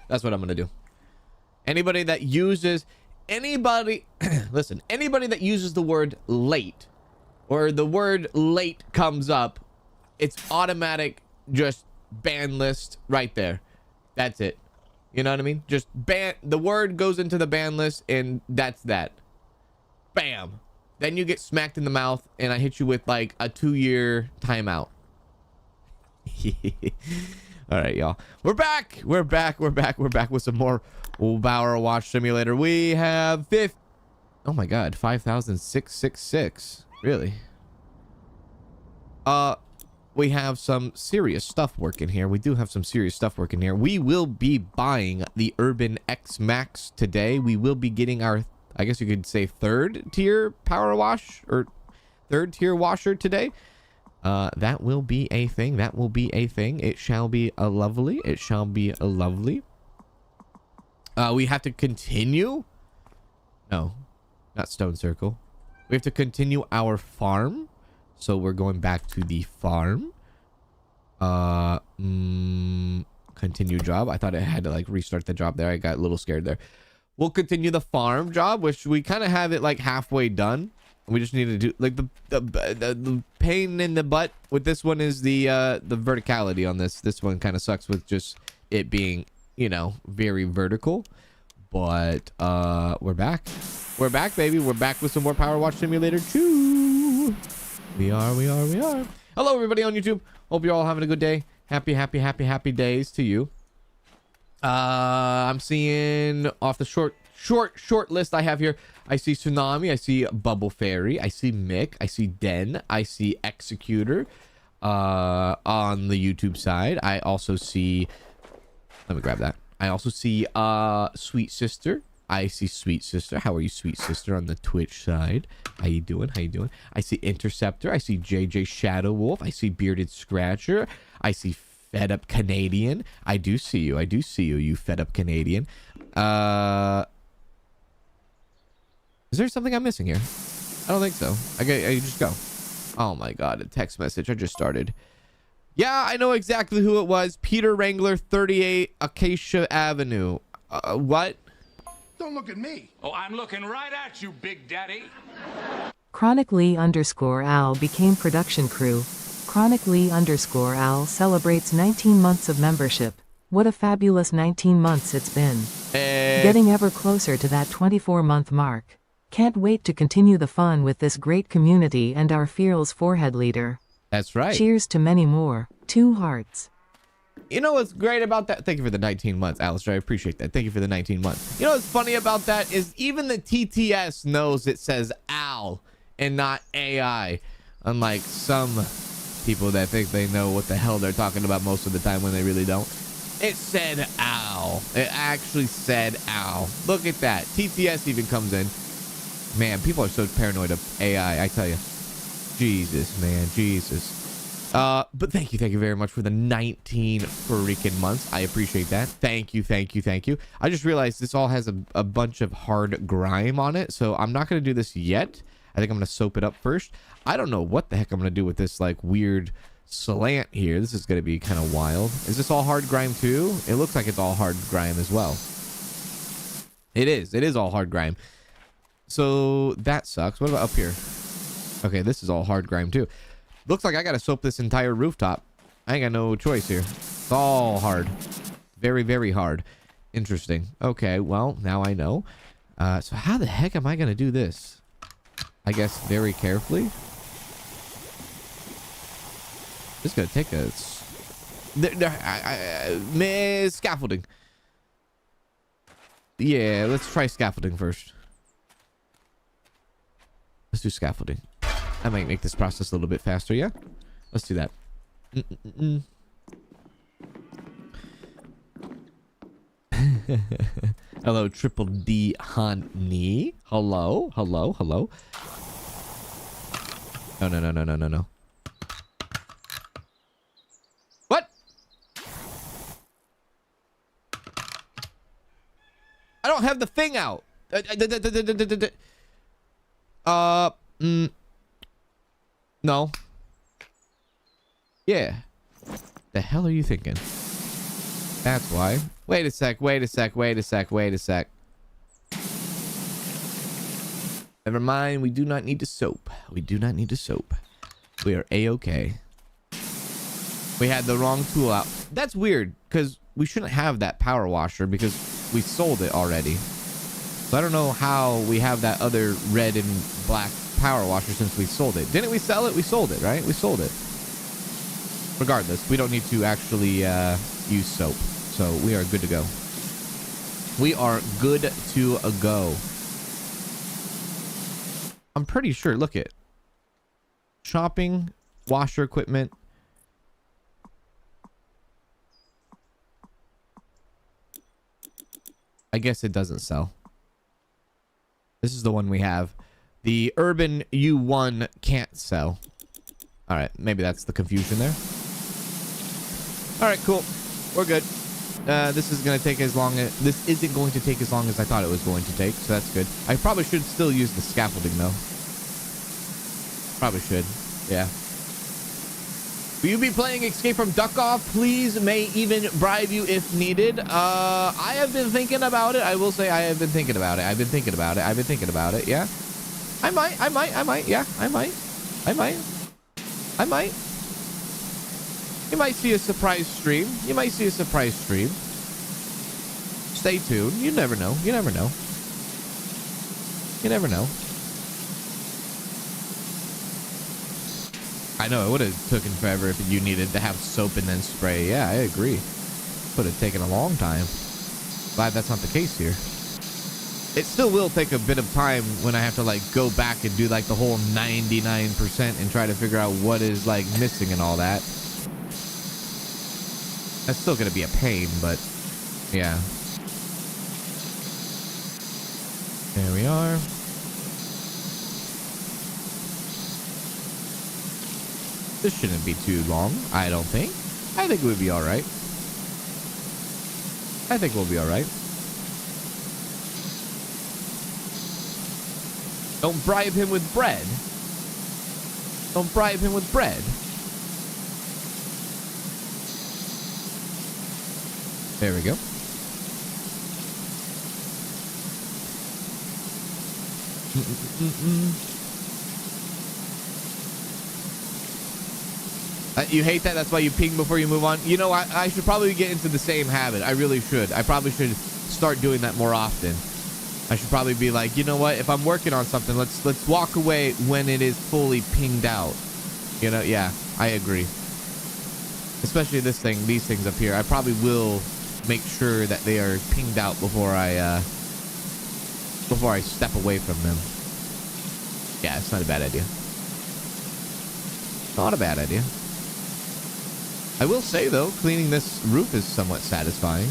That's what I'm gonna do. Anybody that uses listen, anybody that uses the word late or the word late comes up, it's automatic, just ban list right there. That's it. You know what I mean? Just ban, the word goes into the ban list, and that's that. Bam. Then you get smacked in the mouth, and I hit you with like a 2-year timeout. All right, y'all. We're back with some more PowerWash Simulator. We have oh my god, 5,666. Really? We have some serious stuff working here. We do have some serious stuff working here. We will be buying the Urban X Max today. We will be getting our, I guess you could say, 3rd tier PowerWash or 3rd tier washer today. That will be a thing. That will be a thing. It shall be a lovely. It shall be a lovely. We have to continue. No, not Stone Circle. We have to continue our farm. So we're going back to the farm. Continue job. I thought I had to like restart the job there. I got a little scared there. We'll continue the farm job, which we kind of have it like halfway done. We just need to do like the pain in the butt with this one is the verticality on this. This one kind of sucks with just it being, you know, very vertical. But we're back. We're back, baby. We're back with some more PowerWash Simulator 2. We are. Hello, everybody on YouTube. Hope you're all having a good day. Happy days to you. I'm seeing off the short list I have here. I see Tsunami. I see Bubble Fairy. I see Mick. I see Den. I see Executor on the YouTube side. I also see... Let me grab that. I also see Sweet Sister. I see Sweet Sister. How are you, Sweet Sister, on the Twitch side? How you doing? How you doing? I see Interceptor. I see JJ Shadow Wolf. I see Bearded Scratcher. I see Fed Up Canadian. I do see you. I do see you, you Fed Up Canadian. Is there something I'm missing here? I don't think so. I just go. Oh my god, a text message. I just started. Yeah, I know exactly who it was. Peter Wrangler, 38 Acacia Avenue. What? Don't look at me. Oh, I'm looking right at you, Big Daddy. Chronic_Lee_Al became production crew. Chronic_Lee_Al celebrates 19 months of membership. What a fabulous 19 months it's been. Getting ever closer to that 24-month mark. Can't wait to continue the fun with this great community and our fearless forehead leader. That's right. Cheers to many more. 2 hearts. You know what's great about that? Thank you for the 19 months, Alistair. I appreciate that. Thank you for the 19 months. You know what's funny about that is even the TTS knows it says Al and not AI. Unlike some people that think they know what the hell they're talking about most of the time when they really don't. It said Al. It actually said Al. Look at that. TTS even comes in. Man, people are so paranoid of AI, I tell you. Jesus, man. Jesus. But thank you very much for the 19 freaking months. I appreciate that. Thank you. I just realized this all has a bunch of hard grime on it, so I'm not going to do this yet. I think I'm going to soap it up first. I don't know what the heck I'm going to do with this, like, weird slant here. This is going to be kind of wild. Is this all hard grime too? It looks like it's all hard grime as well. It is all hard grime. So that sucks. What about up here? Okay, this is all hard grime too. Looks like I gotta soap this entire rooftop. I ain't got no choice here. It's all hard. Very hard. Interesting. Okay, well, now I know. So how the heck am I gonna do this? I guess very carefully. This is gonna take a... scaffolding. Yeah, let's try scaffolding first. Let's do scaffolding. I might make this process a little bit faster, yeah? Let's do that. Hello, Triple D Honey. Hello. No. What? I don't have the thing out. No. Yeah. The hell are you thinking? That's why. Wait a sec. Never mind. We do not need the soap. We are A-okay. We had the wrong tool out. That's weird because we shouldn't have that power washer because we sold it already. So I don't know how we have that other red and black power washer since we sold it. Didn't we sell it? We sold it, right? We sold it. Regardless, we don't need to actually use soap. So we are good to go. We are good to go. I'm pretty sure. Look at shopping, washer equipment. I guess it doesn't sell. This is the one we have. The Urban U1 can't sell. All right, maybe that's the confusion there. All right, cool. We're good. This is going to take as long as... This isn't going to take as long as I thought it was going to take, so that's good. I probably should still use the scaffolding, though. Probably should. Yeah. Will you be playing Escape from Duck Off? Please, may even bribe you if needed. I have been thinking about it. I will say I have been thinking about it. I've been thinking about it. Yeah. I might. Yeah, I might. You might see a surprise stream. Stay tuned. You never know. I know it would have taken forever if you needed to have soap and then spray. Yeah, I agree. Would have taken a long time. Glad that's not the case here. It still will take a bit of time when I have to like go back and do like the whole 99% and try to figure out what is like missing and all that. That's still going to be a pain, but yeah. There we are. This shouldn't be too long, I don't think. I think it would be all right. I think we'll be all right. Don't bribe him with bread. Don't bribe him with bread. There we go. You hate that? That's why you ping before you move on? You know, I should probably get into the same habit. I really should. I probably should start doing that more often. I should probably be like, you know what? If I'm working on something, let's walk away when it is fully pinged out. You know, yeah, I agree. Especially these things up here. I probably will make sure that they are pinged out before I step away from them. Yeah, it's not a bad idea. Not a bad idea. I will say, though, cleaning this roof is somewhat satisfying.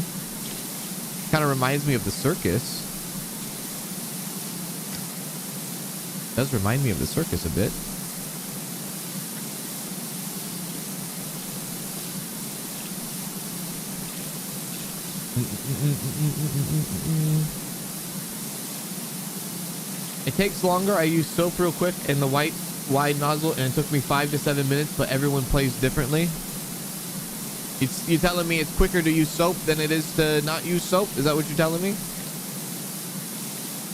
Kind of reminds me of the circus. Does remind me of the circus a bit. It takes longer. I use soap real quick in the white wide nozzle, and it took me 5 to 7 minutes, but everyone plays differently. You're telling me it's quicker to use soap than it is to not use soap? Is that what you're telling me?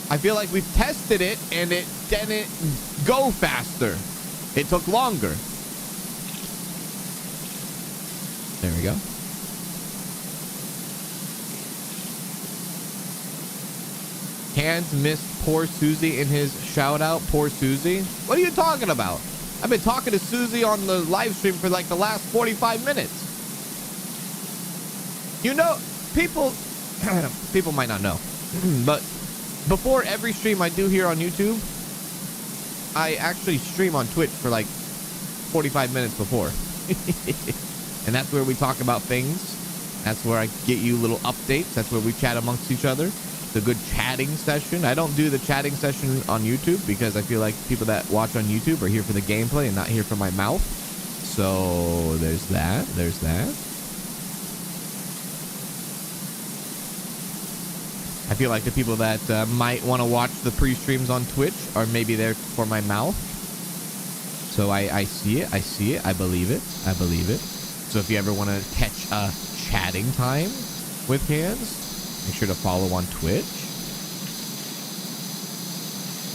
I feel like we've tested it and it didn't go faster. It took longer. There we go. Cans missed poor Susie in his shout out. Poor Susie. What are you talking about? I've been talking to Susie on the live stream for like the last 45 minutes. You know, people might not know, but before every stream I do here on YouTube, I actually stream on Twitch for like 45 minutes before. And that's where we talk about things. That's where I get you little updates. That's where we chat amongst each other. It's a good chatting session. I don't do the chatting session on YouTube because I feel like people that watch on YouTube are here for the gameplay and not here for my mouth. So there's that. There's that. I feel like the people that might want to watch the pre-streams on Twitch are maybe there for my mouth. So I see it. I see it. I believe it. I believe it. So if you ever want to catch a chatting time, with cans. Make sure to follow on Twitch.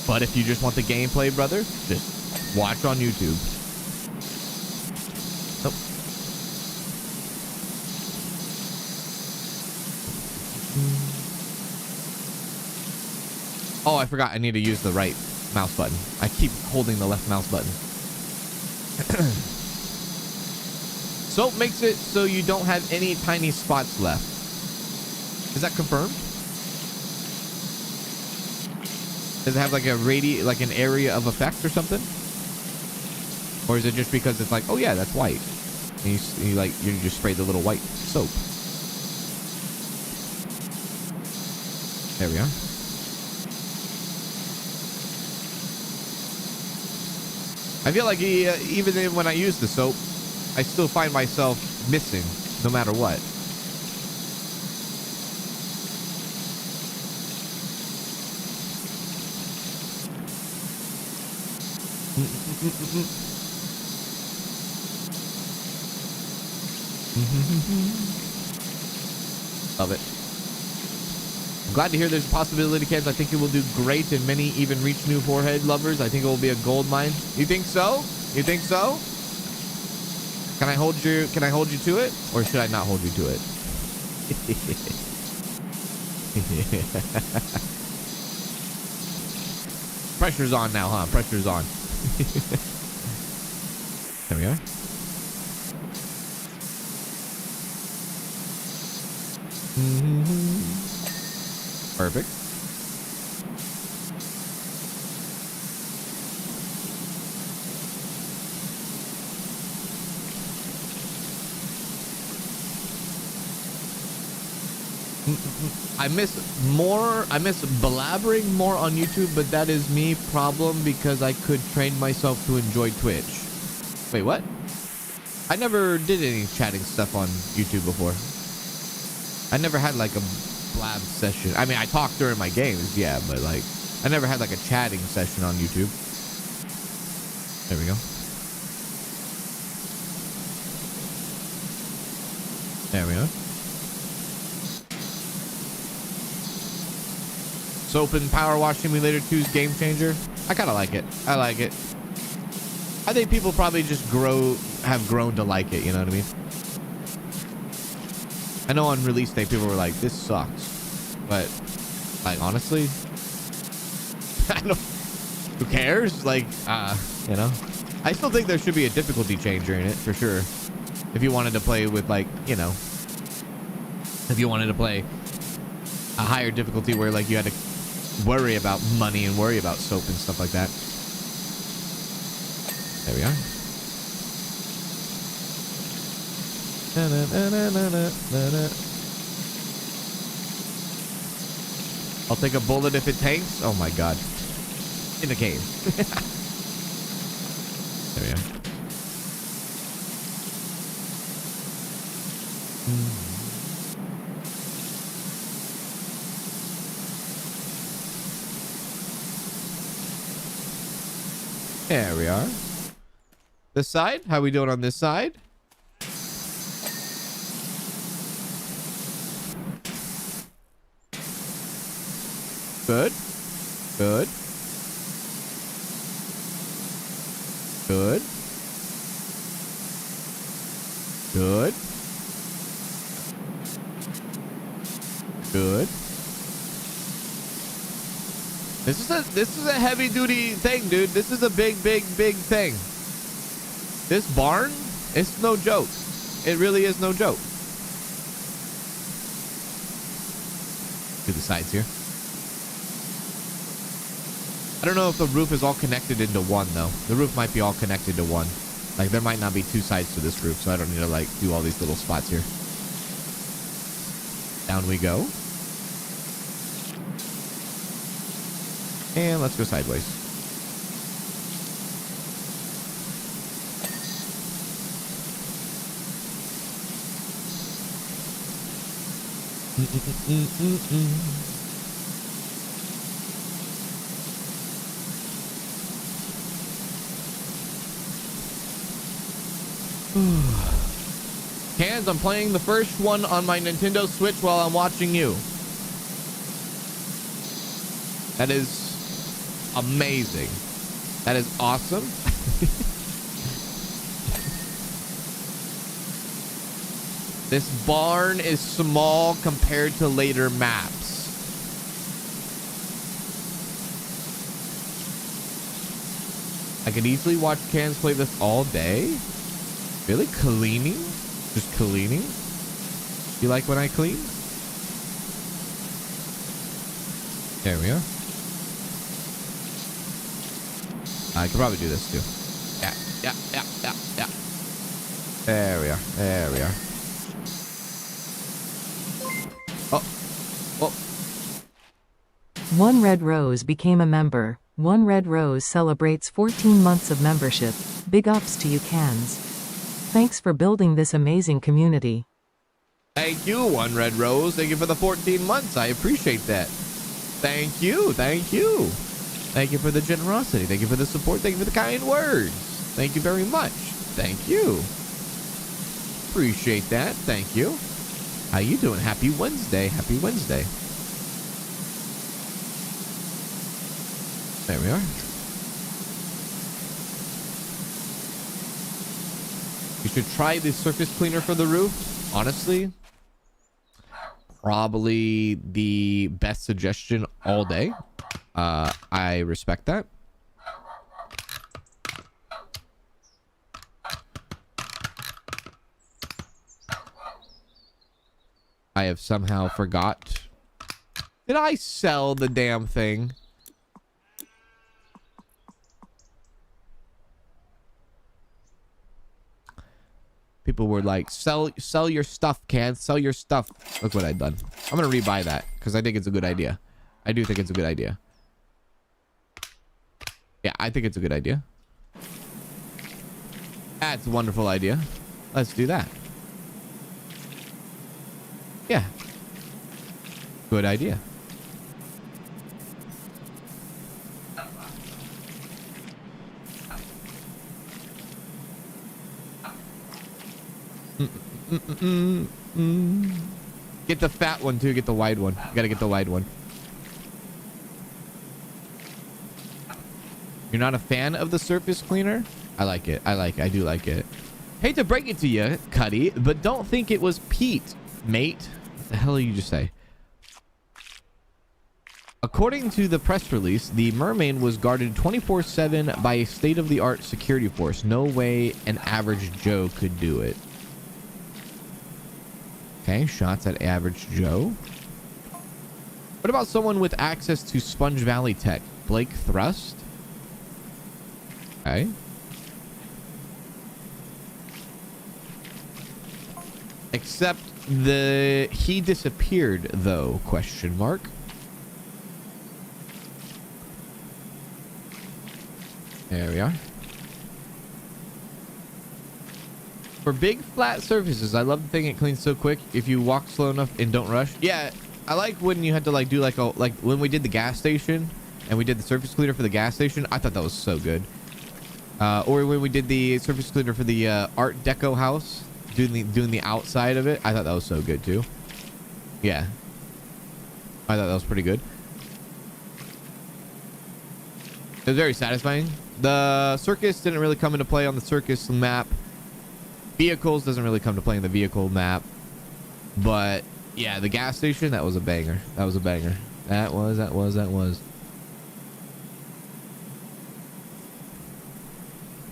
But if you just want the gameplay, brother, just watch on YouTube. Nope. Oh, I forgot. I need to use the right mouse button. I keep holding the left mouse button. Soap makes it so you don't have any tiny spots left. Is that confirmed? Does it have like a like an area of effect or something? Or is it just because it's like, oh yeah, that's white, and you just spray the little white soap? There we are. I feel like even when I use the soap, I still find myself missing no matter what. Love it. I'm glad to hear there's a possibility, kids. I think it will do great, and many even reach new forehead lovers. I think it will be a gold mine. You think so? You think so? Can I hold you to it, or should I not hold you to it? Pressure's on now, huh? Pressure's on. There we are. Perfect. I miss blabbering more on YouTube, but that is me problem because I could train myself to enjoy Twitch. Wait, what? I never did any chatting stuff on YouTube before. I never had like a blab session. I mean, I talked during my games, yeah, but like I never had like a chatting session on YouTube. There we go. There we go. Soap and PowerWash Simulator 2's game changer. I kind of like it. I like it. I think people probably just have grown to like it. You know what I mean? I know on release day people were like, "This sucks," but like honestly, I don't. Who cares? Like, you know, I still think there should be a difficulty changer in it for sure. If you wanted to play with like, you know, if you wanted to play a higher difficulty where like you had to worry about money and worry about soap and stuff like that. There we are. I'll take a bullet if it tanks. Oh my god. In the cave. There we are. There we are. This side? How we doing on this side? Good. Good. Good. Good. Good. This is a heavy duty thing, dude. This is a big thing. This barn, it's no joke. It really is no joke. Do the sides here. I don't know if the roof is all connected into one though. The roof might be all connected to one. Like there might not be two sides to this roof, so I don't need to like do all these little spots here. Down we go. And let's go sideways. Cans, I'm playing the first one on my Nintendo Switch while I'm watching you. That is amazing. That is awesome. This barn is small compared to later maps. I could easily watch Cans play this all day. Really? Cleaning? Just cleaning? You like when I clean? There we are. I could probably do this too. Yeah. There we are. There we are. Oh. One Red Rose became a member. One Red Rose celebrates 14 months of membership. Big ups to you, Cans. Thanks for building this amazing community. Thank you, One Red Rose. Thank you for the 14 months. I appreciate that. Thank you. Thank you. Thank you for the generosity. Thank you for the support. Thank you for the kind words. Thank you very much. Thank you. Appreciate that. Thank you. How you doing? Happy Wednesday. Happy Wednesday. There we are. You should try the surface cleaner for the roof. Honestly, probably the best suggestion all day. I respect that. I have somehow forgot. Did I sell the damn thing? People were like, sell your stuff, Can. Sell your stuff. Look what I've done. I'm going to rebuy that because I think it's a good idea. I do think it's a good idea. Yeah, I think it's a good idea. That's a wonderful idea. Let's do that. Yeah. Good idea. Get the fat one too. Get the wide one. You gotta get the wide one. You're not a fan of the surface cleaner? I like it. I do like it. Hate to break it to you, Cuddy, but don't think it was Pete, mate. What the hell did you just say? According to the press release, the mermaid was guarded 24/7 by a state-of-the-art security force. No way an average Joe could do it. Okay, shots at average Joe. What about someone with access to Sponge Valley tech? Blake Thrust? Okay. Except he disappeared though, question mark. There we are. For big flat surfaces, I love the thing it cleans so quick if you walk slow enough and don't rush. Yeah, I like when you had to like do like when we did the gas station and we did the surface cleaner for the gas station. I thought that was so good. Or when we did the surface cleaner for the Art Deco house, doing the outside of it. I thought that was so good too. Yeah, I thought that was pretty good. It was very satisfying. The circus didn't really come into play on the circus map. Vehicles doesn't really come to play in the vehicle map. But yeah, the gas station, that was a banger. That was a banger. That was.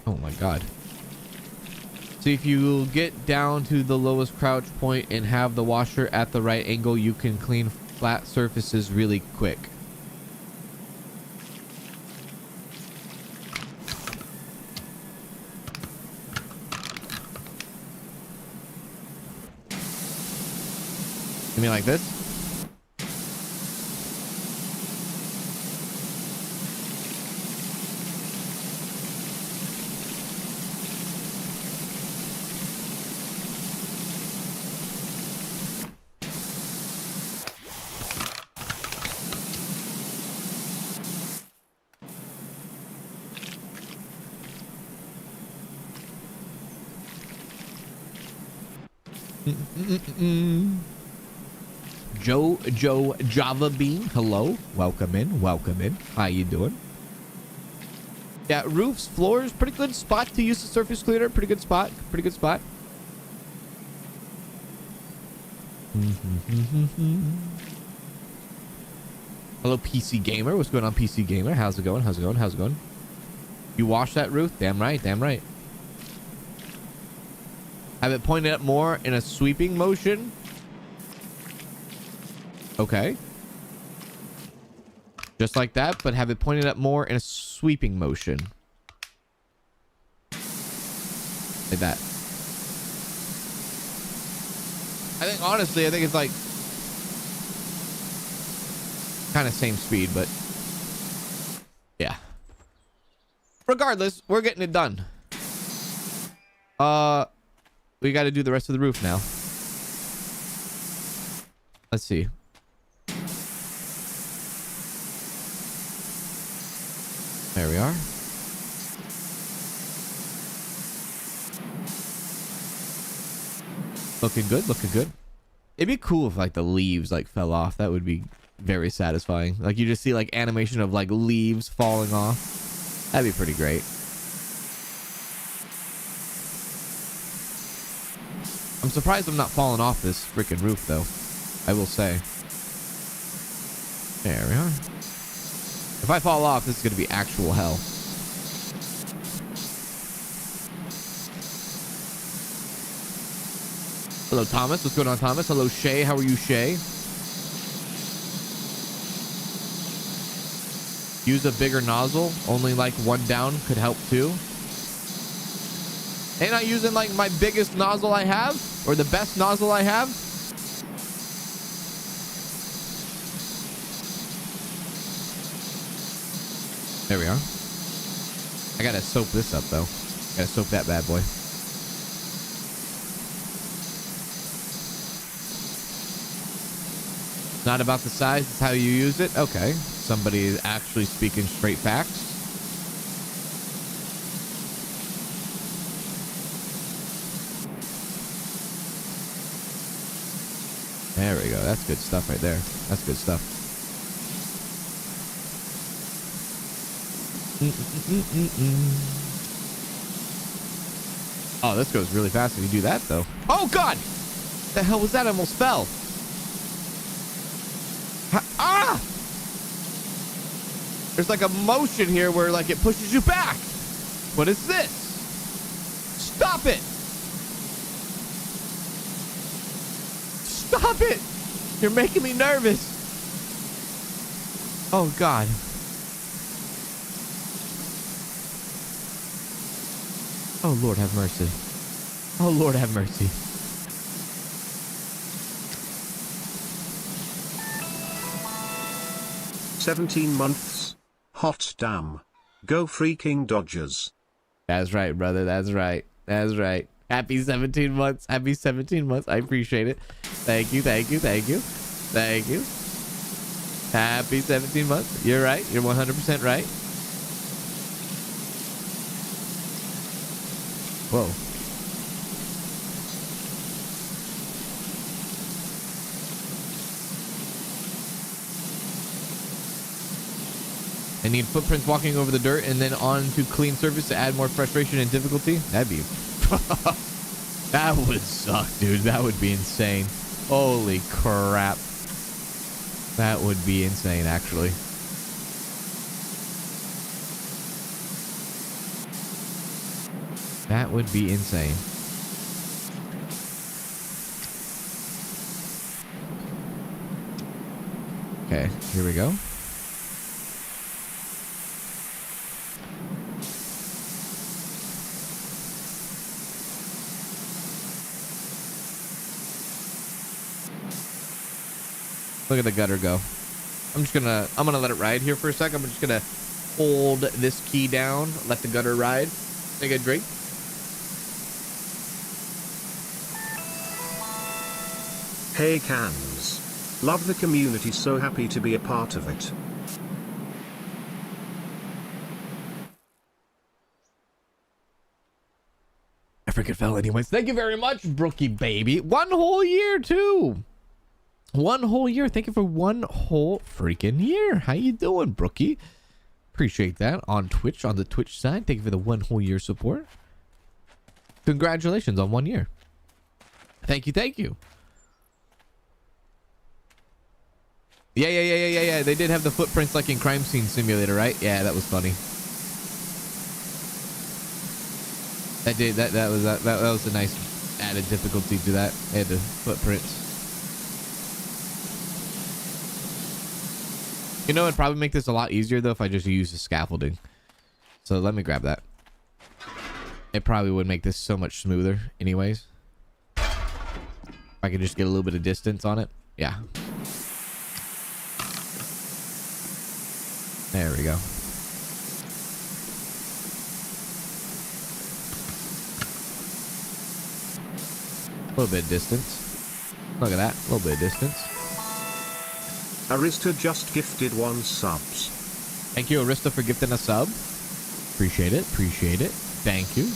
Oh my god. So if you get down to the lowest crouch point and have the washer at the right angle, you can clean flat surfaces really quick. You mean like this? Joe Java Bean, hello, welcome in. How you doing? Yeah, roofs, floors, pretty good spot to use the surface cleaner. Pretty good spot. Hello, PC Gamer. What's going on, PC Gamer? How's it going? You wash that roof? Damn right. Have it pointed up more in a sweeping motion. Okay. Just like that, but have it pointed up more in a sweeping motion. Like that. Honestly, I think it's like kind of same speed, but yeah. Regardless, we're getting it done. We got to do the rest of the roof now. Let's see. There we are. Looking good. It'd be cool if like the leaves like fell off. That would be very satisfying. Like you just see like animation of like leaves falling off. That'd be pretty great. I'm surprised I'm not falling off this freaking roof though. I will say. There we are. If I fall off, this is going to be actual hell. Hello, Thomas. What's going on, Thomas? Hello, Shay. How are you, Shay? Use a bigger nozzle. Only like one down could help too. Ain't I using like my biggest nozzle I have? Or the best nozzle I have? There we are. I gotta soap this up though. Gotta soap that bad boy. Not about the size, it's how you use it. Okay. Somebody is actually speaking straight facts. There we go. That's good stuff right there. That's good stuff. Oh, this goes really fast if you do that, though. Oh, God! The hell was that? I almost fell. Ah! There's like a motion here where like it pushes you back. What is this? Stop it! Stop it! You're making me nervous. Oh, God. Oh, Lord, have mercy. Oh, Lord, have mercy. $17 Hot damn. Go freaking Dodgers. That's right, brother. That's right. Happy 17 months. Happy 17 months. I appreciate it. Thank you. Happy 17 months. You're right. You're 100% right. Whoa. I need footprints walking over the dirt and then onto clean surface to add more frustration and difficulty. That'd be... That would suck, dude. That would be insane. Holy crap. That would be insane, actually. That would be insane. Okay, here we go. Look at the gutter go. I'm gonna let it ride here for a second. I'm just gonna hold this key down, let the gutter ride. Take a drink. Hey Cans. Love the community, so happy to be a part of it. freaking fell anyways. Thank you very much, Brookie baby. 1 whole year too. 1 whole year. Thank you for 1 whole freaking year. How you doing, Brookie? Appreciate that. On Twitch, on the Twitch side. Thank you for the 1 whole year support. Congratulations on 1 year. Thank you, thank you. Yeah. They did have the footprints like in Crime Scene Simulator, right? Yeah, that was funny. That was a nice added difficulty to that. They had the footprints. You know, it'd probably make this a lot easier though if I just use the scaffolding. So let me grab that. It probably would make this so much smoother anyways. If I could just get a little bit of distance on it. Yeah. There we go. A little bit of distance. Look at that. A little bit of distance. Arista just gifted 1 subs. Thank you, Arista, for gifting a sub. Appreciate it. Appreciate it. Thank you.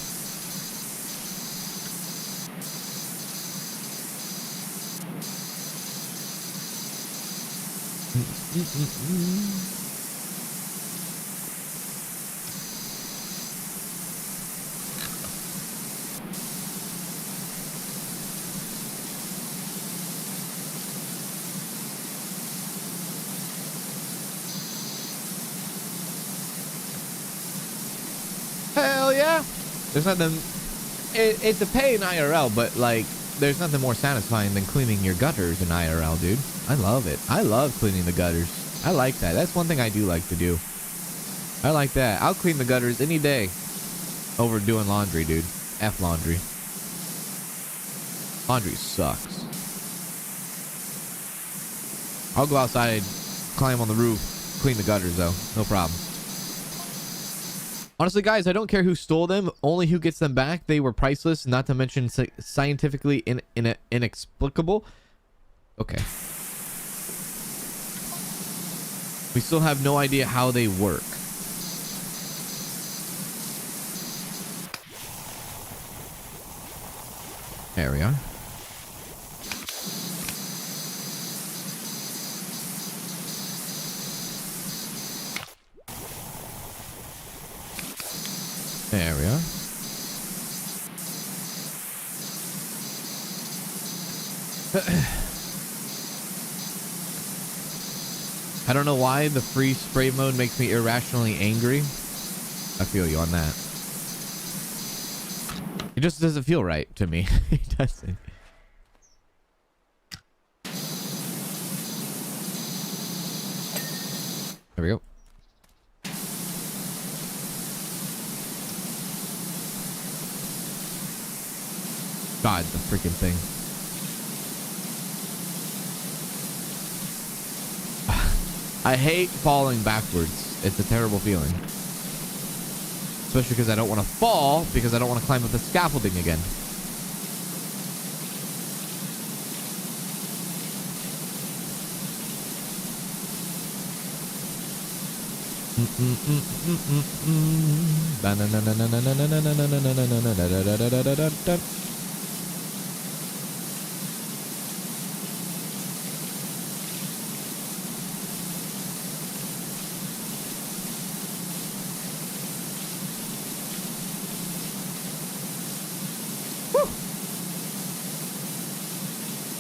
Hell yeah. There's nothing, it's a pain IRL, but like there's nothing more satisfying than cleaning your gutters in IRL, dude. I love it. I love cleaning the gutters. I like that. That's one thing I do like to do. I like that. I'll clean the gutters any day over doing laundry, dude. F laundry. Laundry sucks. I'll go outside, climb on the roof, clean the gutters though. No problem. Honestly, guys, I don't care who stole them, only who gets them back. They were priceless, not to mention scientifically inexplicable. Okay. We still have no idea how they work. There we are. There we are. I don't know why the free spray mode makes me irrationally angry. I feel you on that. It just doesn't feel right to me. It doesn't. There we go. God, the freaking thing. I hate falling backwards. It's a terrible feeling. Especially because I don't want to fall, because I don't want to climb up the scaffolding again.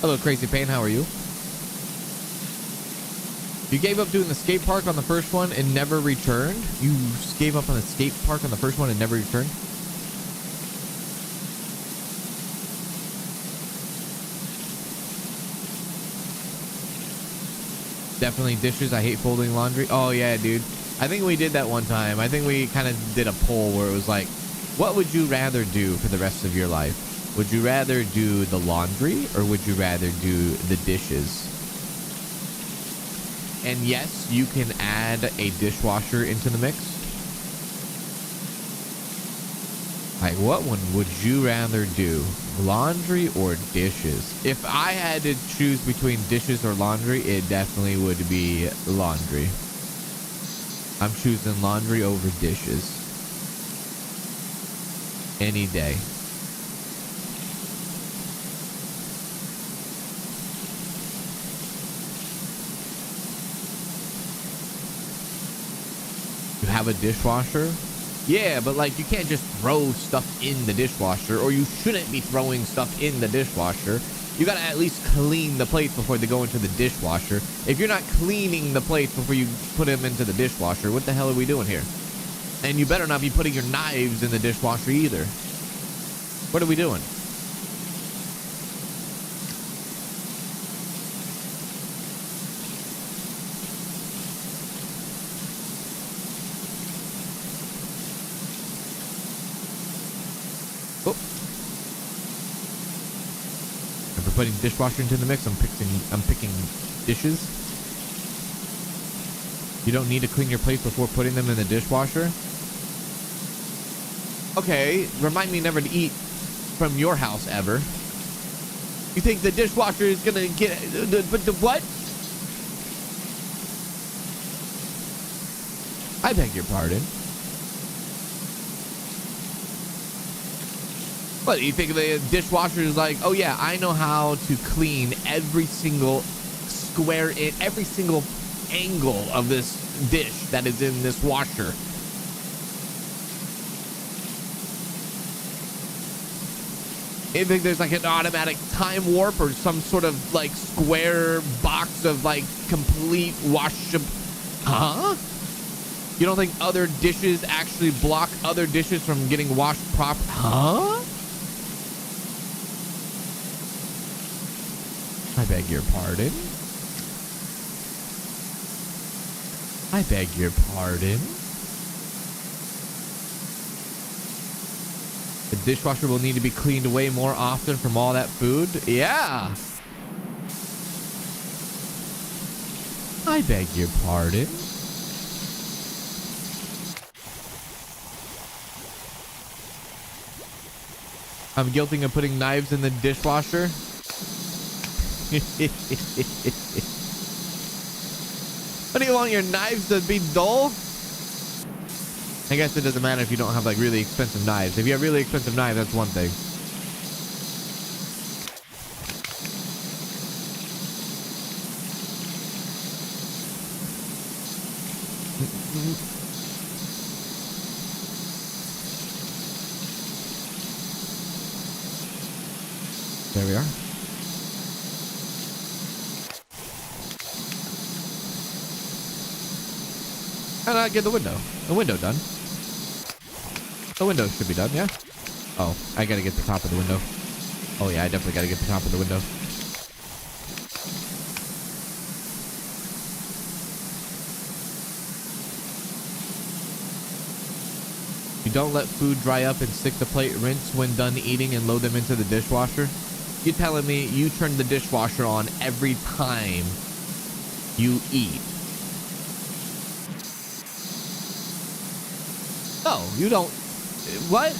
Hello, Crazy Pain. How are you? You gave up doing the skate park on the first one and never returned? You gave up on the skate park on the first one and never returned? Definitely dishes. I hate folding laundry. Oh, yeah, dude. I think we did that one time. I think we kind of did a poll where it was like, what would you rather do for the rest of your life? Would you rather do the laundry or would you rather do the dishes? And yes, you can add a dishwasher into the mix. Like, what one would you rather do? Laundry or dishes? If I had to choose between dishes or laundry, it definitely would be laundry. I'm choosing laundry over dishes. Any day. You have a dishwasher? Yeah, but like you can't just throw stuff in the dishwasher, or you shouldn't be throwing stuff in the dishwasher. You gotta at least clean the plates before they go into the dishwasher. If you're not cleaning the plates before you put them into the dishwasher, what the hell are we doing here? And you better not be putting your knives in the dishwasher either. What are we doing? Oh. And for putting dishwasher into the mix, I'm picking dishes. You don't need to clean your plates before putting them in the dishwasher? Okay, remind me never to eat from your house ever. You think the dishwasher is gonna get but the what? I beg your pardon. What, you think the dishwasher is like, oh yeah, I know how to clean every single square in every single angle of this dish that is in this washer. You think there's like an automatic time warp or some sort of like square box of like complete wash? Huh? You don't think other dishes actually block other dishes from getting washed proper? Huh? I beg your pardon. I beg your pardon. The dishwasher will need to be cleaned away more often from all that food. Yeah. I beg your pardon. I'm guilting of putting knives in the dishwasher. What do you want your knives to be dull? I guess it doesn't matter if you don't have like really expensive knives. If you have really expensive knives, that's one thing. There we are. And get the window. The window done. The window should be done, yeah? Oh, I gotta get the top of the window. Oh yeah, I definitely gotta get the top of the window. You don't let food dry up and stick the plate, rinse when done eating and load them into the dishwasher? You telling me you turn the dishwasher on every time you eat? No, you don't. What?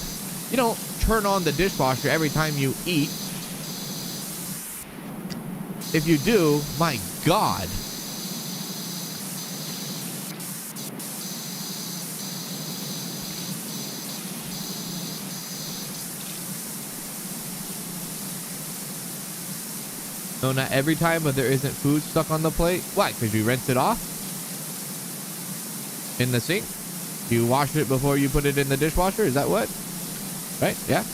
You don't turn on the dishwasher every time you eat. If you do, my God. No, not every time, but there isn't food stuck on the plate. Why? Because you rinse it off in the sink? You wash it before you put it in the dishwasher? Is that what? Right? Yeah.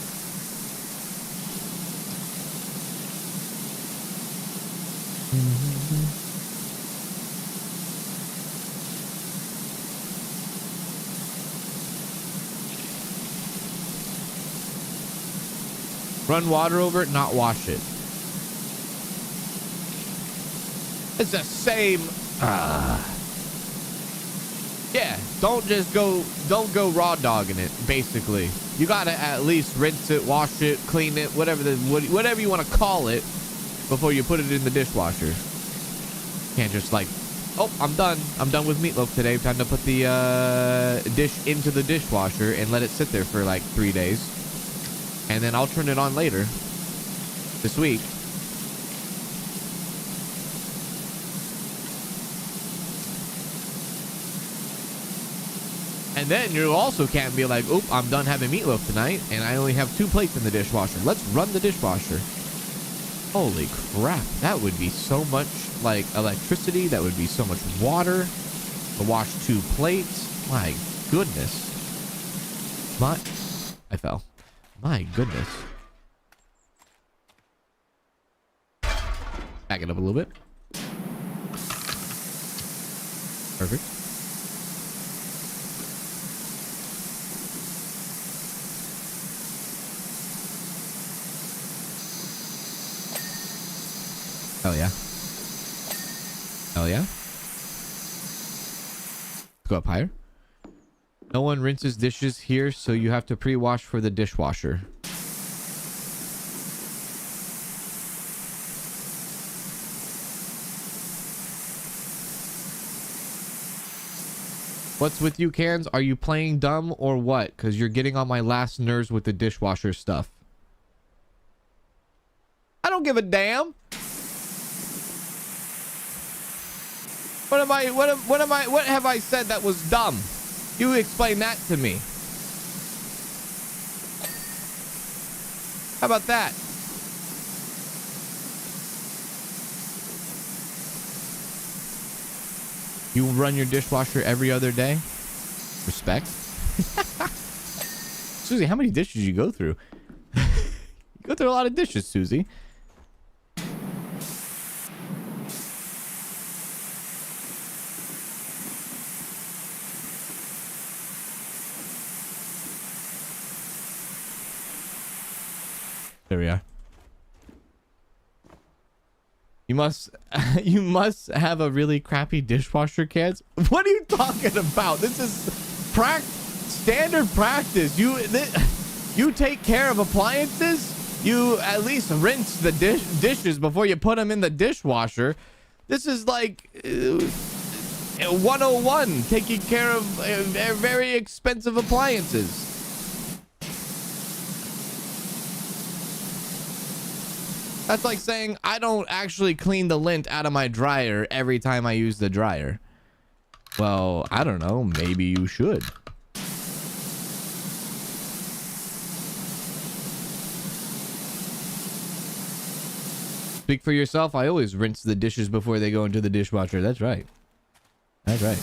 Run water over it, not wash it. It's the same. Yeah, don't go raw dogging it, basically. You gotta at least rinse it, wash it, clean it, whatever you want to call it before you put it in the dishwasher. Can't just like, oh, I'm done with meatloaf today, time to put the dish into the dishwasher and let it sit there for like 3 days, and then I'll turn it on later this week. And then you also can't be like, oop, I'm done having meatloaf tonight, and I only have 2 plates in the dishwasher. Let's run the dishwasher. Holy crap. That would be so much, like, electricity. That would be so much water to wash 2 plates. My goodness. I fell. My goodness. Back it up a little bit. Perfect. Hell yeah. Hell yeah. Let's go up higher. No one rinses dishes here, so you have to pre-wash for the dishwasher. What's with you, Cans? Are you playing dumb or what? Because you're getting on my last nerves with the dishwasher stuff. I don't give a damn. What have I said that was dumb? You explain that to me. How about that? You run your dishwasher every other day? Respect. Susie, how many dishes you go through? You go through a lot of dishes, Susie. There we are. You must have a really crappy dishwasher, kids. What are you talking about? This is standard practice. You take care of appliances. You at least rinse the dishes before you put them in the dishwasher. This is like 101, taking care of very expensive appliances. That's like saying I don't actually clean the lint out of my dryer every time I use the dryer. Well, I don't know. Maybe you should. Speak for yourself. I always rinse the dishes before they go into the dishwasher. That's right. That's right.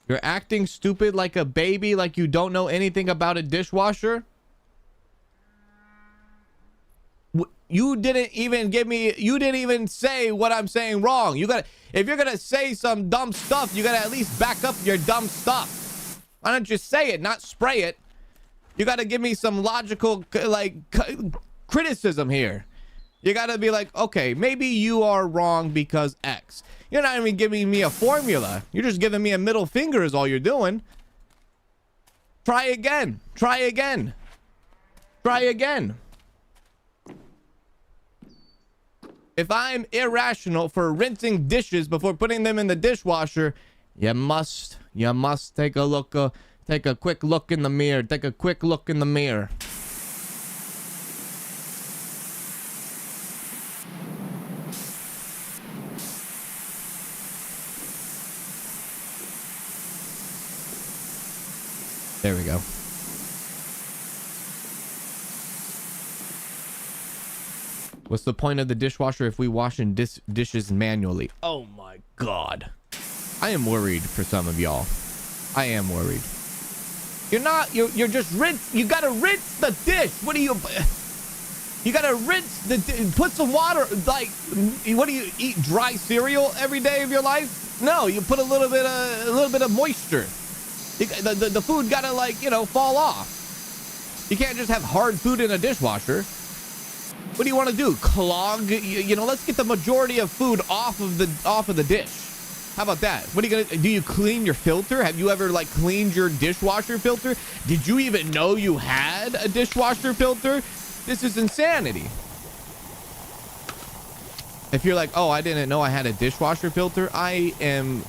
You're acting stupid like a baby, like you don't know anything about a dishwasher. You didn't even say what I'm saying wrong. If you're gonna say some dumb stuff, you gotta at least back up your dumb stuff. Why don't you say it, not spray it? You gotta give me some logical criticism here. You gotta be like, okay, maybe you are wrong because X. You're not even giving me a formula. You're just giving me a middle finger is all you're doing. Try again. Try again. Try again. If I'm irrational for rinsing dishes before putting them in the dishwasher, you must take a quick look in the mirror. Take a quick look in the mirror. There we go. What's the point of the dishwasher if we wash and dishes manually? Oh my God. I am worried for some of y'all. I am worried. You're just rinse. You gotta rinse the dish. What do you gotta rinse the put some water. Like, what do you eat? Dry cereal every day of your life? No, you put a little bit of moisture. The food gotta, like, fall off. You can't just have hard food in a dishwasher. What do you want to do? Clog? Let's get the majority of food off of the dish. How about that? What are you gonna do? You clean your filter? Have you ever cleaned your dishwasher filter? Did you even know you had a dishwasher filter? This is insanity. If you're like, oh, I didn't know I had a dishwasher filter, I am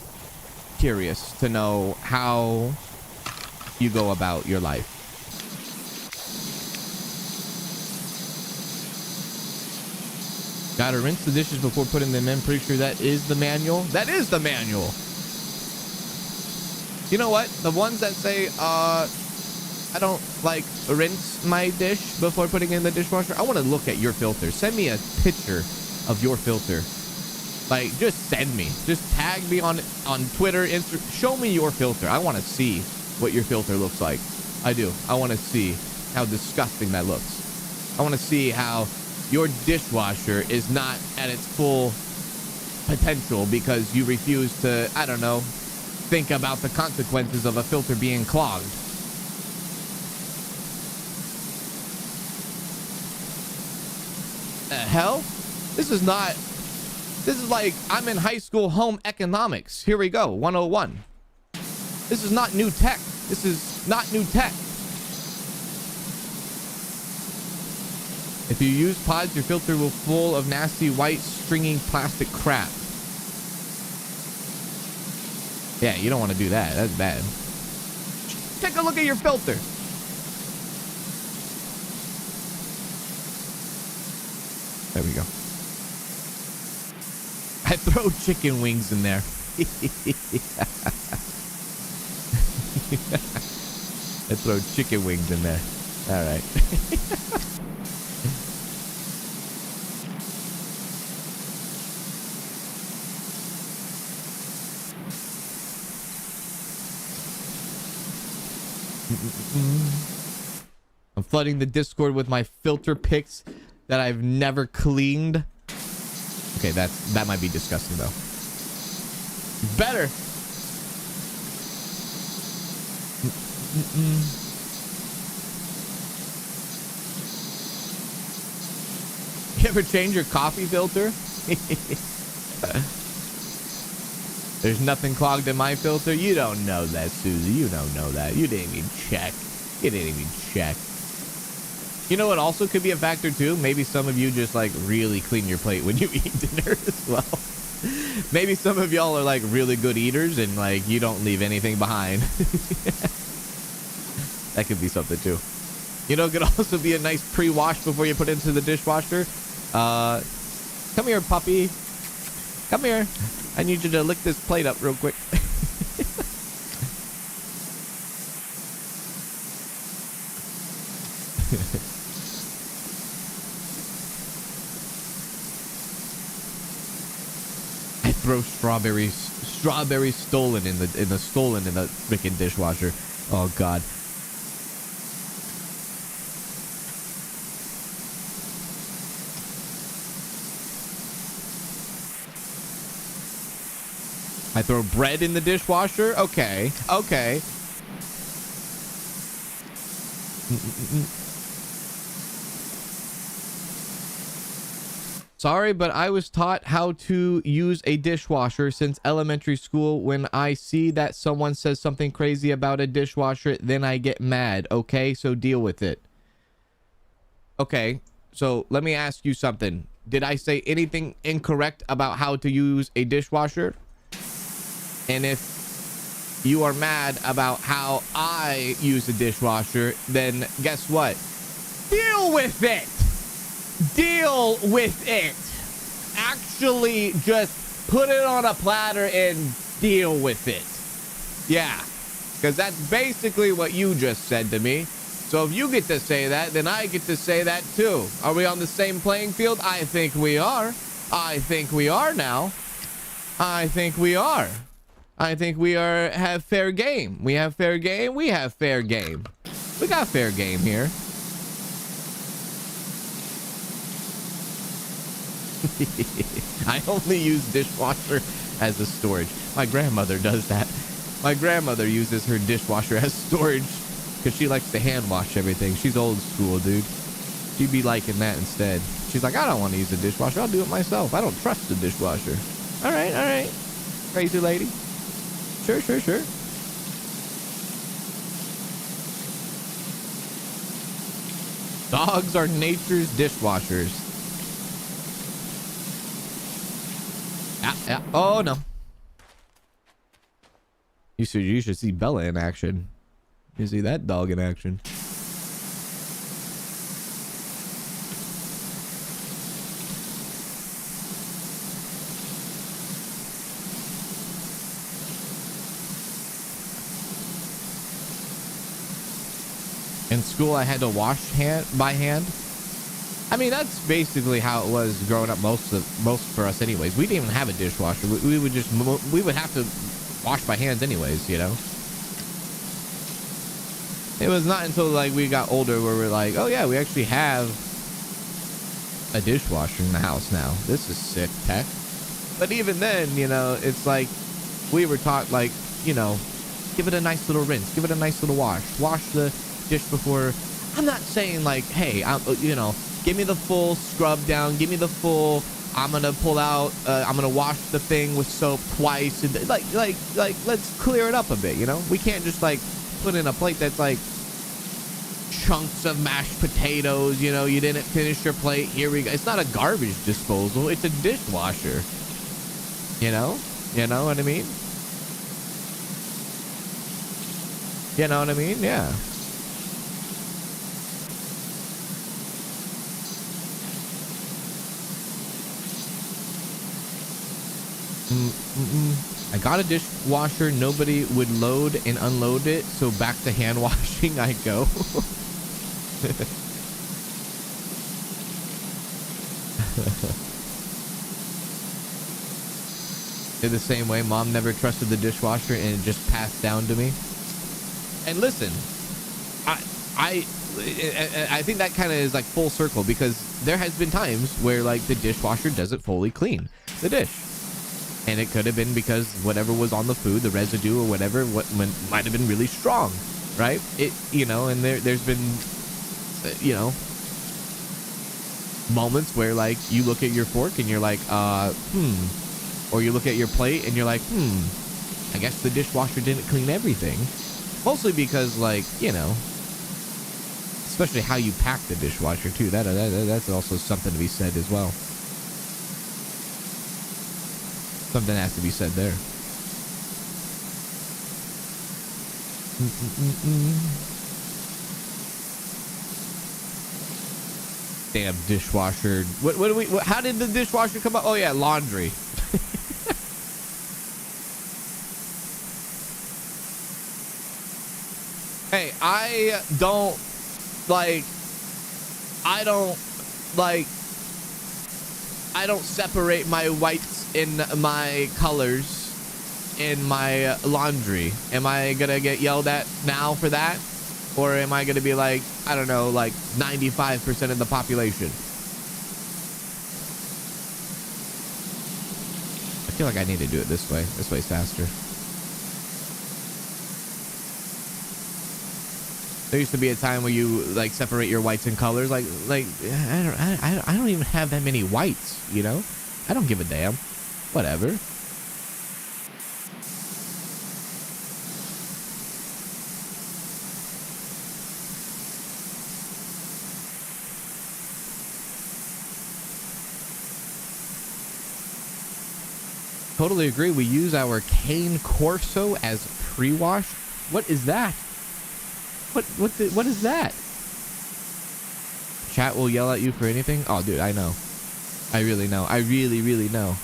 curious to know how you go about your life. Gotta rinse the dishes before putting them in. Pretty sure that is the manual. That is the manual. You know what? The ones that say, I don't rinse my dish before putting it in the dishwasher. I want to look at your filter. Send me a picture of your filter. Like, just send me. Just tag me on Twitter, Instagram. Show me your filter. I want to see what your filter looks like. I do. I want to see how disgusting that looks. I want to see how your dishwasher is not at its full potential because you refuse to, I don't know, think about the consequences of a filter being clogged. The hell? This is like I'm in high school home economics. Here we go, 101. This is not new tech. This is not new tech. If you use pods, your filter will full of nasty white stringy plastic crap. Yeah, you don't want to do that. That's bad. Take a look at your filter. There we go. I throw chicken wings in there. I throw chicken wings in there. All right. I'm flooding the Discord with my filter pics that I've never cleaned. Okay, that might be disgusting though. Better. You ever change your coffee filter? There's nothing clogged in my filter. You don't know that, Susie. You don't know that. You didn't even check. You didn't even check. You know what also could be a factor too? Maybe some of you just like really clean your plate when you eat dinner as well. Maybe some of y'all are like really good eaters and like you don't leave anything behind. That could be something too. You know, it could also be a nice pre-wash before you put it into the dishwasher. Come here, puppy. Come here. I need you to lick this plate up real quick. I throw strawberries stolen in the freaking dishwasher. Oh God. I throw bread in the dishwasher. Okay. Okay. Sorry, but I was taught how to use a dishwasher since elementary school. When I see that someone says something crazy about a dishwasher, then I get mad. Okay, so deal with it. Okay, so let me ask you something. Did I say anything incorrect about how to use a dishwasher? And if you are mad about how I use a dishwasher, then guess what? Deal with it! Deal with it! Actually, just put it on a platter and deal with it. Yeah, because that's basically what you just said to me. So if you get to say that, then I get to say that too. Are we on the same playing field? I think we are. I think we are now. I think we are. I think we have fair game. We have fair game. We have fair game. We got fair game here. I only use dishwasher as a storage. My grandmother does that. My grandmother uses her dishwasher as storage because she likes to hand wash everything. She's old school, dude. She'd be liking that instead. She's like, I don't want to use the dishwasher. I'll do it myself. I don't trust the dishwasher. All right, all right. Crazy lady. Sure, sure, sure. Dogs are nature's dishwashers. Yeah. Oh, no. You should see Bella in action. You see that dog in action. In school, I had to wash by hand. I mean, that's basically how it was growing up most for us anyways. We didn't even have a dishwasher. We would just, we would have to wash by hands anyways, you know? It was not until like we got older where we're like, oh yeah, we actually have a dishwasher in the house now. This is sick tech. But even then, you know, it's like we were taught like, you know, give it a nice little rinse, give it a nice little wash the dish before. I'm not saying like, hey, you know, give me the full scrub down, give me the full, I'm gonna pull out, I'm gonna wash the thing with soap twice, and like let's clear it up a bit, you know? We can't just like put in a plate that's like chunks of mashed potatoes, you know, you didn't finish your plate, here we go. It's not a garbage disposal, it's a dishwasher, you know what I mean? You know what I mean? Yeah. I got a dishwasher. Nobody would load and unload it, so back to hand washing I go. In the same way, mom never trusted the dishwasher and it just passed down to me. And listen, I think that kind of is like full circle, because there has been times where like the dishwasher doesn't fully clean the dish. And it could have been because whatever was on the food, the residue or whatever, might have been really strong, right? It, you know, and there's been, you know, moments where like you look at your fork and you're like, or you look at your plate and you're like, I guess the dishwasher didn't clean everything. Mostly because like, you know, especially how you pack the dishwasher too. That's also something to be said as well. Something has to be said there. Damn dishwasher. What do we, how did the dishwasher come up? Oh yeah, laundry. Hey, I don't separate my whites in my colors in my laundry. Am I gonna get yelled at now for that? Or am I gonna be like, I don't know, like 95% of the population? I feel like I need to do it this way. This way's faster. There used to be a time where you like separate your whites and colors. Like I don't even have that many whites, you know? I don't give a damn. Whatever. Totally agree. We use our cane corso as pre-wash. What is that? What is that? Chat will yell at you for anything? Oh, dude, I know. I really know. I really know.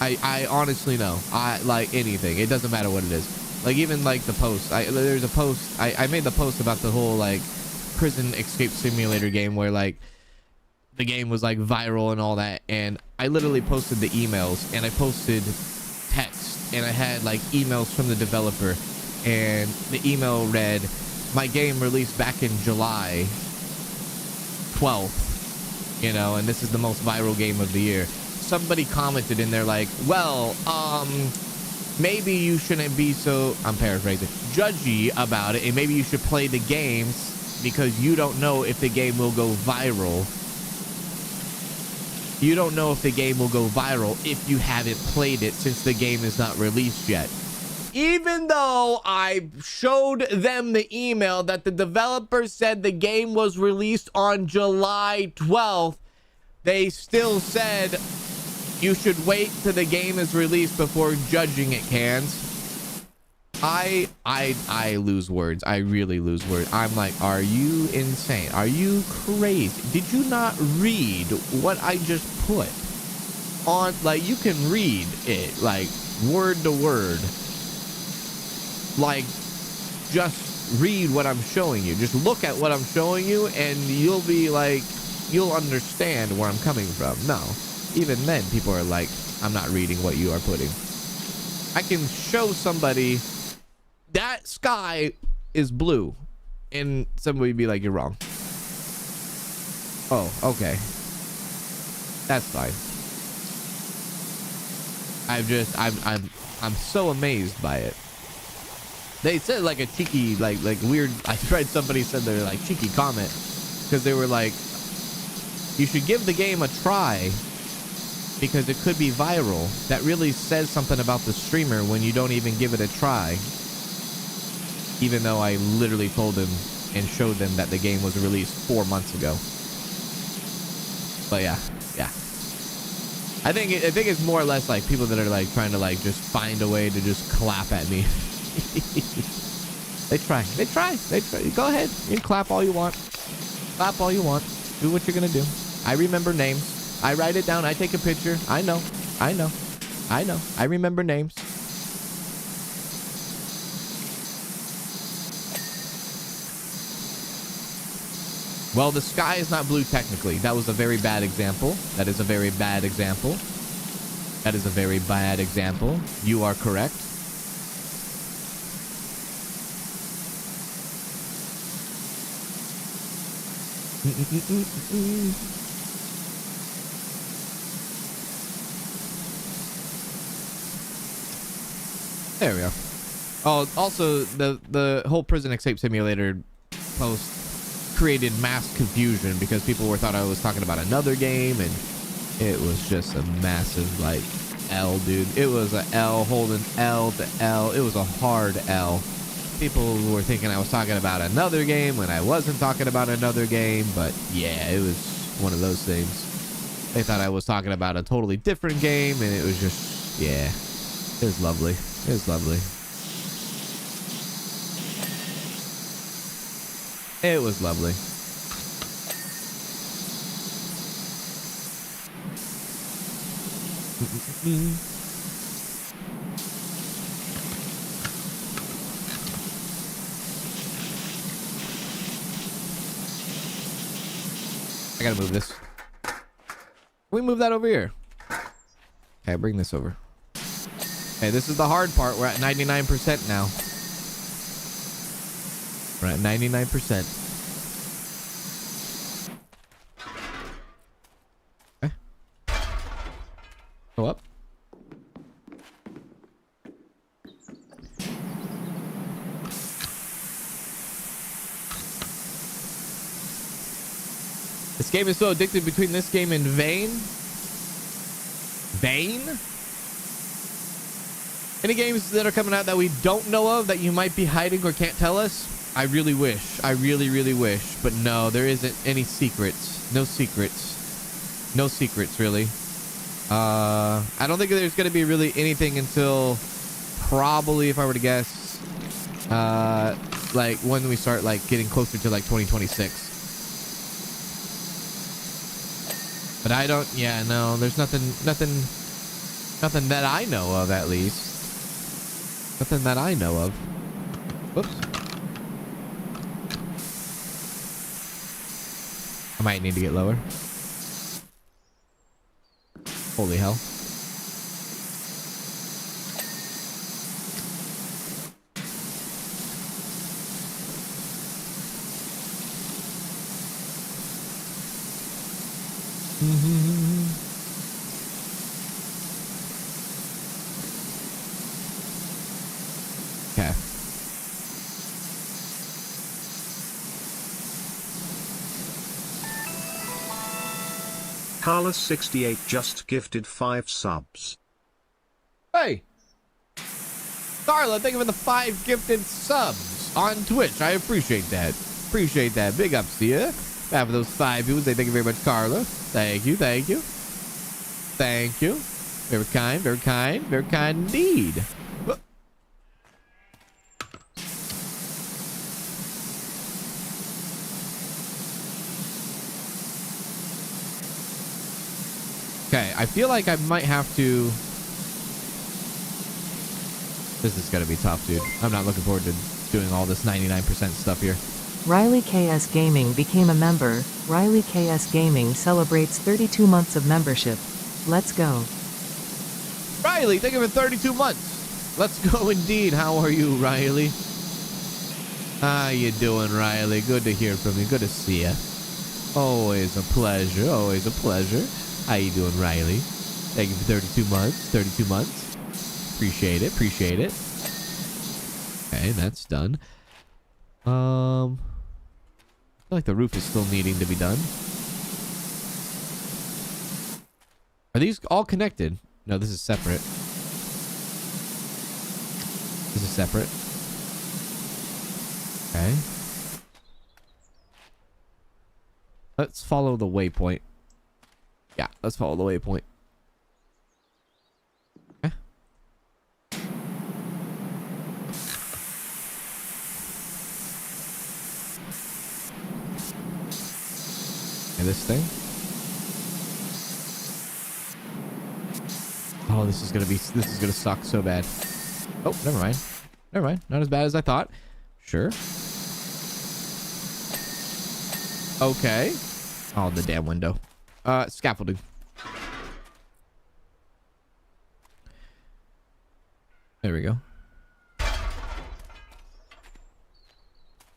I honestly know. I like anything. It doesn't matter what it is. Like even like the post. There's a post. I made the post about the whole like prison escape simulator game where like the game was like viral and all that. And I literally posted the emails and I posted text and I had like emails from the developer. And the email read, my game released back in July 12th, you know, and this is the most viral game of the year. Somebody commented in there like, well, maybe you shouldn't be so, I'm paraphrasing, judgy about it, and maybe you should play the games because you don't know if the game will go viral. You don't know if the game will go viral if you haven't played it since the game is not released yet. Even though I showed them the email that the developer said the game was released on July 12th, they still said you should wait till the game is released before judging it, Cans. I lose words. I really lose words. I'm like, are you insane? Are you crazy? Did you not read what I just put on? Like, you can read it like word to word. Like, just read what I'm showing you. Just look at what I'm showing you and you'll be like, you'll understand where I'm coming from. No, even then people are like, I'm not reading what you are putting. I can show somebody that sky is blue and somebody would be like, you're wrong. Oh, okay. That's fine. I'm so amazed by it. They said like a cheeky, like weird, I read somebody said they're like cheeky comment because they were like, you should give the game a try because it could be viral. That really says something about the streamer when you don't even give it a try. Even though I literally told them and showed them that the game was released 4 months ago. But yeah. I think it's more or less like people that are like trying to like just find a way to just clap at me. They try. Go ahead. You can clap all you want. Clap all you want. Do what you're gonna do. I remember names. I write it down. I take a picture. I know. I remember names. Well, the sky is not blue technically. That was a very bad example. That is a very bad example. That is a very bad example. You are correct. There we are. Oh, also the whole prison escape simulator post created mass confusion because people thought I was talking about another game, and it was just a massive like L, dude. It was a L holding L to L. It was a hard L. People were thinking I was talking about another game when I wasn't talking about another game, but yeah, it was one of those things. They thought I was talking about a totally different game, and it was just, yeah, it was lovely. It was lovely. It was lovely. I gotta move this. Can we move that over here? Okay, bring this over. Okay, this is the hard part. We're at 99% now. We're at 99%. Okay. Go up. This game is so addictive between this game and Vane. Vane? Any games that are coming out that we don't know of that you might be hiding or can't tell us? I really wish. I really, really wish. But no, there isn't any secrets. No secrets. No secrets, really. I don't think there's going to be really anything until probably, if I were to guess, like when we start like getting closer to like 2026. But I don't, yeah, no, there's nothing that I know of, at least. Nothing that I know of. Whoops. I might need to get lower. Holy hell. Okay. Carlos68 just gifted 5 subs. Hey! Carla, thank you for the 5 gifted subs on Twitch. I appreciate that. Appreciate that. Big ups to you. After those 5 people, say thank you very much, Carla. Thank you, thank you. Thank you. Very kind, very kind, very kind indeed. Okay, I feel like I might have to... This is gonna be tough, dude. I'm not looking forward to doing all this 99% stuff here. Riley KS Gaming became a member. Riley KS Gaming celebrates 32 months of membership. Let's go. Riley, thank you for 32 months. Let's go indeed. How are you, Riley? How you doing, Riley? Good to hear from you. Good to see you. Always a pleasure. Always a pleasure. How you doing, Riley? Thank you for 32 months. 32 months. Appreciate it. Appreciate it. Okay, that's done. I feel like the roof is still needing to be done. Are these all connected? No, this is separate. This is separate. Okay. Let's follow the waypoint. Yeah, let's follow the waypoint. Okay. And this thing. Oh, this is gonna suck so bad. Oh, never mind. Never mind. Not as bad as I thought. Sure. Okay. Oh, the damn window. Scaffolding. There we go.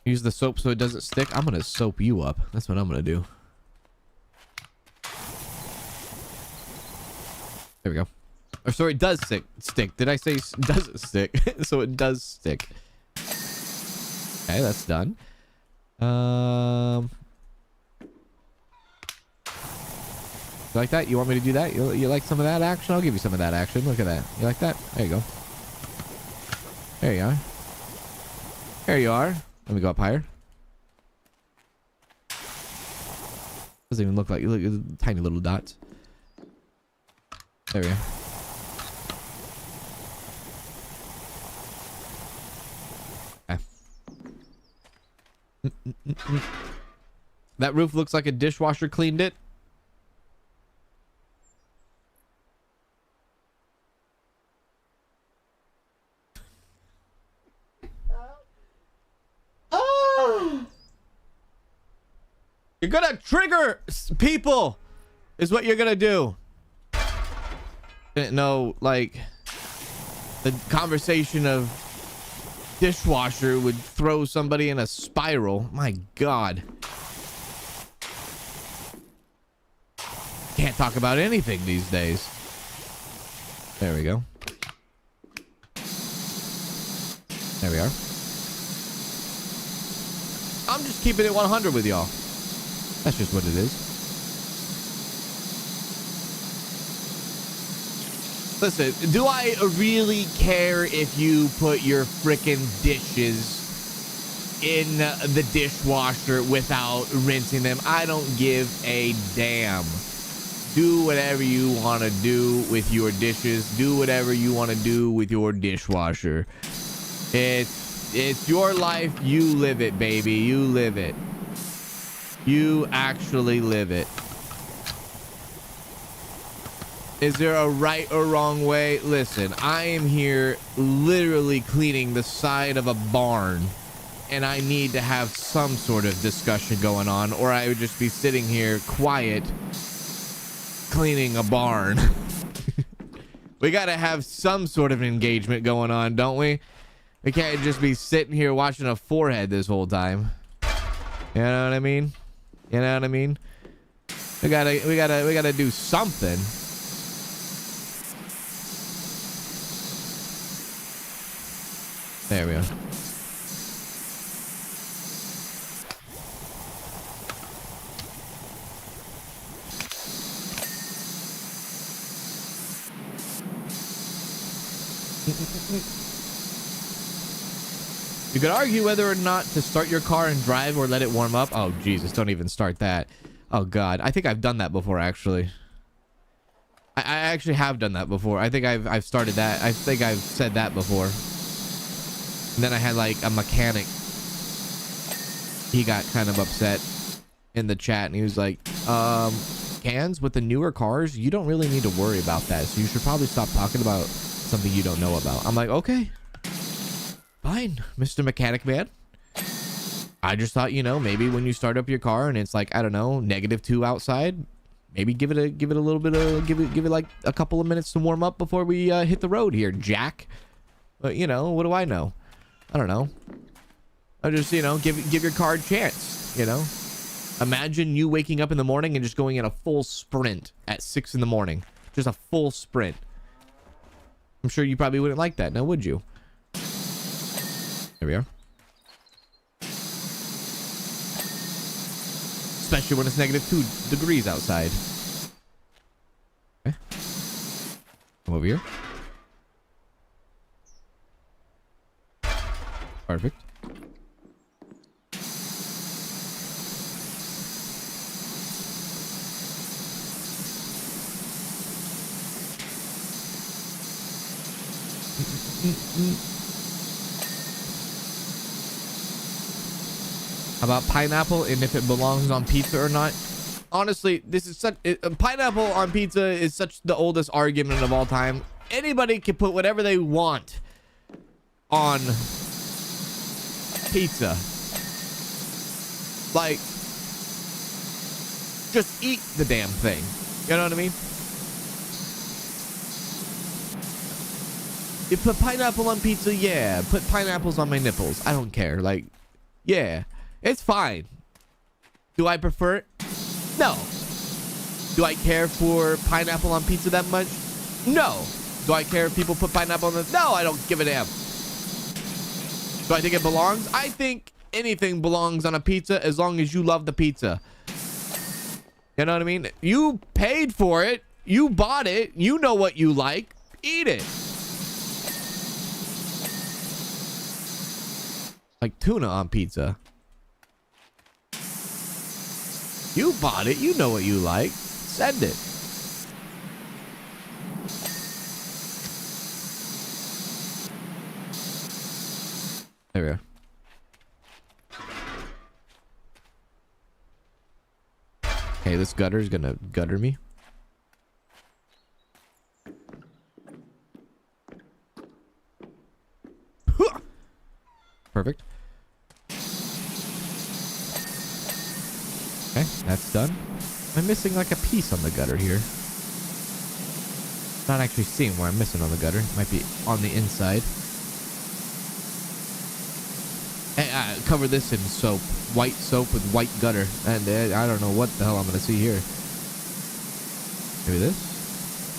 Use the soap so it doesn't stick. I'm gonna soap you up. That's what I'm gonna do. There we go. Or sorry, it does stick. Did I say doesn't stick? So it does stick. Okay, that's done. You like that? You want me to do that? You like some of that action? I'll give you some of that action. Look at that. You like that? There you go. There you are. There you are. Let me go up higher. Doesn't even look like, look at the tiny little dots. There we go. That roof looks like a dishwasher cleaned it. You're gonna trigger people is what you're gonna do. Didn't know, like, the conversation of dishwasher would throw somebody in a spiral. My God. Can't talk about anything these days. There we go. There we are. I'm just keeping it 100 with y'all. That's just what it is. Listen, do I really care if you put your frickin' dishes in the dishwasher without rinsing them? I don't give a damn. Do whatever you want to do with your dishes. Do whatever you want to do with your dishwasher. It's your life. You live it, baby. You live it. You actually live it. Is there a right or wrong way? Listen, I am here literally cleaning the side of a barn, and I need to have some sort of discussion going on, or I would just be sitting here quiet cleaning a barn. We got to have some sort of engagement going on, don't we? We can't just be sitting here watching a forehead this whole time. You know what I mean? You know what I mean? We gotta do something. There we go. You could argue whether or not to start your car and drive or let it warm up. Oh, Jesus, don't even start that. Oh, God. I think I've done that before, actually. I actually have done that before. I think I've started that. I think I've said that before. And then I had, like, a mechanic. He got kind of upset in the chat, and he was like, Cans, with the newer cars, you don't really need to worry about that. So you should probably stop talking about something you don't know about. I'm like, okay. Fine, Mr. Mechanic Man. I just thought, you know, maybe when you start up your car and it's like, I don't know, -2 outside, maybe give it a little bit of give it like a couple of minutes to warm up before we hit the road here, Jack. But you know, what do I know? I don't know. I just, you know, give your car a chance, you know. Imagine you waking up in the morning and just going in a full sprint at 6 in the morning. Just a full sprint. I'm sure you probably wouldn't like that, now would you? There we are. Especially when it's -2 degrees outside. Okay. Come over here. Perfect. About pineapple and if it belongs on pizza or not. Honestly, this is such pineapple on pizza is such the oldest argument of all time. Anybody can put whatever they want on pizza. Like, just eat the damn thing. You know what I mean? You put pineapple on pizza, yeah. Put pineapples on my nipples. I don't care. Like, yeah. It's fine. Do I prefer it? No. Do I care for pineapple on pizza that much? No. Do I care if people put pineapple on the... No, I don't give a damn. Do I think it belongs? I think anything belongs on a pizza as long as you love the pizza. You know what I mean? You paid for it. You bought it. You know what you like. Eat it. Like tuna on pizza. You bought it. You know what you like. Send it. There we go. Okay, this gutter is gonna gutter me. Perfect. Okay, that's done. I'm missing like a piece on the gutter here. Not actually seeing where I'm missing on the gutter. It might be on the inside. Hey, cover this in soap. White soap with white gutter. And I don't know what the hell I'm going to see here. Maybe this?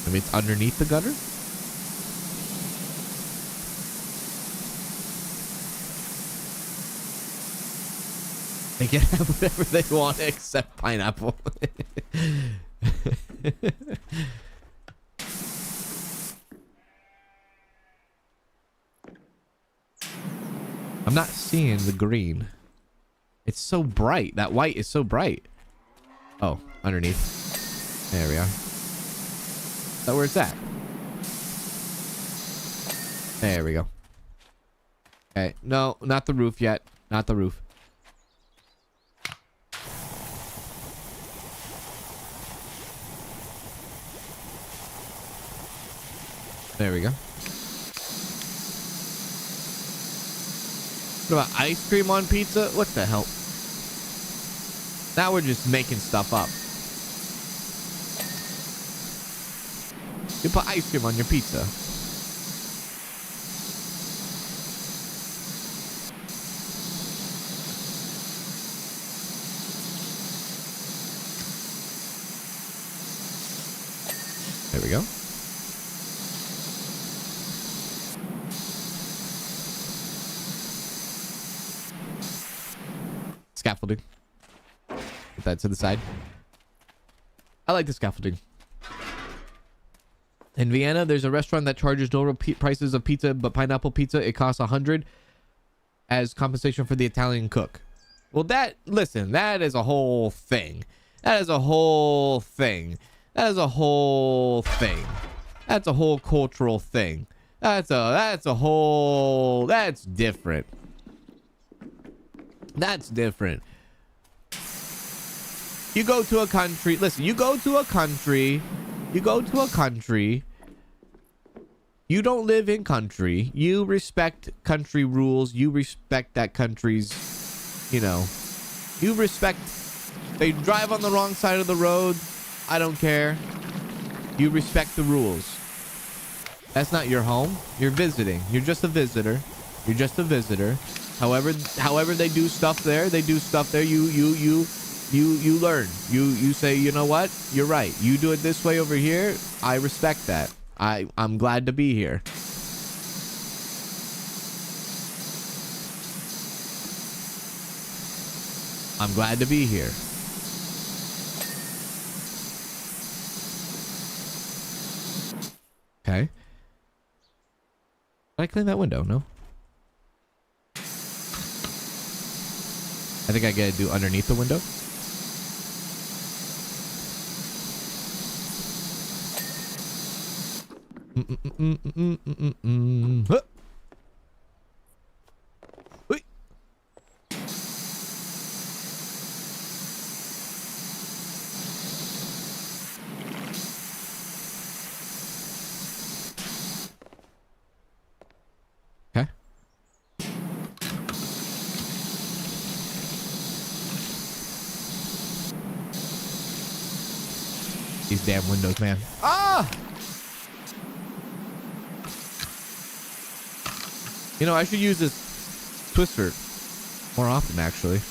Maybe it's underneath the gutter? They can have whatever they want except pineapple. I'm not seeing the green. It's so bright. That white is so bright. Oh, underneath. There we are. Is that where it's at? There we go. Okay. No, not the roof yet. Not the roof. There we go. What about ice cream on pizza? What the hell? Now we're just making stuff up. You put ice cream on your pizza. There we go. Scaffolding. Put that to the side. I like the scaffolding. In Vienna, there's a restaurant that charges normal prices of pizza, but pineapple pizza, it costs 100 as compensation for the Italian cook. Well, listen, that is a whole thing. That is a whole thing. That is a whole thing. That's a whole cultural thing. That's different. That's different. You go to a country, listen, you go to a country You don't live in country. You respect country rules. You respect that country's, you know, you respect. They drive on the wrong side of the road. I don't care. You respect the rules. That's not your home. You're visiting. You're just a visitor. You're just a visitor. However they do stuff there, they do stuff there. You learn. You say, you know what? You're right. You do it this way over here. I respect that. I'm glad to be here. I'm glad to be here. Okay. Did I clean that window? No. I think I gotta do underneath the window. Huh. Wait. Okay. These damn windows, man. Ah! You know, I should use this twister more often, actually.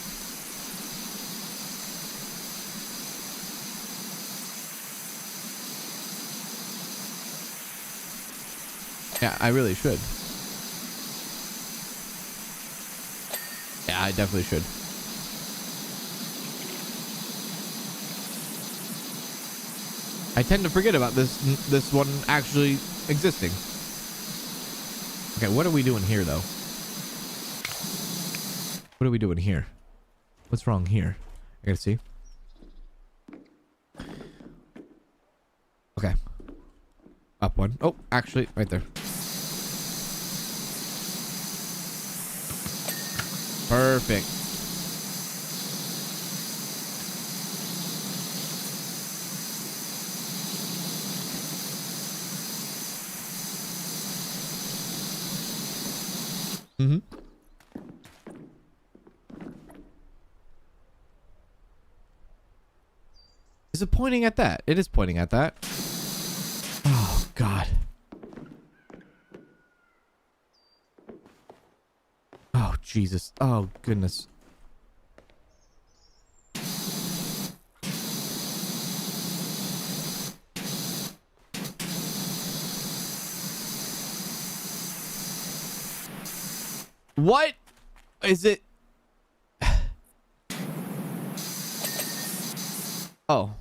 Yeah, I really should. Yeah, I definitely should. I tend to forget about this one actually existing. Okay, what are we doing here, though? What are we doing here? What's wrong here? I gotta see. Okay. Up one. Oh, actually, right there. Perfect. Mm-hmm. Is it pointing at that? It is pointing at that. Oh, God. Oh, Jesus. Oh, goodness. What is it? Oh.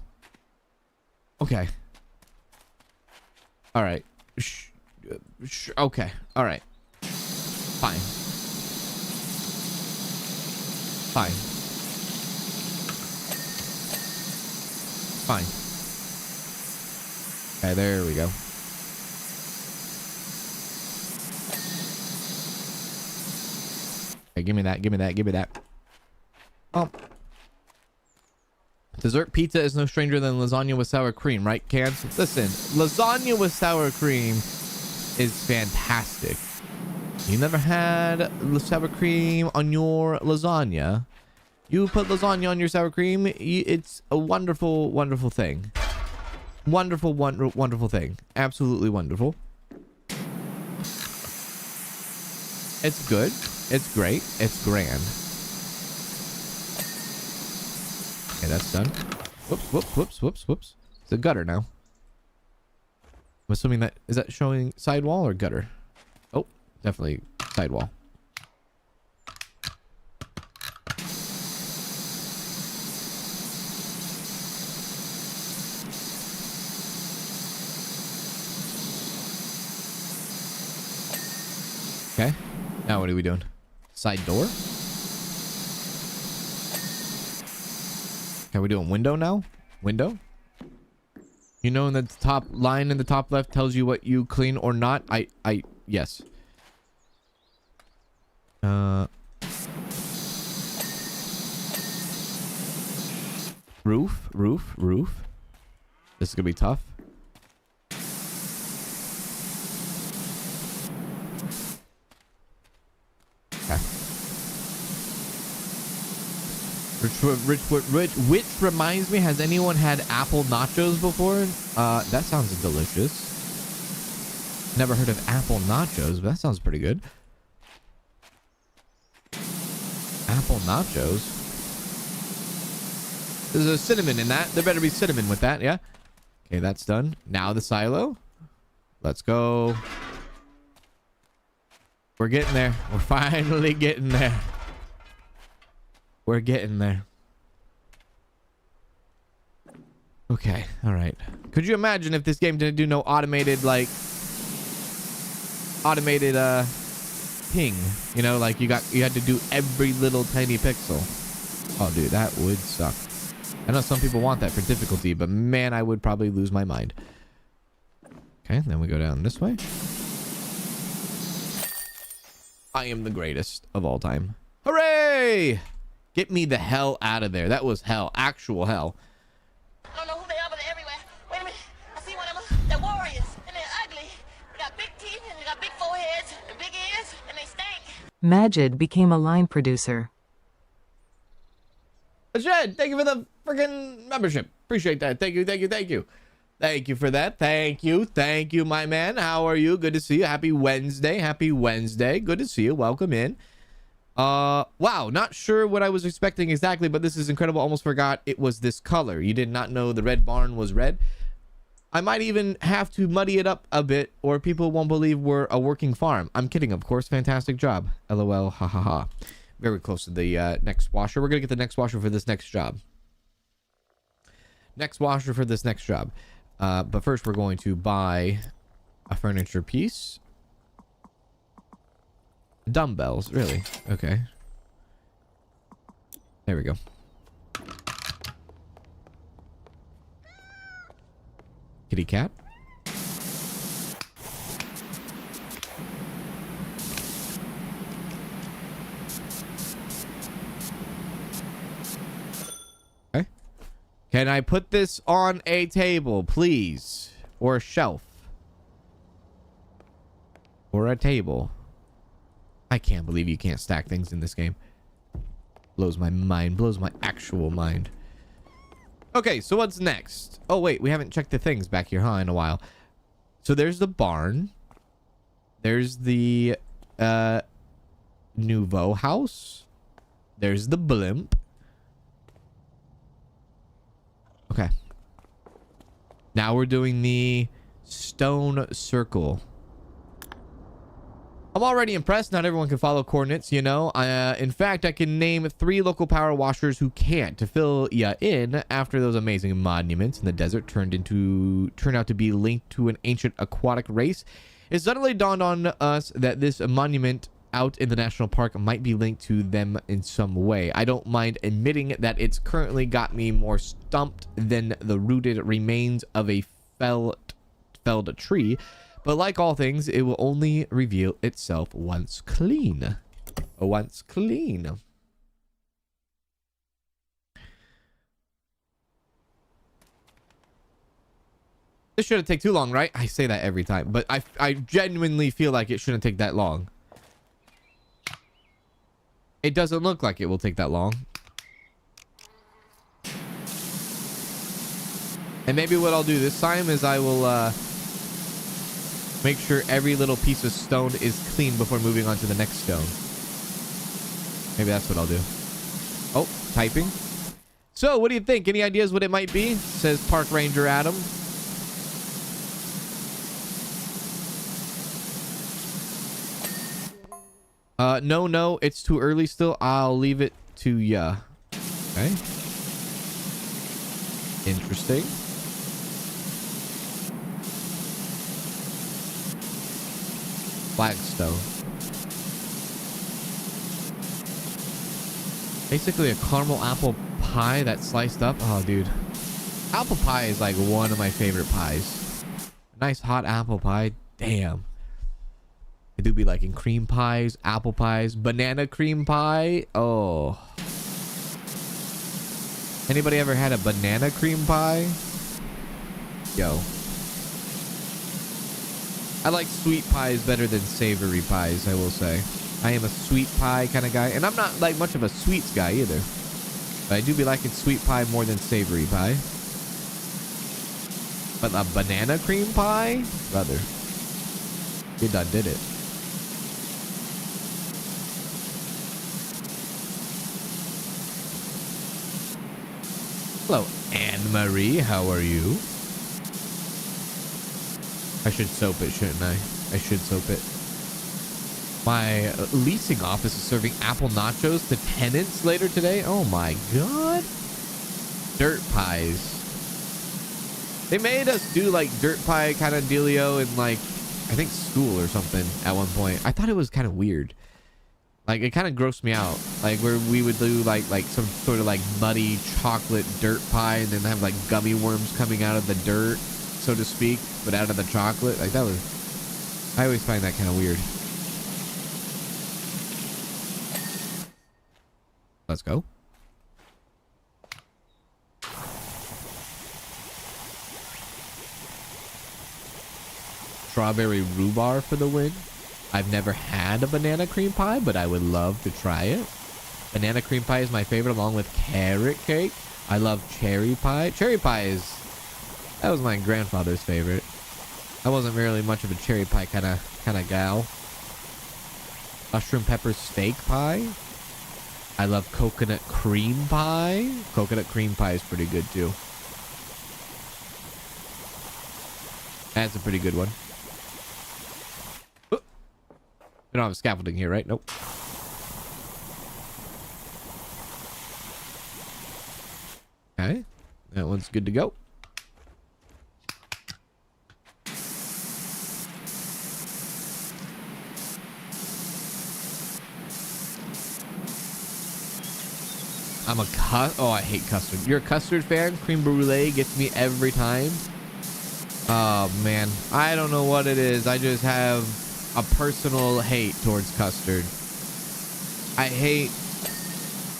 Okay. All right. Okay. All right. Fine. Fine. Fine. Okay, there we go. Okay, give me that. Give me that. Give me that. Oh. Dessert pizza is no stranger than lasagna with sour cream, right, Cans? Listen, lasagna with sour cream is fantastic. You never had sour cream on your lasagna? You put lasagna on your sour cream, it's a wonderful, wonderful thing. Wonderful, wonderful thing. Absolutely wonderful. It's good. It's great. It's grand. Okay, that's done. Whoops, whoops, whoops, whoops, whoops. It's a gutter now. I'm assuming that... Is that showing sidewall or gutter? Oh, definitely sidewall. Okay. Now what are we doing? Side door? Okay, we're doing window now? Window? You know, in the top line in the top left tells you what you clean or not. Yes. Roof. This is gonna be tough. Which reminds me, has anyone had apple nachos before? That sounds delicious. Never heard of apple nachos, but that sounds pretty good. Apple nachos. There's a cinnamon in that. There better be cinnamon with that, yeah? Okay, that's done. Now the silo. Let's go. We're getting there. We're finally getting there. We're getting there. Okay, all right. Could you imagine if this game didn't do no automated, like, ping? You know, like you had to do every little tiny pixel. Oh, dude, that would suck. I know some people want that for difficulty, but man, I would probably lose my mind. Okay, then we go down this way. I am the greatest of all time. Hooray! Get me the hell out of there. That was hell. Actual hell. I don't know who they are, but they're everywhere. Wait a minute. I see one of them. They're warriors, and they're ugly. They got big teeth, and they got big foreheads, and big ears, and they stink. Majid became a line producer. Jed, thank you for the freaking membership. Appreciate that. Thank you, thank you, thank you. Thank you for that. Thank you. Thank you, my man. How are you? Good to see you. Happy Wednesday. Happy Wednesday. Good to see you. Welcome in. Wow. Not sure what I was expecting exactly, but this is incredible. Almost forgot it was this color. You did not know the red barn was red. I might even have to muddy it up a bit, or people won't believe we're a working farm. I'm kidding, of course. Fantastic job. LOL. Ha ha ha. Very close to the next washer. We're going to get the next washer for this next job. Next washer for this next job. But first we're going to buy a furniture piece. Dumbbells, really? Okay. There we go. Kitty cat. Okay. Can I put this on a table, please? Or a shelf? Or a table? I can't believe you can't stack things in this game. Blows my mind. Blows my actual mind. Okay, so what's next? Oh, wait. We haven't checked the things back here, huh, in a while. So there's the barn. There's the Nouveau house. There's the blimp. Okay. Now we're doing the stone circle. I'm already impressed. Not everyone can follow coordinates, you know. In fact, I can name 3 local power washers who can't. To fill ya in, after those amazing monuments in the desert turned out to be linked to an ancient aquatic race, it suddenly dawned on us that this monument out in the national park might be linked to them in some way. I don't mind admitting that it's currently got me more stumped than the rooted remains of a felled tree. But like all things, it will only reveal itself once clean. Once clean. This shouldn't take too long, right? I say that every time, but I genuinely feel like it shouldn't take that long. It doesn't look like it will take that long. And maybe what I'll do this time is I will make sure every little piece of stone is clean before moving on to the next stone. Maybe that's what I'll do. Oh, typing. So, what do you think? Any ideas what it might be? Says Park Ranger Adam. No, it's too early still. I'll leave it to ya. Okay. Interesting. Flagstone. Basically a caramel apple pie that's sliced up. Oh, dude. Apple pie is like one of my favorite pies. A nice hot apple pie. Damn. I do be liking cream pies, apple pies, banana cream pie. Oh. Anybody ever had a banana cream pie? Yo. I like sweet pies better than savory pies, I will say. I am a sweet pie kind of guy. And I'm not like much of a sweets guy either. But I do be liking sweet pie more than savory pie. But a banana cream pie? Brother. You done did it. Hello, Anne-Marie. How are you? I should soap it, shouldn't I? I should soap it. My leasing office is serving apple nachos to tenants later today. Oh my god. Dirt pies. They made us do like dirt pie kind of dealio in like, I think school or something at one point. I thought it was kind of weird. Like it kind of grossed me out. Like where we would do like some sort of like muddy chocolate dirt pie and then have like gummy worms coming out of the dirt, so to speak, but out of the chocolate. Like that was, I always find that kind of weird. Let's go. Strawberry rhubarb for the win. I've never had a banana cream pie, but I would love to try it. Banana cream pie is my favorite, along with carrot cake. I love cherry pie. Cherry pie is... that was my grandfather's favorite. I wasn't really much of a cherry pie kind of gal. Mushroom pepper steak pie. I love coconut cream pie. Coconut cream pie is pretty good too. That's a pretty good one. We don't have scaffolding here, right? Nope. Okay. That one's good to go. Oh, I hate custard. You're a custard fan? Cream brulee gets me every time. Oh, man. I don't know what it is. I just have a personal hate towards custard. I hate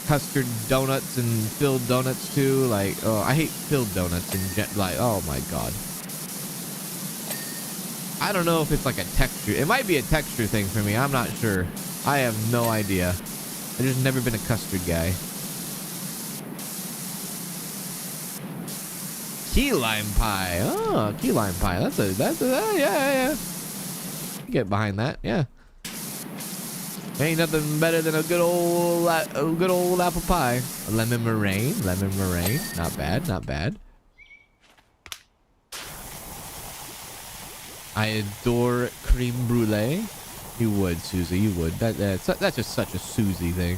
custard donuts and filled donuts too. Like, oh, I hate filled donuts and like, oh my god. I don't know if it's like a texture. It might be a texture thing for me. I'm not sure. I have no idea. I've just never been a custard guy. Key lime pie. Oh, key lime pie. That's yeah. Get behind that. Yeah. Ain't nothing better than a good old apple pie. Lemon meringue. Not bad. Not bad. I adore creme brulee. You would, Susie. You would. That's just such a Susie thing.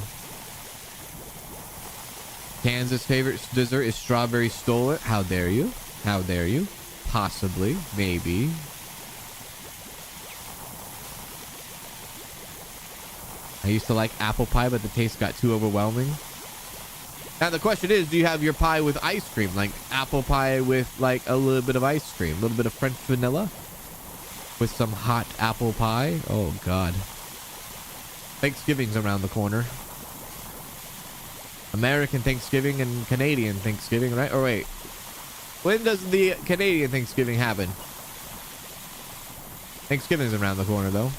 Kansas' favorite dessert is strawberry stole. How dare you? How dare you? Possibly. Maybe. I used to like apple pie, but the taste got too overwhelming. Now the question is, do you have your pie with ice cream? Like apple pie with like a little bit of ice cream? A little bit of French vanilla? With some hot apple pie? Oh, God. Thanksgiving's around the corner. American Thanksgiving and Canadian Thanksgiving, right? Or wait. When does the Canadian Thanksgiving happen? Thanksgiving's around the corner, though.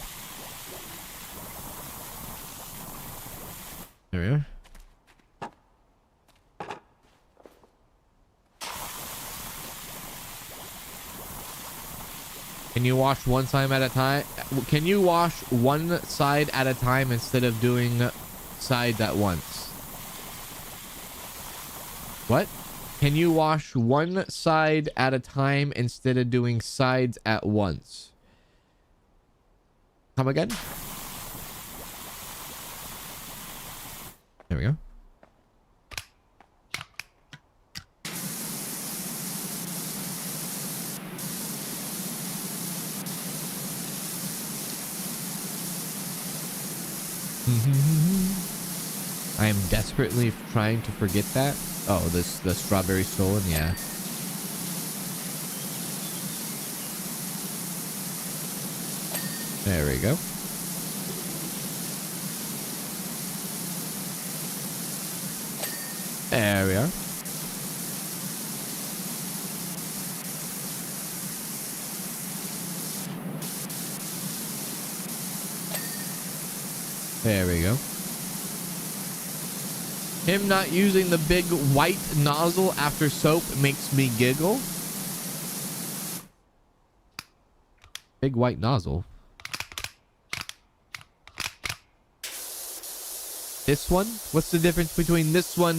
There we are. Can you wash one side at a time? Can you wash one side at a time instead of doing sides at once? What? Can you wash one side at a time instead of doing sides at once? Come again? There we go. I am desperately trying to forget that. Oh, the strawberry stolen, yeah. There we go. There we are. There we go. Him not using the big white nozzle after soap makes me giggle. Big white nozzle. This one? What's the difference between this one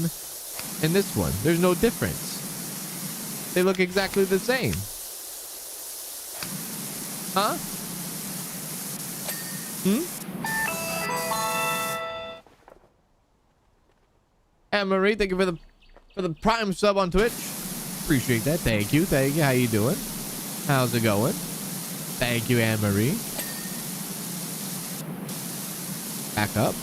and this one? There's no difference. They look exactly the same. Huh? Anne-Marie, thank you for the prime sub on Twitch. Appreciate that. Thank you. Thank you. How you doing? How's it going? Thank you, Anne-Marie. Back up.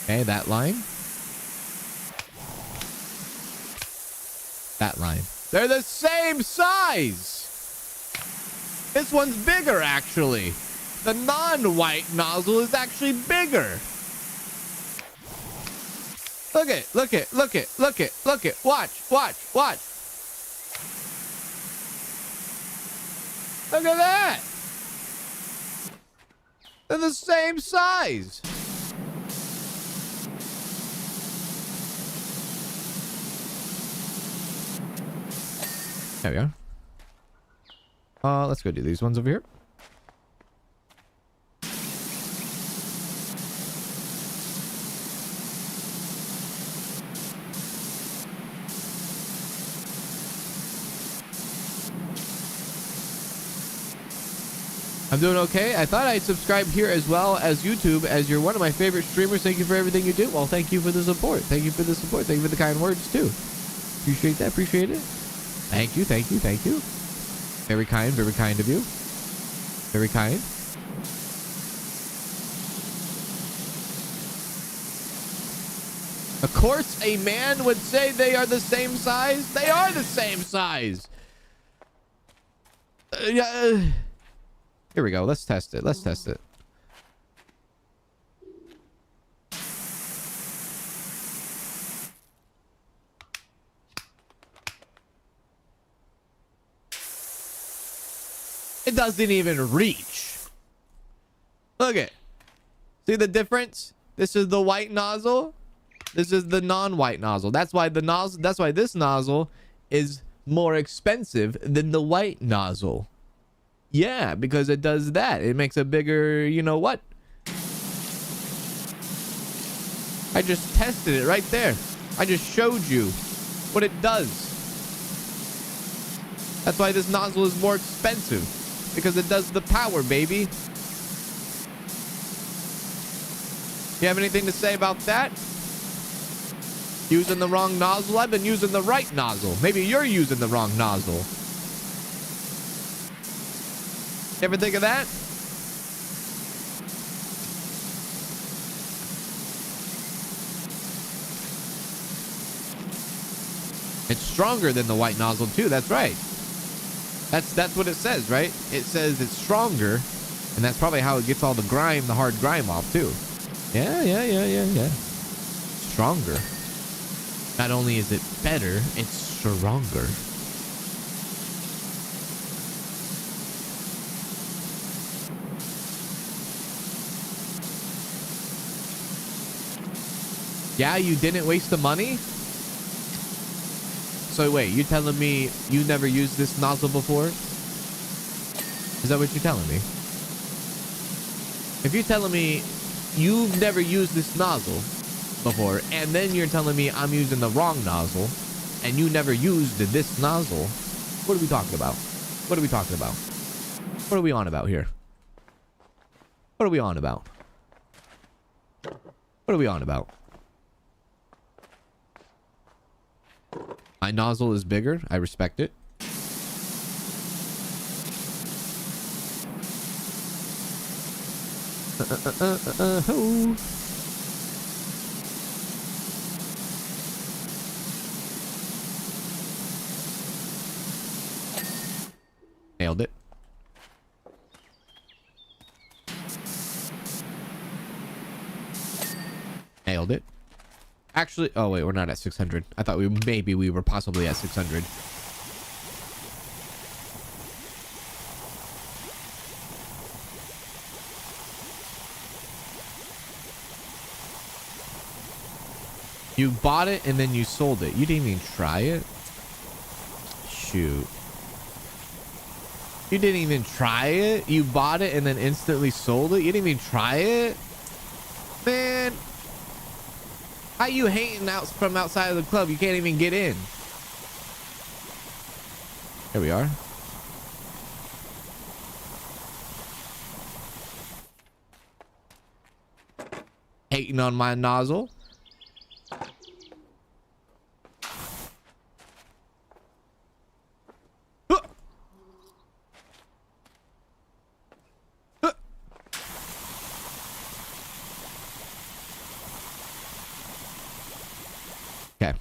Okay, that line. That line. They're the same size. This one's bigger, actually. The non-white nozzle is actually bigger. Look it, look it, look it, look it, look it. Watch, watch, watch. Look at that. They're the same size. There we are. Let's go do these ones over here. I'm doing okay. I thought I'd subscribe here as well as YouTube, as you're one of my favorite streamers. Thank you for everything you do. Well, thank you for the support. Thank you for the support. Thank you for the kind words too. Appreciate that. Appreciate it. Thank you. Thank you. Thank you. Very kind of you. Very kind. Of course, a man would say they are the same size. They are the same size. Here we go. Let's test it. Let's test it. It doesn't even reach. Look it. See the difference? This is the white nozzle. This is the non-white nozzle. That's why the nozzle. That's why this nozzle is more expensive than the white nozzle. Yeah, because it does that. It makes a bigger, you know what? I just tested it right there. I just showed you what it does. That's why this nozzle is more expensive. Because it does the power, baby. You have anything to say about that? Using the wrong nozzle? I've been using the right nozzle. Maybe you're using the wrong nozzle. You ever think of that? It's stronger than the white nozzle too. That's right. That's what it says, right? It says it's stronger, and that's probably how it gets all the grime, the hard grime off too. Yeah. Stronger. Not only is it better, it's stronger. Yeah, you didn't waste the money? So wait, you telling me you never used this nozzle before? Is that what you're telling me? If you're telling me you've never used this nozzle before, and then you're telling me I'm using the wrong nozzle, and you never used this nozzle, what are we talking about? What are we talking about? What are we on about here? What are we on about? What are we on about? My nozzle is bigger. I respect it. Nailed it. Nailed it. Actually, oh wait, we're not at 600. I thought we were possibly at 600. You bought it and then you sold it. You didn't even try it? Shoot. You didn't even try it? You bought it and then instantly sold it? You didn't even try it? Man. How you hating out from outside of the club? You can't even get in. Here we are. Hating on my nozzle. Okay.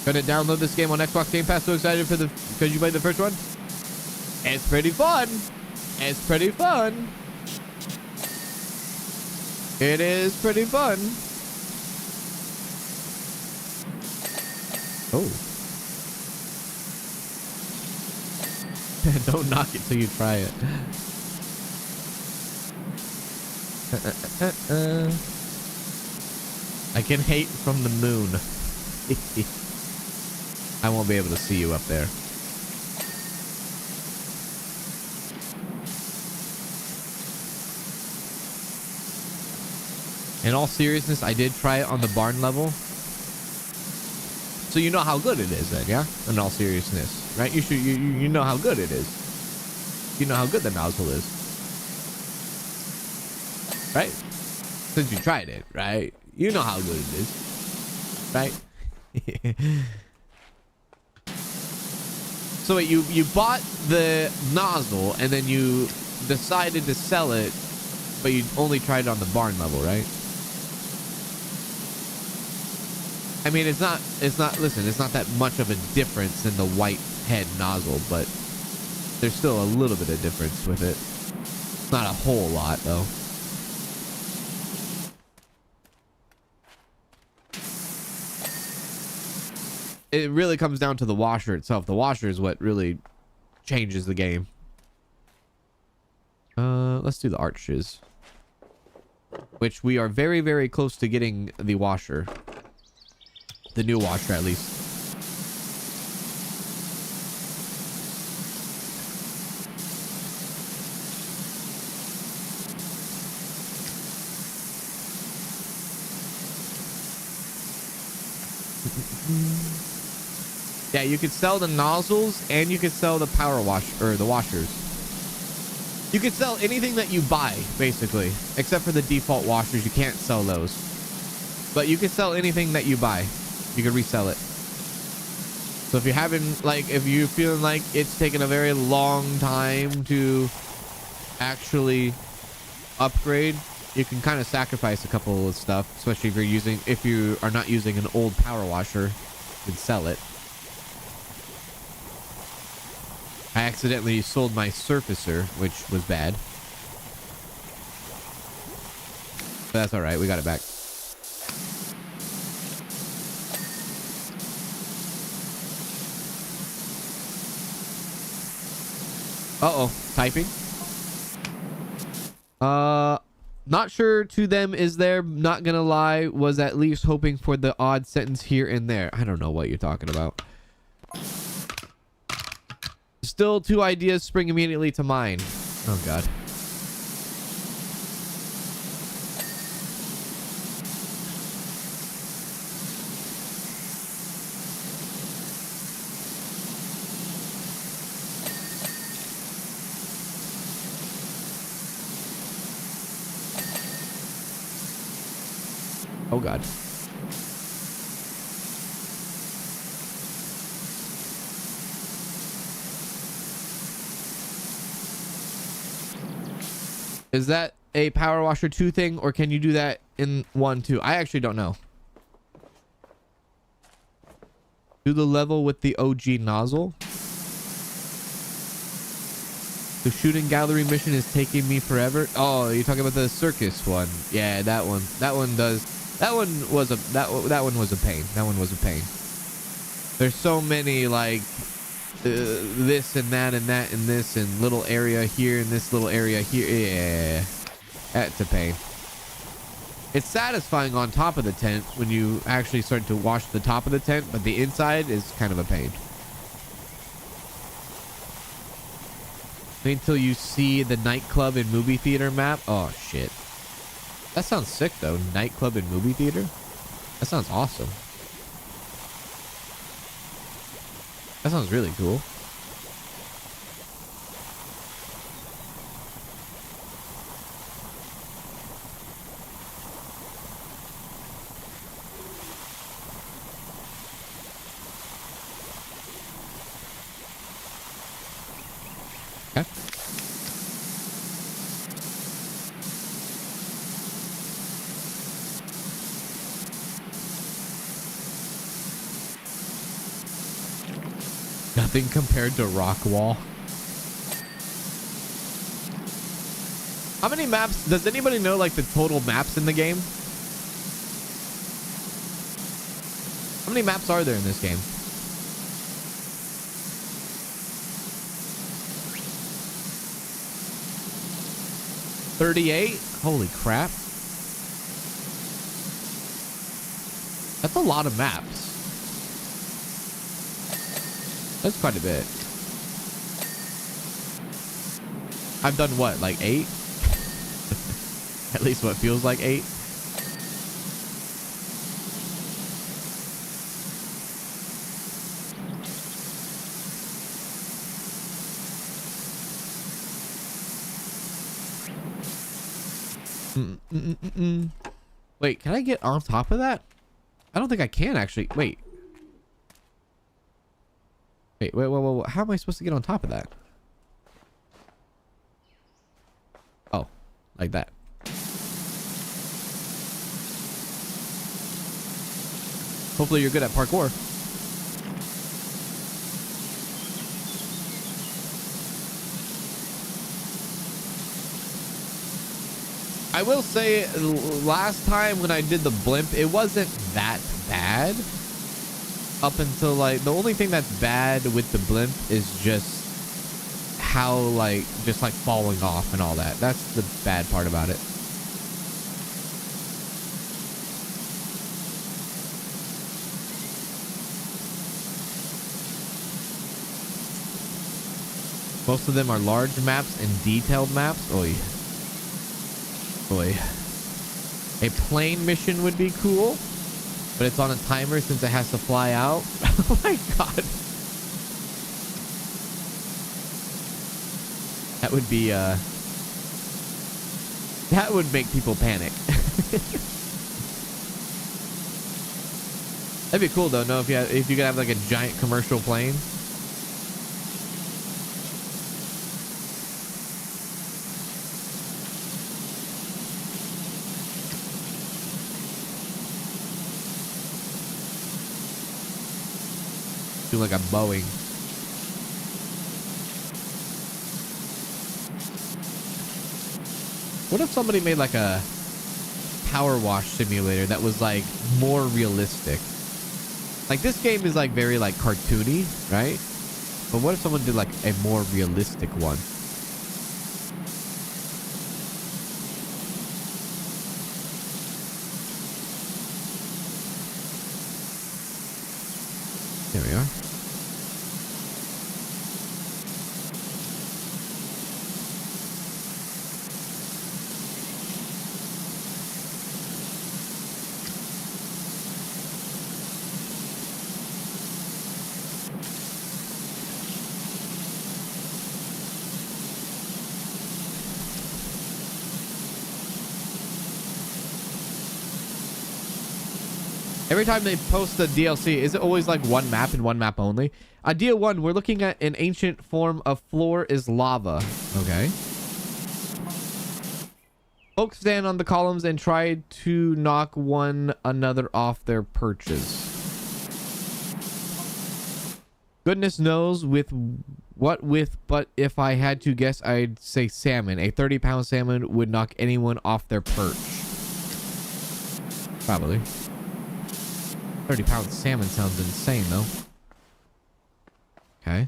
Gonna download this game on Xbox Game Pass. So excited for because you played the first one. It's pretty fun. It's pretty fun. It is pretty fun. Oh. Don't knock it till you try it. I can hate from the moon. I won't be able to see you up there. In all seriousness, I did try it on the barn level. So you know how good it is then, yeah? In all seriousness, right? You know how good it is. You know how good the nozzle is. Right? Since you tried it, right? You know how good it is. Right? So wait, you bought the nozzle and then you decided to sell it, but you only tried it on the barn level, right? I mean, it's not, listen, it's not that much of a difference in the white head nozzle, but there's still a little bit of difference with it. Not a whole lot, though. It really comes down to the washer itself. The washer is what really changes the game. Let's do the arches. Which we are very, very close to getting the washer. The new washer, at least. Yeah, you could sell the nozzles and you could sell the power wash or the washers. You could sell anything that you buy, basically, except for the default washers. You can't sell those, but you could sell anything that you buy. You could resell it. So if you're having, like, if you're feeling like it's taken a very long time to actually upgrade, you can kind of sacrifice a couple of stuff, especially if you are not using an old power washer, you can sell it. I accidentally sold my surfacer, which was bad. But that's all right. We got it back. Uh-oh. Typing. Not sure to them is there. Not gonna lie. Was at least hoping for the odd sentence here and there. I don't know what you're talking about. Still, two ideas spring immediately to mind. Oh, God. Oh, God. Is that a power washer 2 thing, or can you do that in 1 too? I actually don't know. Do the level with the OG nozzle. The shooting gallery mission is taking me forever. Oh, you're talking about the circus one. Yeah, that one. That one does. That one was a that one was a pain. That one was a pain. There's so many like this and that and that and this and little area here and this little area here. Yeah. It's a pain. It's satisfying on top of the tent when you actually start to wash the top of the tent, but the inside is kind of a pain. Wait until you see the nightclub and movie theater map. Oh, shit. That sounds sick, though. Nightclub and movie theater? That sounds awesome. That sounds really cool. Okay. Nothing compared to Rockwall. How many maps? Does anybody know like the total maps in the game? How many maps are there in this game? 38? Holy crap. That's a lot of maps. That's quite a bit. I've done what, like 8? At least what feels like 8. Wait, can I get on top of that? I don't think I can actually. Wait. Wait. How am I supposed to get on top of that? Oh, like that. Hopefully you're good at parkour. I will say, last time when I did the blimp, it wasn't that bad. Up until, like, the only thing that's bad with the blimp is just how, like, just like falling off and all that. That's the bad part about it. Most of them are large maps and detailed maps. Oh, yeah. Boy. A plane mission would be cool, but it's on a timer since it has to fly out. Oh my god. That would be that would make people panic. That'd be cool though, no, if you could have like a giant commercial plane. Like a Boeing. What if somebody made like a PowerWash simulator that was like more realistic? Like this game is like very like cartoony, right? But what if someone did like a more realistic one? There we are. Every time they post the DLC, is it always like one map and one map only? Idea 1, we're looking at an ancient form of floor is lava. Okay. Folks stand on the columns and try to knock one another off their perches. Goodness knows with what with, but if I had to guess, I'd say salmon. A 30-pound salmon would knock anyone off their perch. Probably. 30-pound salmon sounds insane, though. Okay.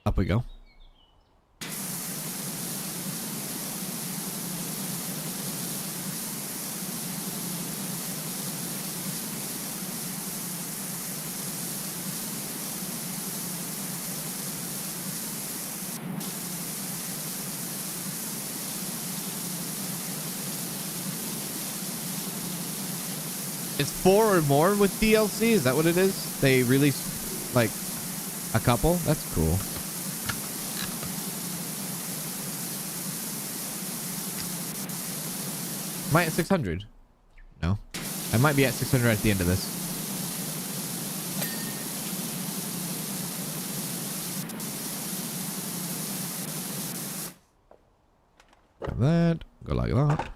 Up we go. It's 4 or more with DLC. Is that what it is? They release like a couple. That's cool. Am I at 600? No. I might be at 600 at the end of this. Grab that. Go like that.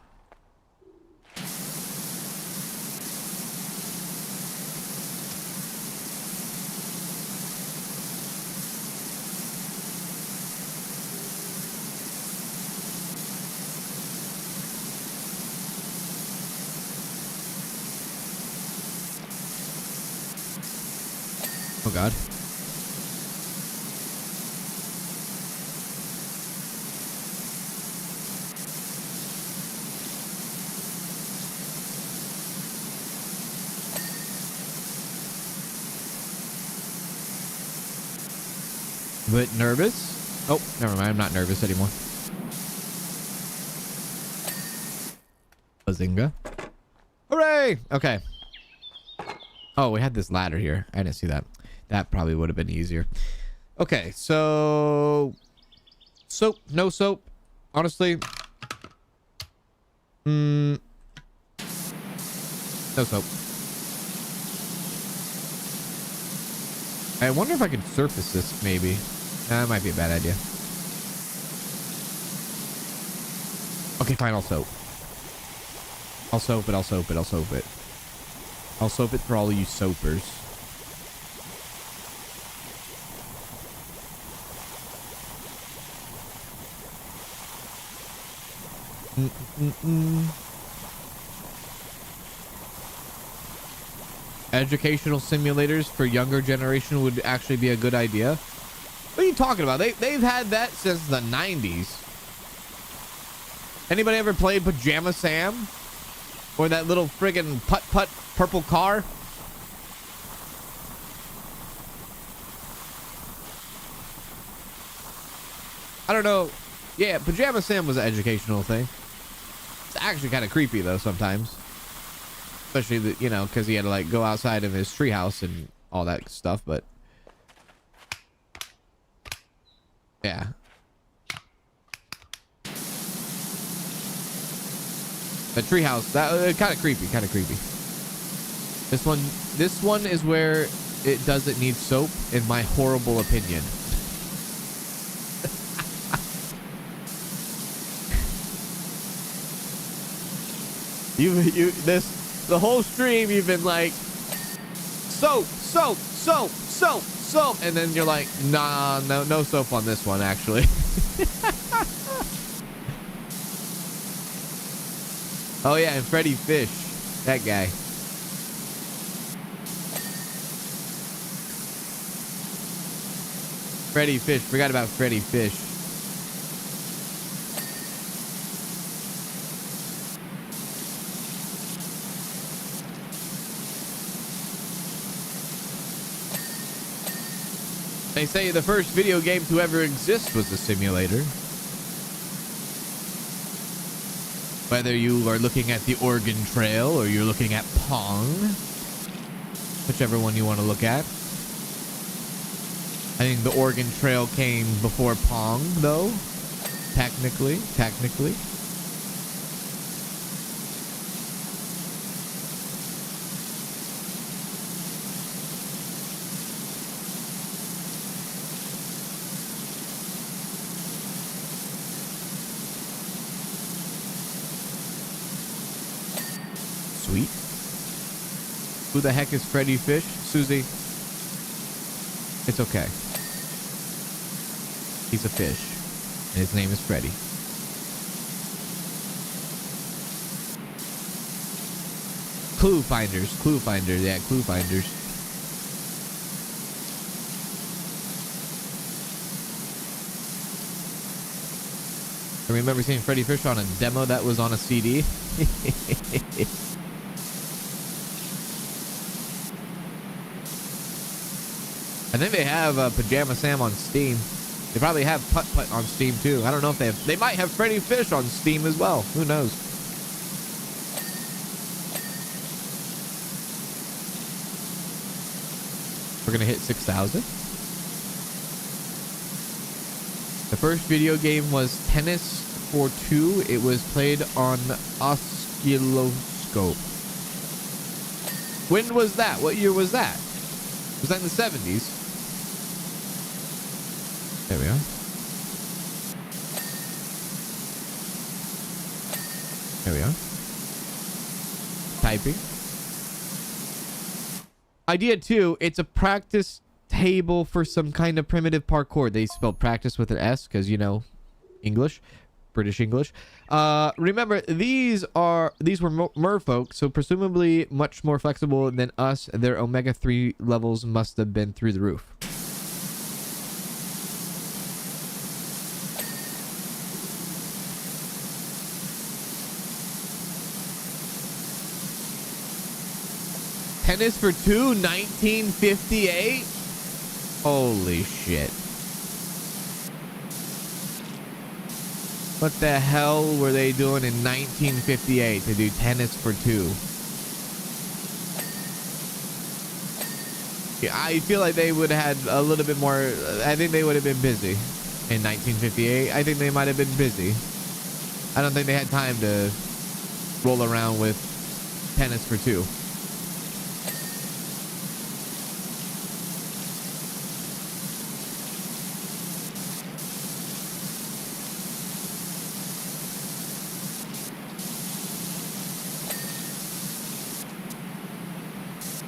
Oh God. Bit nervous. Oh, never mind. I'm not nervous anymore. Bazinga. Hooray! Okay. Oh, we had this ladder here. I didn't see that. That probably would have been easier. Okay, so soap, no soap. Honestly, no soap. I wonder if I could surface this. Maybe that might be a bad idea. Okay, fine. I'll soap. I'll soap it. I'll soap it. I'll soap it. I'll soap it for all of you soapers. Educational simulators for younger generation would actually be a good idea. What are you talking about? They've had that since the 90s. Anybody ever played Pajama Sam? Or that little friggin' putt-putt purple car? I don't know. Yeah, Pajama Sam was an educational thing. It's actually kind of creepy though sometimes, especially the, you know, because he had to like go outside of his treehouse and all that stuff. But yeah, the treehouse, that kind of creepy, kind of creepy. This one is where it doesn't need soap, in my horrible opinion. The whole stream you've been like soap, and then you're like, nah, no soap on this one actually. Oh yeah, and Freddy Fish, that guy. Freddy Fish, forgot about Freddy Fish. They say the first video game to ever exist was a simulator. Whether you are looking at the Oregon Trail or you're looking at Pong, whichever one you want to look at. I think the Oregon Trail came before Pong, though. Technically. Sweet. Who the heck is Freddy Fish? Susie. It's okay. He's a fish. And his name is Freddy. Clue finders. Yeah, clue finders. I remember seeing Freddy Fish on a demo that was on a CD. I think they have Pajama Sam on Steam. They probably have Putt Putt on Steam too. I don't know if they have. They might have Freddy Fish on Steam as well. Who knows? We're gonna hit 6,000. The first video game was Tennis for Two. It was played on oscilloscope. When was that? What year was that? Was that in the 70s? There we are. There we are. Typing. Idea 2, it's a practice table for some kind of primitive parkour. They spelled practice with an S because, you know, English, British English. Remember, these were merfolk, so presumably much more flexible than us. Their omega-3 levels must have been through the roof. Tennis for Two, 1958? Holy shit. What the hell were they doing in 1958 to do Tennis for Two? Yeah, I feel like they would have had a little bit more. I think they would have been busy in 1958. I think they might have been busy. I don't think they had time to roll around with Tennis for Two.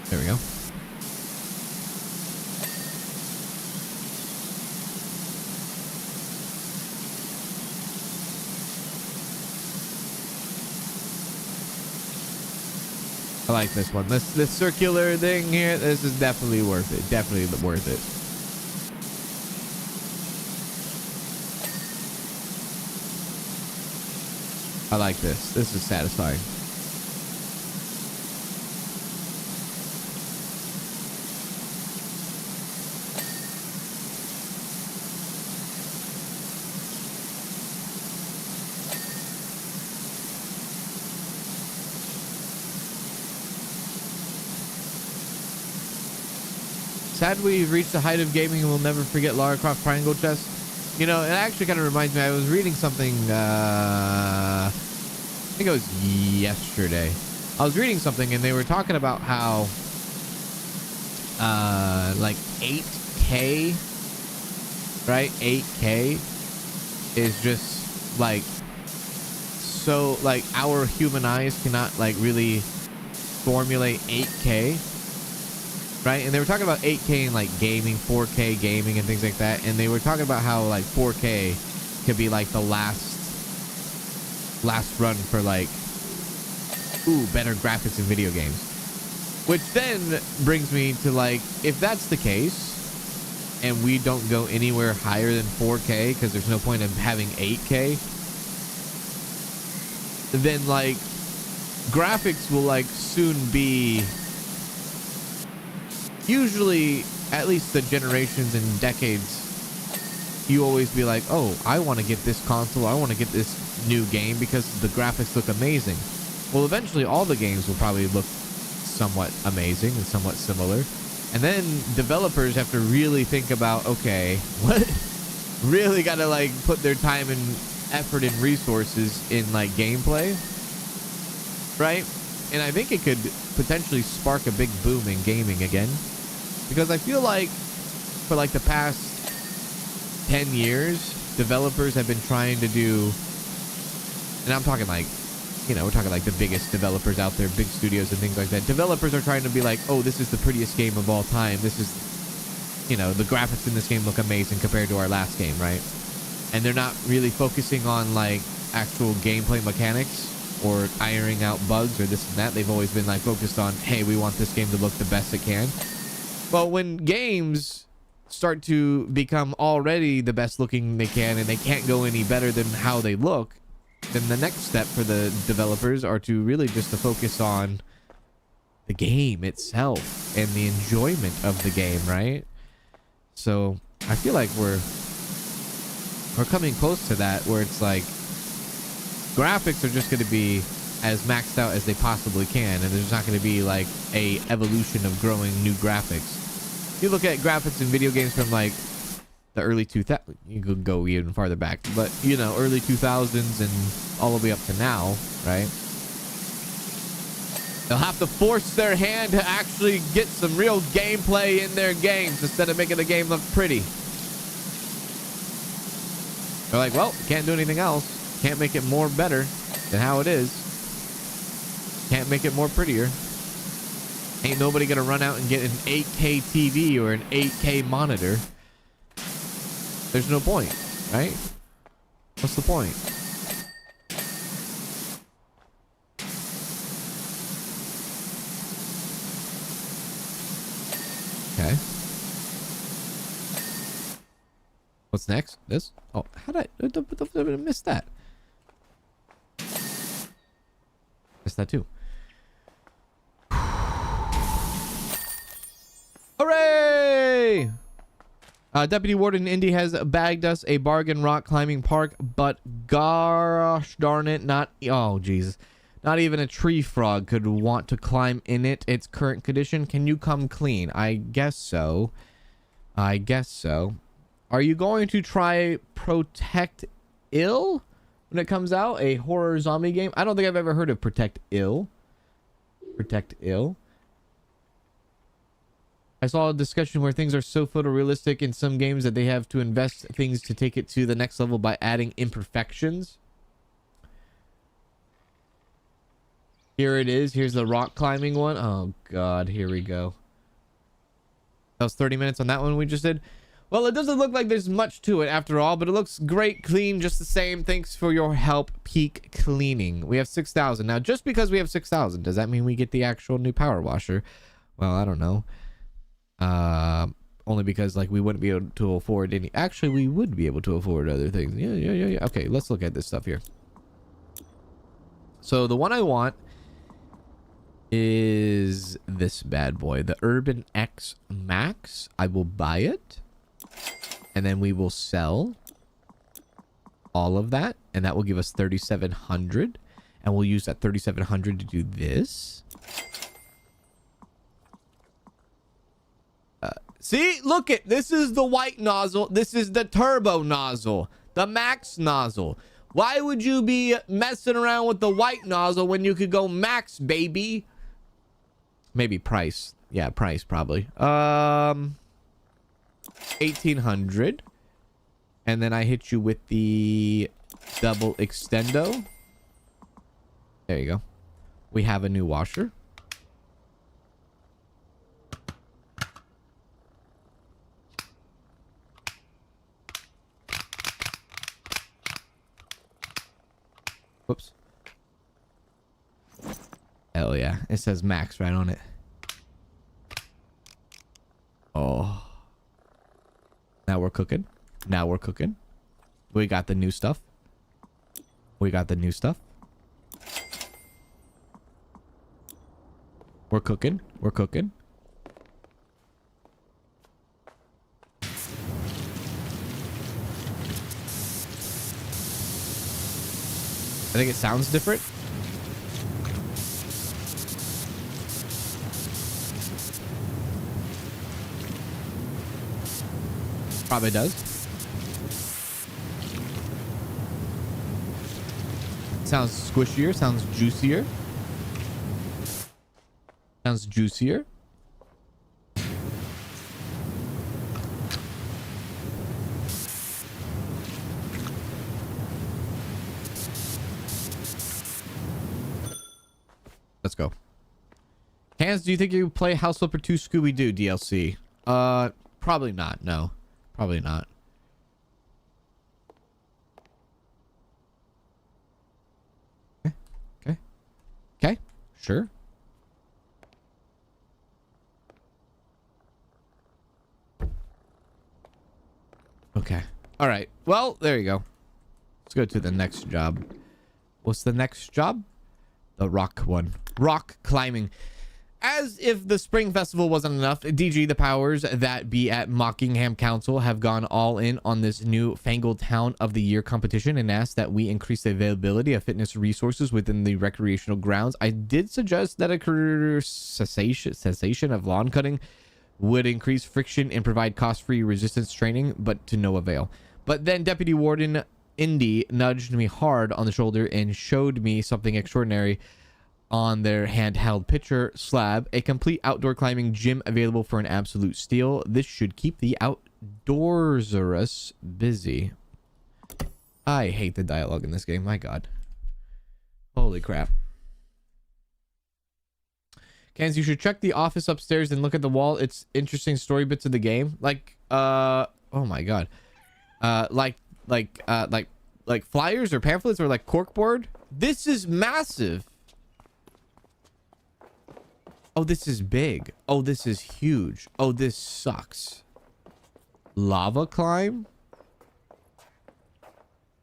There we go. I like this one. This circular thing here, this is definitely worth it. Definitely worth it. I like this. This is satisfying. Sad we've reached the height of gaming and we'll never forget Lara Croft Triangle Chess. You know, it actually kind of reminds me, I was reading something, I think it was yesterday. I was reading something and they were talking about how, like 8K, right? 8K is just like, so like our human eyes cannot like really formulate 8K. Right, and they were talking about 8K and like gaming, 4K gaming and things like that, and they were talking about how like 4K could be like the last run for like better graphics in video games. Which then brings me to like, if that's the case and we don't go anywhere higher than 4K because there's no point in having 8K, then like graphics will like soon be, usually, at least the generations and decades, you always be like, oh, I want to get this console, I want to get this new game because the graphics look amazing. Well, eventually all the games will probably look somewhat amazing and somewhat similar. And then developers have to really think about, okay, what? Really got to like put their time and effort and resources in like gameplay, right? And I think it could potentially spark a big boom in gaming again. Because I feel like for like the past 10 years, developers have been trying to do, and I'm talking like, you know, we're talking like the biggest developers out there, big studios and things like that. Developers are trying to be like, oh, this is the prettiest game of all time. This is, you know, the graphics in this game look amazing compared to our last game, right? And they're not really focusing on like actual gameplay mechanics or ironing out bugs or this and that. They've always been like focused on, hey, we want this game to look the best it can. Well, when games start to become already the best looking they can and they can't go any better than how they look, then the next step for the developers are to really just to focus on the game itself and the enjoyment of the game, right? So I feel like we're coming close to that, where it's like graphics are just going to be as maxed out as they possibly can, and there's not going to be like a evolution of growing new graphics. You look at graphics in video games from like the early 2000s. You could go even farther back, but you know, early 2000s and all the way up to now, right? They'll have to force their hand to actually get some real gameplay in their games instead of making the game look pretty. They're like, well, can't do anything else. Can't make it more better than how it is. Can't make it more prettier. Ain't nobody gonna run out and get an 8K TV or an 8K monitor. There's no point, right? What's the point? Okay. What's next? This? Oh, how did I miss that? Missed that too. Hooray! Deputy Warden Indy has bagged us a bargain rock climbing park, but gosh darn it, oh Jesus, not even a tree frog could want to climb in its current condition. Can you come clean? I guess so. I guess so. Are you going to try Protect Ill when it comes out? A horror zombie game? I don't think I've ever heard of Protect Ill. Protect Ill. I saw a discussion where things are so photorealistic in some games that they have to invest things to take it to the next level by adding imperfections. Here it is. Here's the rock climbing one. Oh, God. Here we go. That was 30 minutes on that one we just did. Well, it doesn't look like there's much to it after all, but it looks great, clean, just the same. Thanks for your help, Peak Cleaning. We have 6,000. Now, just because we have 6,000, does that mean we get the actual new power washer? Well, I don't know. Only because like we wouldn't be able to afford any. Actually, we would be able to afford other things. Yeah. Okay, let's look at this stuff here. So the one I want is this bad boy, the Urban X Max. I will buy it, and then we will sell all of that, and that will give us 3,700, and we'll use that 3,700 to do this. See, look it. This is the white nozzle. This is the turbo nozzle, the max nozzle. Why would you be messing around with the white nozzle when you could go max, baby? Maybe price. Yeah, price probably. 1,800. And then I hit you with the double extendo. There you go. We have a new washer. Whoops. Hell yeah. It says max right on it. Oh. Now we're cooking. Now we're cooking. We got the new stuff. We got the new stuff. We're cooking. We're cooking. I think it sounds different. Probably does. Sounds squishier, sounds juicier. Sounds juicier. Let's go. Hans, do you think you play House Flipper 2 Scooby-Doo DLC? Probably not. No. Probably not. Okay. Sure. Okay. All right. Well, there you go. Let's go to the next job. What's the next job? The rock one. Rock climbing. As if the Spring Festival wasn't enough, DG, the powers that be at Mockingham Council, have gone all in on this new fangled town of the year competition and asked that we increase the availability of fitness resources within the recreational grounds. I did suggest that a career cessation of lawn cutting would increase friction and provide cost-free resistance training, but to no avail. But then Deputy Warden Indy nudged me hard on the shoulder and showed me something extraordinary on their handheld picture slab, a complete outdoor climbing gym available for an absolute steal. This should keep the outdoorsers busy. I hate the dialogue in this game. My God. Holy crap. Kans, you should check the office upstairs and look at the wall. It's interesting story bits of the game. Like, oh my God. Like flyers or pamphlets or like corkboard. This is massive. Oh, this is big. Oh, this is huge. Oh, this sucks. Lava climb?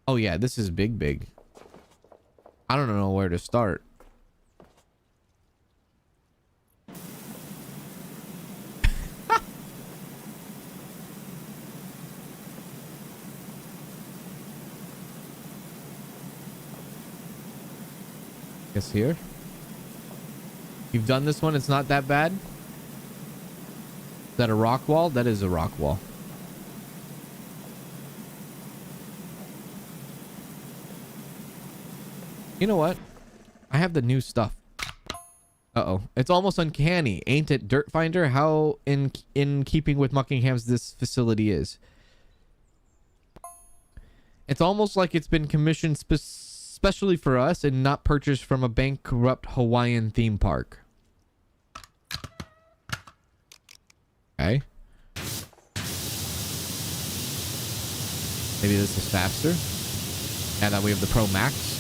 Oh, yeah, this is big. I don't know where to start. Guess here. You've done this one. It's not that bad. Is that a rock wall? That is a rock wall. You know what? I have the new stuff. Uh-oh. It's almost uncanny. Ain't it, Dirt Finder? How in keeping with Muckingham's this facility is. It's almost like it's been commissioned specially for us and not purchased from a bankrupt Hawaiian theme park. Okay. Maybe this is faster. And then we have the Pro Max.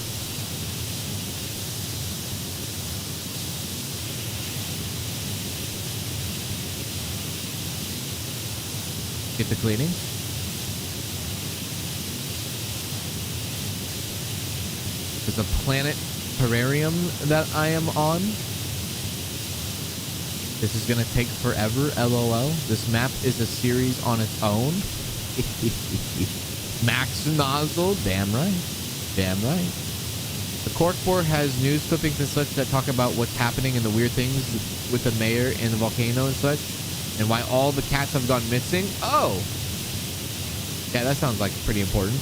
Get the cleaning. There's a planet terrarium that I am on. This is gonna take forever, LOL. This map is a series on its own. Max nozzle, damn right. Damn right. The corkboard has news clippings and such that talk about what's happening and the weird things with the mayor and the volcano and such. And why all the cats have gone missing. Oh! Yeah, that sounds like pretty important.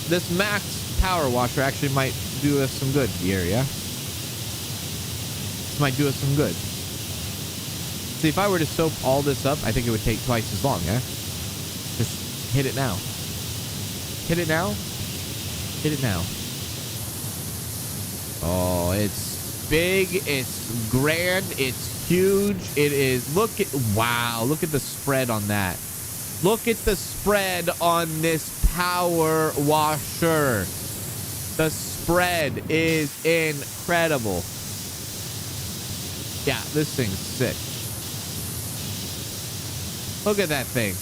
This Max PowerWasher actually might do us some good here, yeah? This might do us some good. See, if I were to soap all this up, I think it would take twice as long, yeah? Just hit it now. Hit it now. Hit it now. Oh, it's big. It's grand. It's huge. It is. Look at. Wow. Look at the spread on that. Look at the spread on this power washer. The spread is incredible. Yeah, this thing's sick. Look at that thing.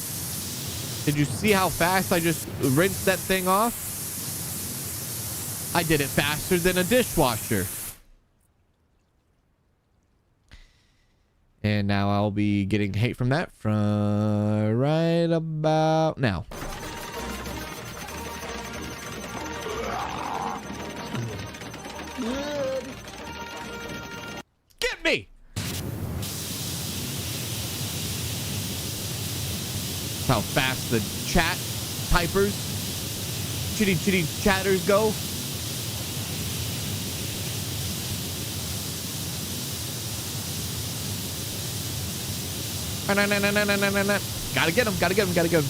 Did you see how fast I just rinsed that thing off? I did it faster than a dishwasher. And now I'll be getting hate from that from right about now. Get me! That's how fast the chat typers, chitty chatters go. Gotta get him, gotta get him, gotta get him.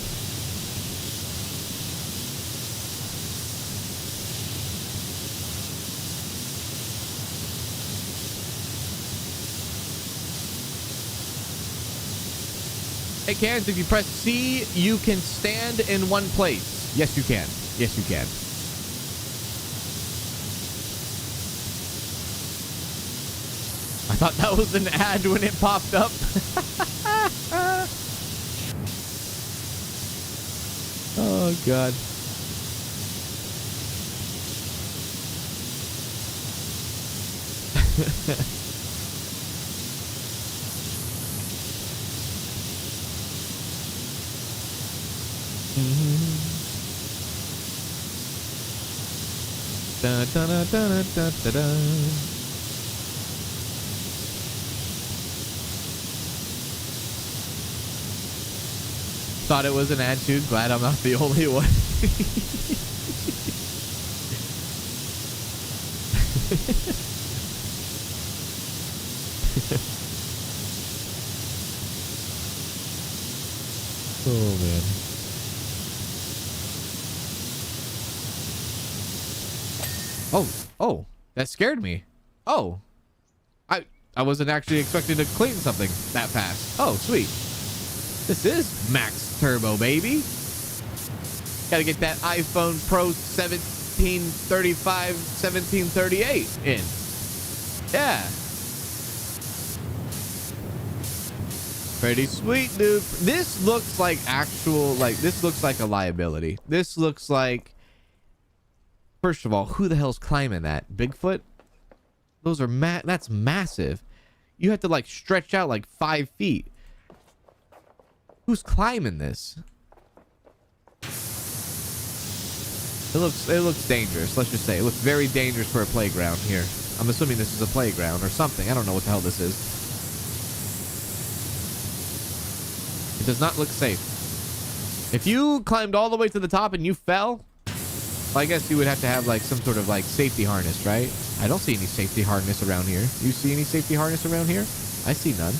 Hey, Kans, if you press C, you can stand in one place. Yes, you can. Yes, you can. I thought that was an ad when it popped up. Oh, God. Dun, dun, dun, dun, dun, dun, dun. Thought it was an ad too. Glad I'm not the only one. Oh man. Oh, that scared me. Oh, I wasn't actually expecting to clean something that fast. Oh, sweet. This is max turbo, baby. Gotta get that iPhone Pro 1735, 1738 in. Yeah. Pretty sweet, dude. This looks like actual, like, this looks like a liability. This looks like, first of all, who the hell's climbing that? Bigfoot? Those are that's massive. You have to like stretch out like 5 feet. Who's climbing this? It looks dangerous. Let's just say it looks very dangerous for a playground here. I'm assuming this is a playground or something. I don't know what the hell this is. It does not look safe. If you climbed all the way to the top and you fell, well, I guess you would have to have like some sort of like safety harness, right? I don't see any safety harness around here. You see any safety harness around here? I see none.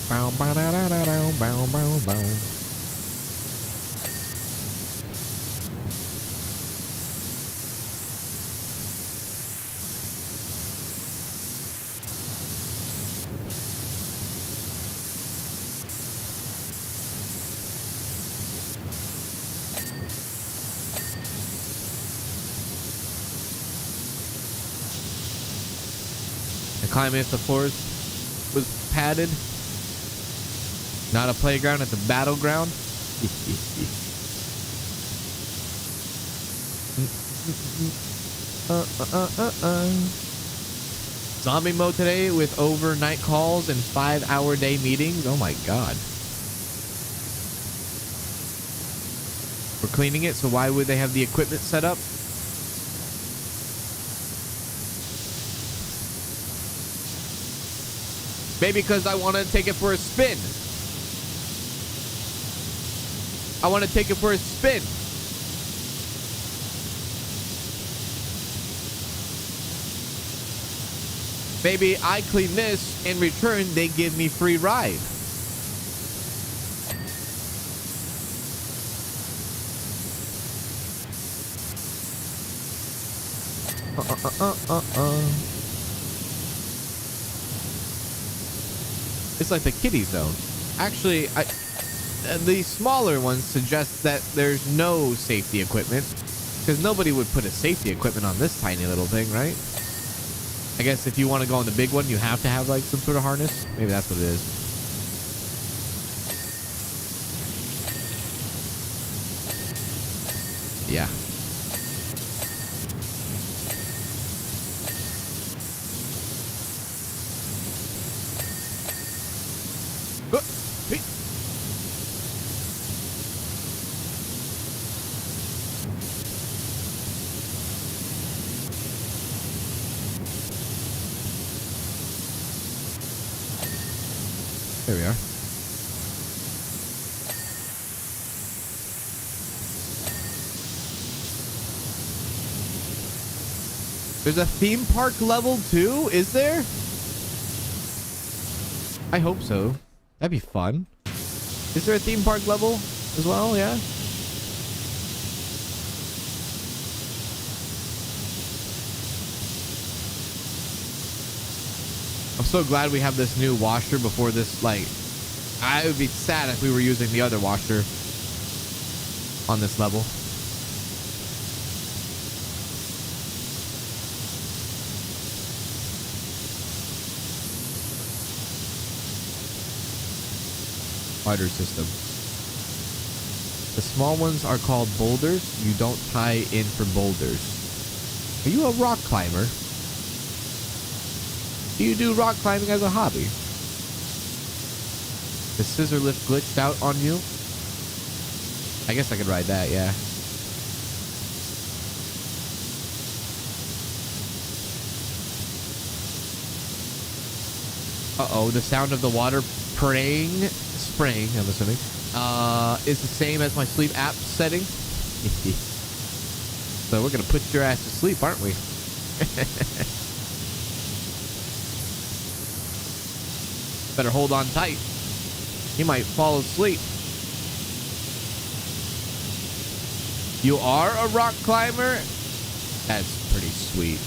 Bow, bow, da, da, da, da, bow, bow, bow. The climbing if the forest was padded. Not a playground, it's a battleground. Zombie mode today with overnight calls and 5-hour day meetings. Oh my god. We're cleaning it, so why would they have the equipment set up? Maybe because I want to take it for a spin. I want to take it for a spin. Maybe I clean this, in return, they give me free ride. It's like the kiddie zone. Actually, the smaller ones suggest that there's no safety equipment, because nobody would put a safety equipment on this tiny little thing, right? I guess if you want to go on the big one, you have to have like some sort of harness. Maybe that's what it is. Yeah. There we are. There's a theme park level too, is there? I hope so. That'd be fun. Is there a theme park level as well? Yeah. I'm so glad we have this new washer before this, like, I would be sad if we were using the other washer on this level. Spider system. The small ones are called boulders. You don't tie in for boulders. Are you a rock climber? Do you do rock climbing as a hobby? The scissor lift glitched out on you? I guess I could ride that, yeah. Uh-oh, the sound of the water spraying, I'm assuming, is the same as my sleep app setting. So we're gonna put your ass to sleep, aren't we? Better hold on tight. You might fall asleep. You are a rock climber? That's pretty sweet.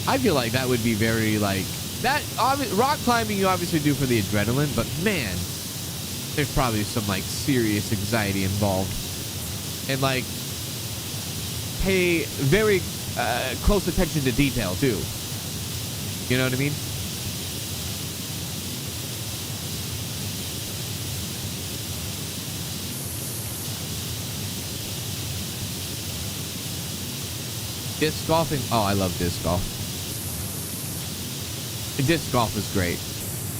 I feel like that would be very like that. Rock climbing you obviously do for the adrenaline, but man, there's probably some like serious anxiety involved, and like pay very close attention to detail too. You know what I mean? Disc golfing. Oh, I love disc golf. Disc golf is great.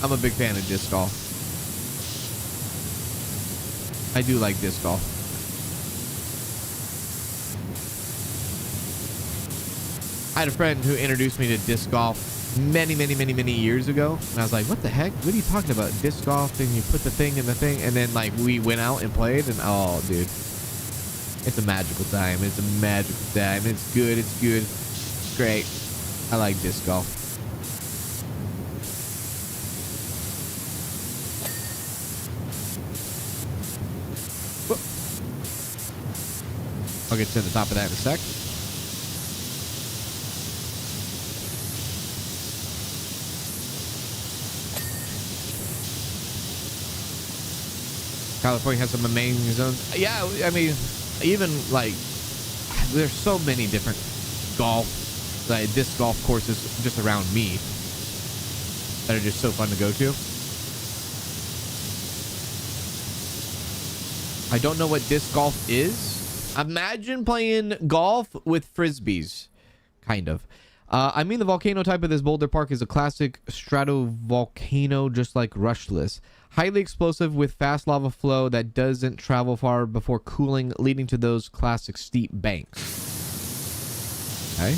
I'm a big fan of disc golf. I do like disc golf. I had a friend who introduced me to disc golf many years ago, and I was like, what the heck? What are you talking about? Disc golf, and you put the thing in the thing, and then like we went out and played, and oh dude, it's a magical time. It's a magical time. It's good. It's good. It's great. I like disc golf. I'll get to the top of that in a sec. California has some amazing zones. Yeah, I mean, even like, there's so many different golf, like disc golf courses just around me that are just so fun to go to. I don't know what disc golf is. Imagine playing golf with frisbees, kind of. I mean, the volcano type of this boulder park is a classic stratovolcano, just like Rushless. Highly explosive with fast lava flow that doesn't travel far before cooling, leading to those classic steep banks. Okay.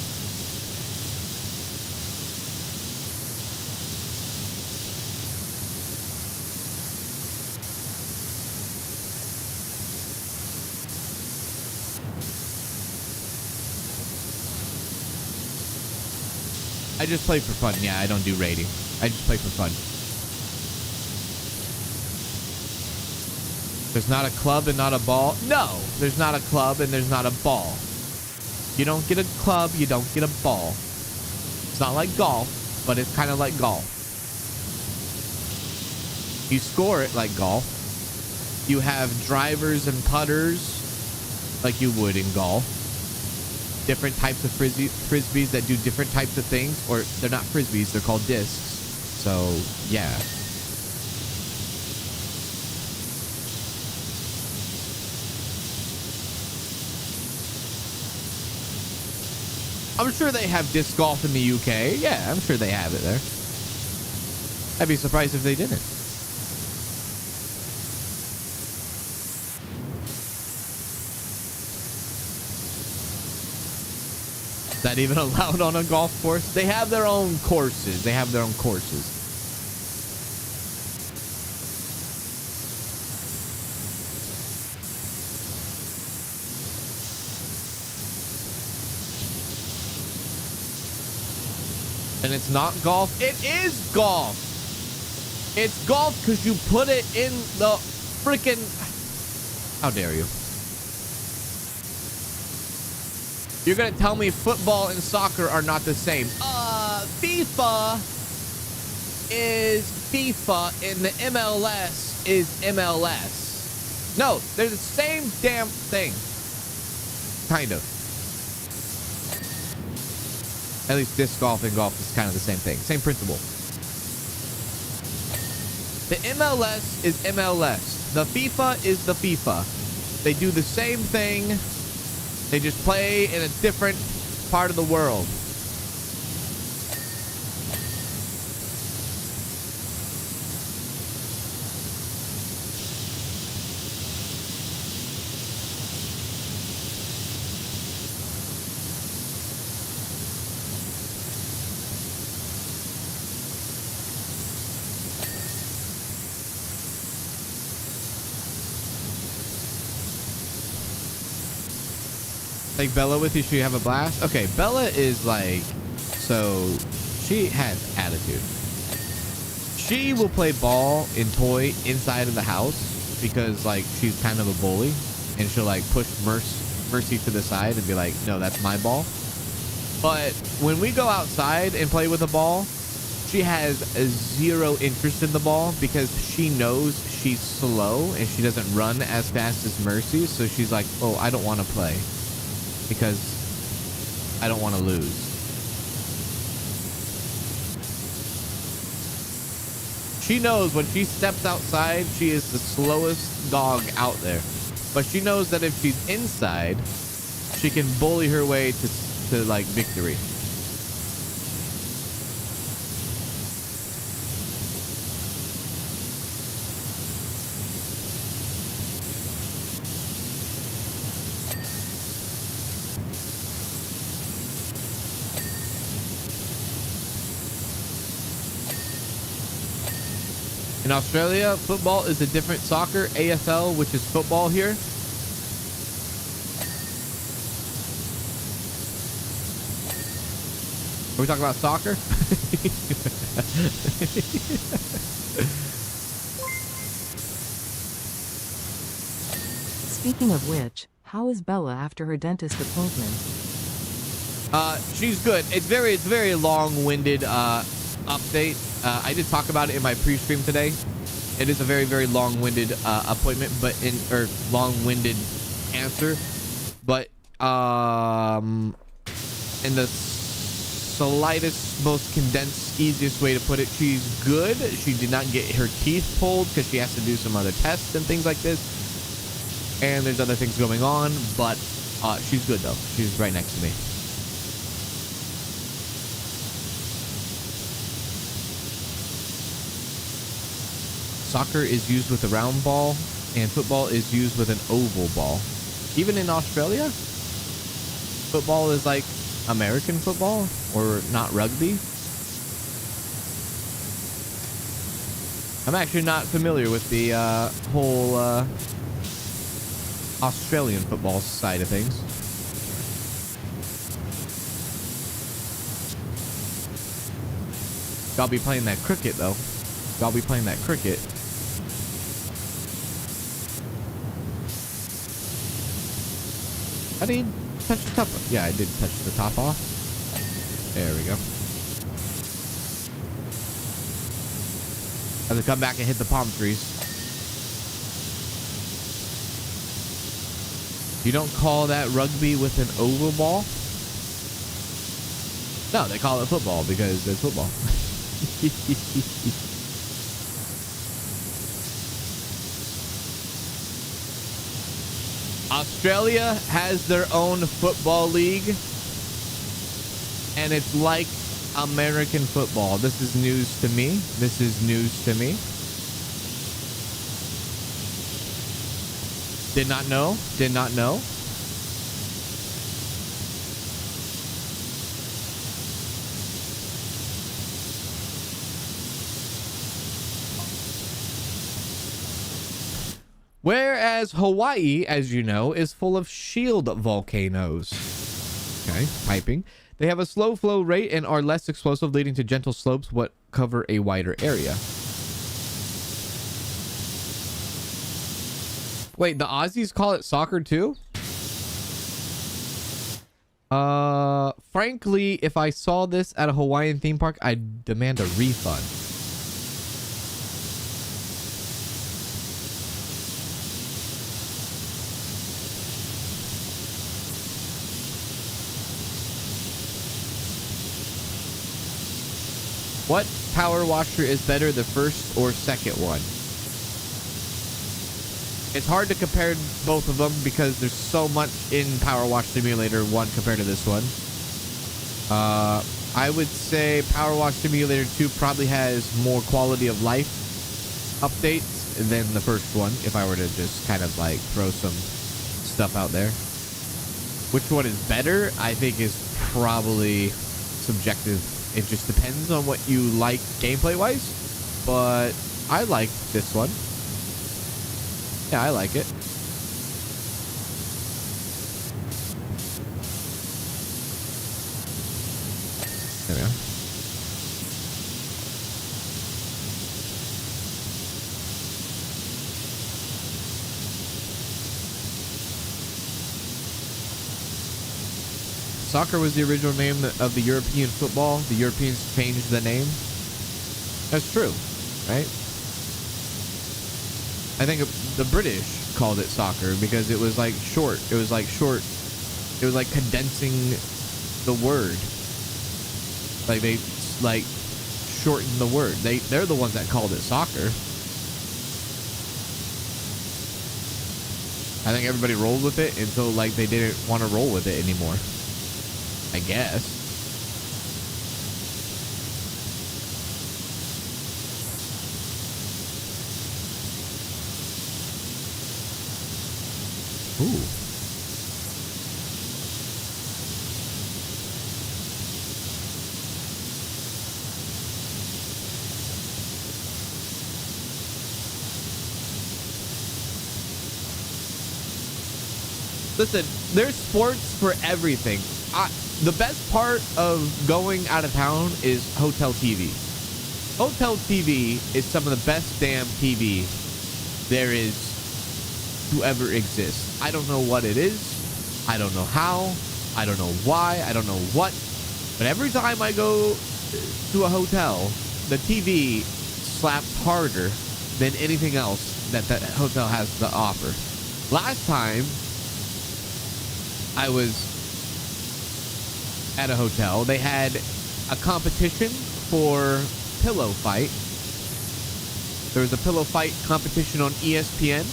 I just play for fun. Yeah, I don't do rating. I just play for fun. There's not a club and not a ball. No, there's not a club and there's not a ball. You don't get a club, you don't get a ball. It's not like golf, but it's kind of like golf. You score it like golf. You have drivers and putters like you would in golf. Different types of frisbees that do different types of things, or they're not frisbees, they're called discs. So, yeah. I'm sure they have disc golf in the UK. Yeah, I'm sure they have it there. I'd be surprised if they didn't. Is that even allowed on a golf course? They have their own courses. They have their own courses. And it's not golf. It is golf. It's golf because you put it in the freaking... How dare you? You're going to tell me football and soccer are not the same. FIFA is FIFA and the MLS is MLS. No, they're the same damn thing. Kind of. At least disc golf and golf is kind of the same thing. Same principle. The MLS is MLS. The FIFA is the FIFA. They do the same thing. They just play in a different part of the world. Take Bella with you so you have a blast. Okay, Bella is like, so she has attitude. She will play ball and toy inside of the house because like she's kind of a bully, and she'll like push Mercy to the side and be like, no, that's my ball. But when we go outside and play with the ball, she has zero interest in the ball because she knows she's slow and she doesn't run as fast as Mercy. So she's like, oh, I don't want to play because I don't want to lose. She knows when she steps outside, she is the slowest dog out there. But she knows that if she's inside, she can bully her way to like victory. In Australia, football is a different soccer, AFL, which is football here. Are we talking about soccer? Speaking of which, how is Bella after her dentist appointment? She's good. It's very long-winded update. I did talk about it in my pre-stream today. It is a very long-winded appointment, but long-winded answer. But in the slightest, most condensed, easiest way to put it, she's good. She did not get her teeth pulled because she has to do some other tests and things like this. And there's other things going on, but she's good though. She's right next to me. Soccer is used with a round ball, and football is used with an oval ball. Even in Australia, football is like American football, or not rugby. I'm actually not familiar with the whole Australian football side of things. Y'all be playing that cricket though. Y'all be playing that cricket. I did touch the top. Yeah, I did touch the top off. There we go. Have to come back and hit the palm trees. You don't call that rugby with an oval ball? No, they call it football because it's football. Australia has their own football league, and it's like American football. This is news to me. This is news to me. Did not know. Did not know. Whereas Hawaii, as you know, is full of shield volcanoes. Okay, piping. They have a slow flow rate and are less explosive, leading to gentle slopes what cover a wider area. Wait, the Aussies call it soccer too? Frankly, if I saw this at a Hawaiian theme park, I'd demand a refund. What power washer is better, the first or second one? It's hard to compare both of them because there's so much in Power Wash Simulator 1 compared to this one. I would say PowerWash Simulator 2 probably has more quality of life updates than the first one, if I were to just kind of like throw some stuff out there. Which one is better, I think, is probably subjective. It just depends on what you like gameplay wise, but I like this one. Yeah, I like it. There we go. Soccer was the original name of the European football. The Europeans changed the name. That's true, right? I think the British called it soccer because it was like short. It was like short. It was like condensing the word. Like they like shortened the word. They're the ones that called it soccer. I think everybody rolled with it until like they didn't want to roll with it anymore. I guess. Ooh. Listen, there's sports for everything. The best part of going out of town is hotel TV. Hotel TV is some of the best damn TV there is to ever exist. I don't know what it is. I don't know how. I don't know why. I don't know what. But every time I go to a hotel, the TV slaps harder than anything else that that hotel has to offer. Last time I was at a hotel, they had a competition for pillow fight. There was a pillow fight competition on ESPN,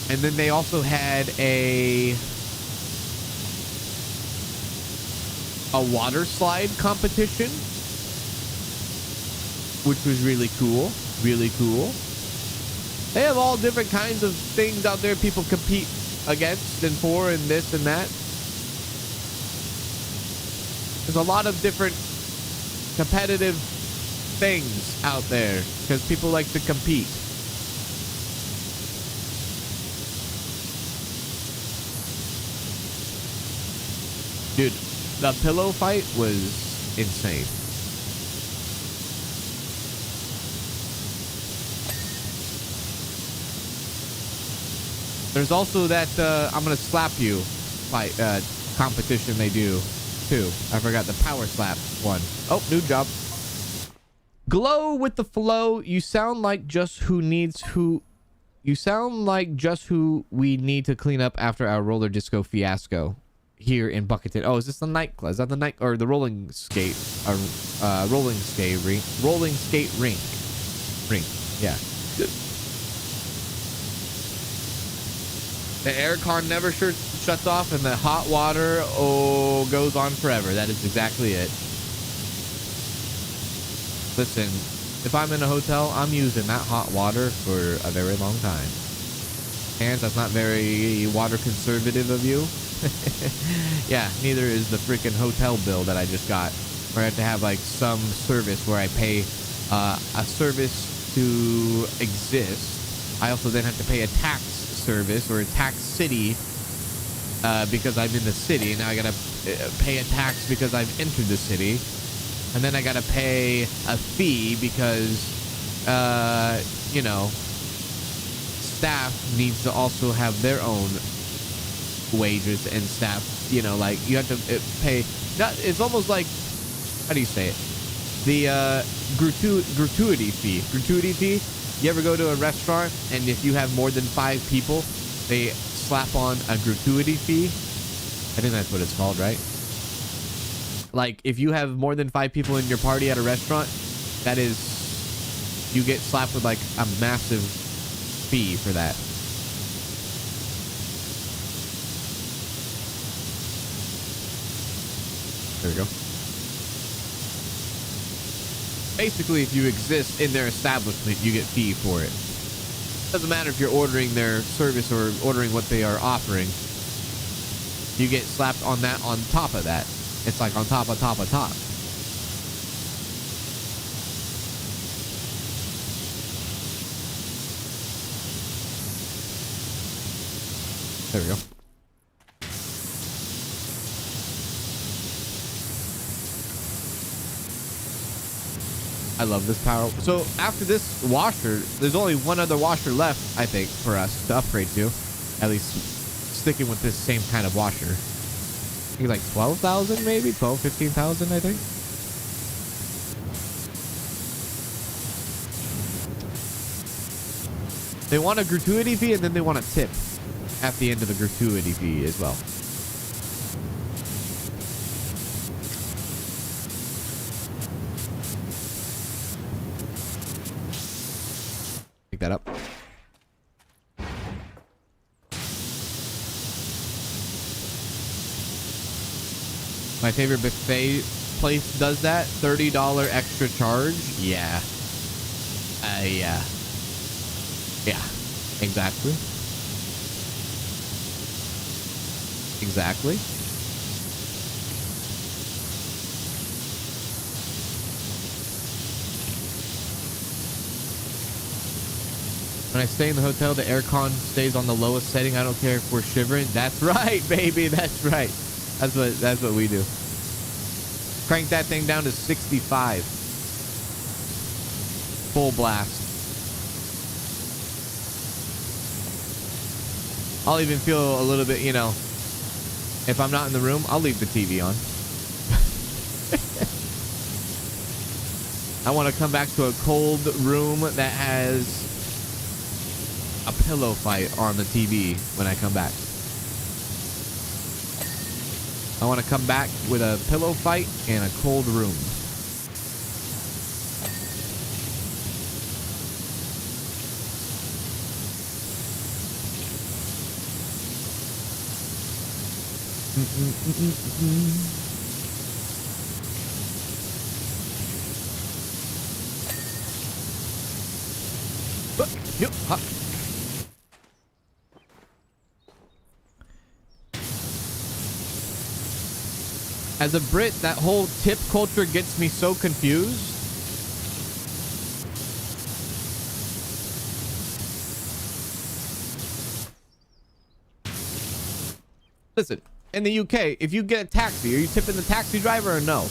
and then they also had a water slide competition, which was really cool. Really cool. They have all different kinds of things out there people compete against and for and this and that. There's a lot of different competitive things out there because people like to compete. Dude, the pillow fight was insane. There's also that I'm gonna slap you fight competition they do too. I forgot the power slap one. Oh, new job. Glow with the flow. You sound like just who needs who. You sound like just who we need to clean up after our roller disco fiasco here in Bucketed. Oh, is this the nightclub? Is that the night or the rolling skate? Rolling skate rink. Rolling skate rink. Rink. Yeah. The aircon never shuts off, and the hot water goes on forever. That is exactly it. Listen, if I'm in a hotel, I'm using that hot water for a very long time. And that's not very water conservative of you. Yeah, neither is the freaking hotel bill that I just got, where I have to have like some service where I pay a service to exist. I also then have to pay a tax service or a tax city because I'm in the city. Now I gotta pay a tax because I've entered the city, and then I gotta pay a fee because you know, staff needs to also have their own wages and staff. You know, like you have to pay. It's almost like, how do you say it? The gratuity fee. Gratuity fee. You ever go to a restaurant and if you have more than 5 people, they slap on a gratuity fee? I think that's what it's called, right? Like if you have more than 5 people in your party at a restaurant, that is, you get slapped with like a massive fee for that. There we go. Basically, if you exist in their establishment, you get fee for it. Doesn't matter if you're ordering their service or ordering what they are offering. You get slapped on that on top of that. It's like on top of top of top. There we go. I love this power. So after this washer, there's only one other washer left, I think, for us to upgrade to. At least sticking with this same kind of washer. I think like 12,000 maybe? 12, 15,000, I think. They want a gratuity fee and then they want a tip at the end of the gratuity fee as well. Pick that up. My favorite buffet place does that. $30 extra charge. Yeah. Yeah. Yeah. Exactly. Exactly. When I stay in the hotel, the aircon stays on the lowest setting. I don't care if we're shivering. That's right, baby. That's right. That's what we do. Crank that thing down to 65. Full blast. I'll even feel a little bit, you know, if I'm not in the room, I'll leave the TV on. I want to come back to a cold room that has a pillow fight on the TV when I come back. I want to come back with a pillow fight and a cold room. As a Brit, that whole tip culture gets me so confused. Listen, in the UK, if you get a taxi, are you tipping the taxi driver or no?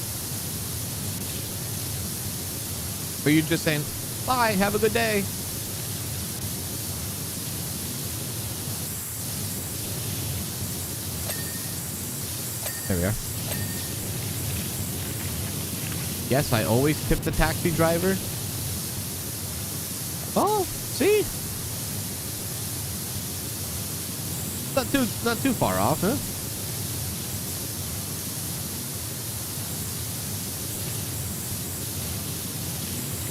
Or are you just saying, bye, have a good day? There we are. Yes, I always tip the taxi driver. Oh, see? Not too far off, huh?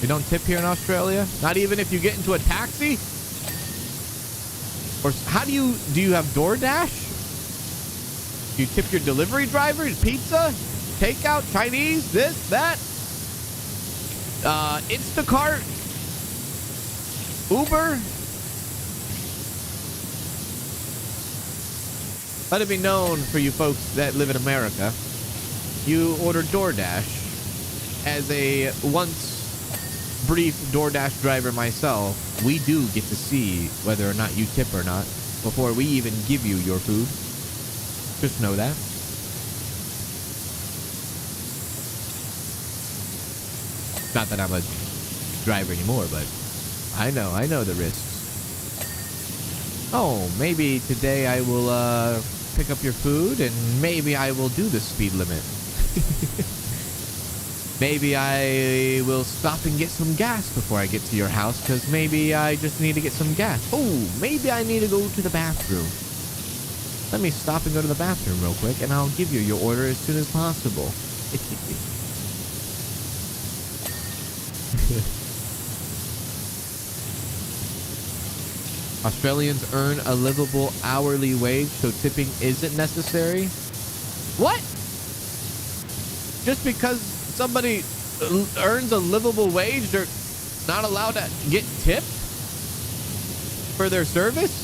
You don't tip here in Australia? Not even if you get into a taxi? Or how do you have DoorDash? Do you tip your delivery drivers? Pizza? Takeout? Chinese? This? That? Instacart? Uber? Let it be known for you folks that live in America, you order DoorDash. As a once brief DoorDash driver myself, we do get to see whether or not you tip or not before we even give you your food. Just know that. Not that I'm a driver anymore, but I know the risks. Oh, maybe today I will pick up your food and maybe I will do the speed limit. Maybe I will stop and get some gas before I get to your house because maybe I just need to get some gas. Oh, maybe I need to go to the bathroom. Let me stop and go to the bathroom real quick and I'll give you your order as soon as possible. Australians earn a livable hourly wage, so tipping isn't necessary. What? Just because somebody earns a livable wage, they're not allowed to get tipped for their service?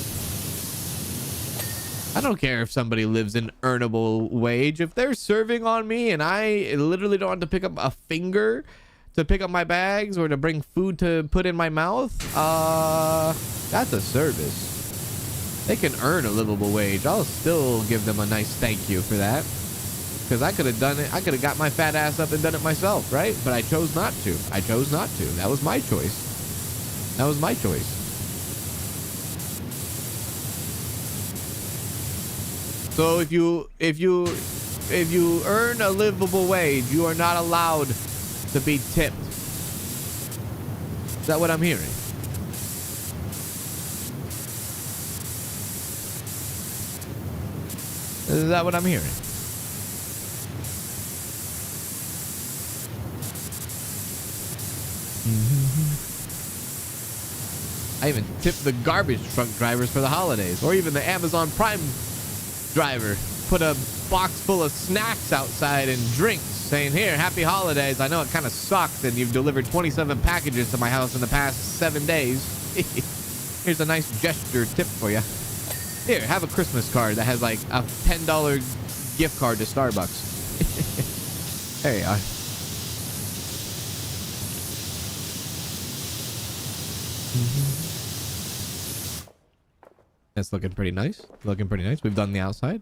I don't care if somebody lives an earnable wage. If they're serving on me and I literally don't have to pick up a finger to pick up my bags or to bring food to put in my mouth, that's a service. They can earn a livable wage. I'll still give them a nice thank you for that. Because I could have done it. I could have got my fat ass up and done it myself, right? But I chose not to. I chose not to. That was my choice. That was my choice. So if you earn a livable wage, you are not allowed to be tipped. Is that what I'm hearing? Is that what I'm hearing? I even tipped the garbage truck drivers for the holidays, or even the Amazon Prime driver. Put a box full of snacks outside and drinks, saying, "Here, happy holidays. I know it kind of sucks and you've delivered 27 packages to my house in the past 7 days. Here's a nice gesture tip for you. Here, have a Christmas card that has like a $10 gift card to Starbucks." There you are. That's looking pretty nice. Looking pretty nice. We've done the outside.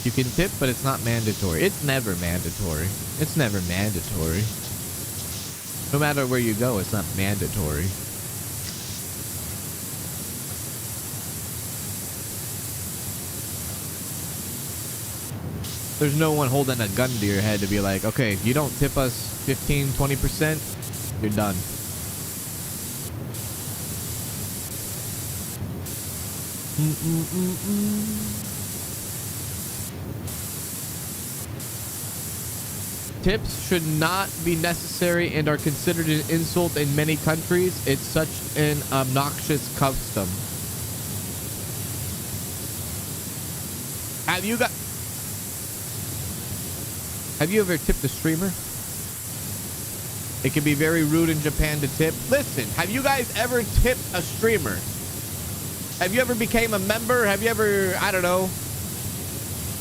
You can tip, but it's not mandatory. It's never mandatory. It's never mandatory. No matter where you go, it's not mandatory. There's no one holding a gun to your head to be like, okay, if you don't tip us 15, 20%, you're done. Tips should not be necessary and are considered an insult in many countries. It's such an obnoxious custom. Have you ever tipped a streamer? It can be very rude in Japan to tip. Listen, have you guys ever tipped a streamer? Have you ever became a member? Have you ever, I don't know,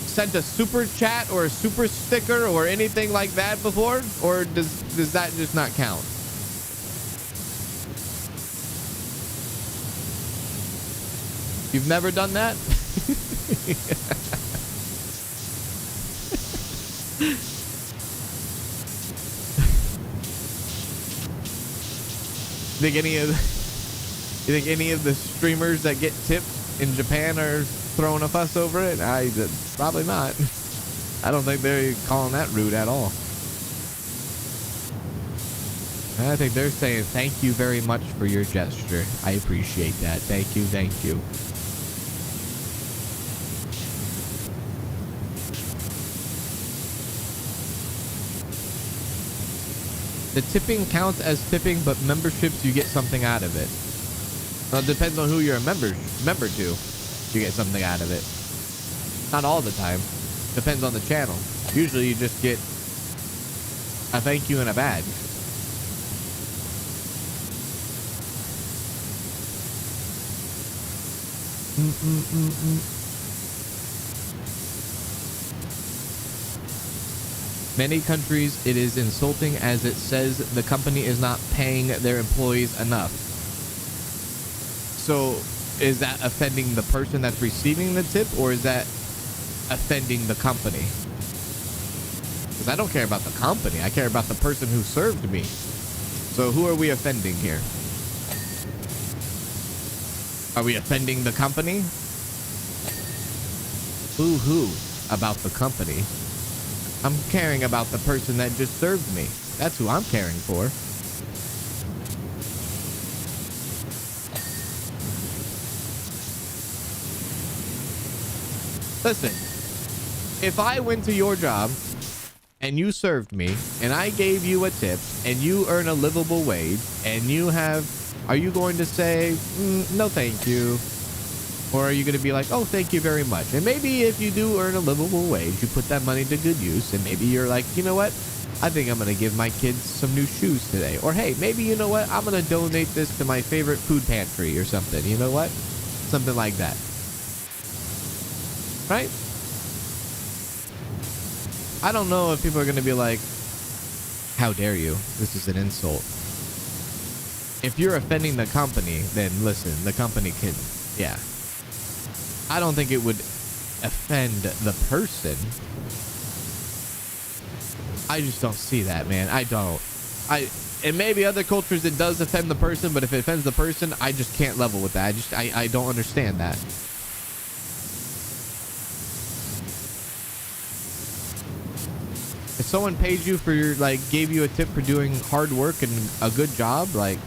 sent a super chat or a super sticker or anything like that before? Or does that just not count? You've never done that? You think any of the streamers that get tipped in Japan are throwing a fuss over it? Probably not. I don't think they're calling that rude at all. I think they're saying thank you very much for your gesture. I appreciate that. Thank you, thank you. The tipping counts as tipping, but memberships, you get something out of it. Well, it depends on who you're a member to. You get something out of it. Not all the time. Depends on the channel. Usually you just get a thank you and a badge. Many countries, it is insulting as it says the company is not paying their employees enough. So is that offending the person that's receiving the tip, or is that offending the company? Because I don't care about the company. I care about the person who served me. So who are we offending here? Are we offending the company? Boo-hoo about the company. I'm caring about the person that just served me. That's who I'm caring for. Listen, if I went to your job and you served me and I gave you a tip and you earn a livable wage and you have, are you going to say, no thank you? Or are you going to be like, oh, thank you very much? And maybe if you do earn a livable wage, you put that money to good use. And maybe you're like, you know what? I think I'm going to give my kids some new shoes today. Or, hey, maybe, you know what? I'm going to donate this to my favorite food pantry or something. You know what? Something like that. Right? I don't know if people are going to be like, how dare you? This is an insult. If you're offending the company, then listen, the company can, yeah. I don't think it would offend the person. I just don't see that, man. I don't. And maybe other cultures it does offend the person, but if it offends the person, I just can't level with that. I don't understand that. If someone paid you for your, like, gave you a tip for doing hard work and a good job, like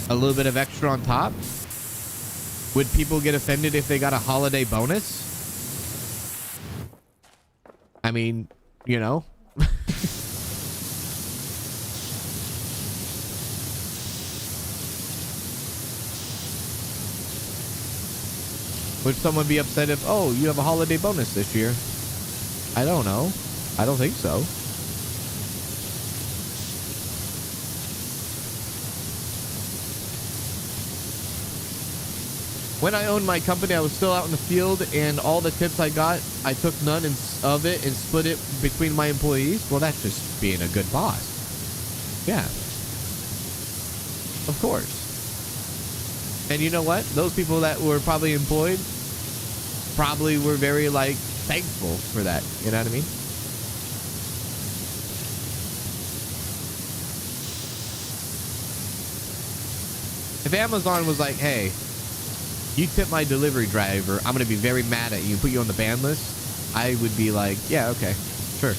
a little bit of extra on top, would people get offended if they got a holiday bonus? I mean, you know. Would someone be upset if, oh, you have a holiday bonus this year? I don't know. I don't think so. When I owned my company, I was still out in the field, and all the tips I got, I took none of it and split it between my employees. Well, that's just being a good boss. Yeah. Of course. And you know what? Those people that were probably employed probably were very, like, thankful for that. You know what I mean? If Amazon was like, hey, you tip my delivery driver, I'm going to be very mad at you, put you on the ban list, I would be like, yeah, okay, sure.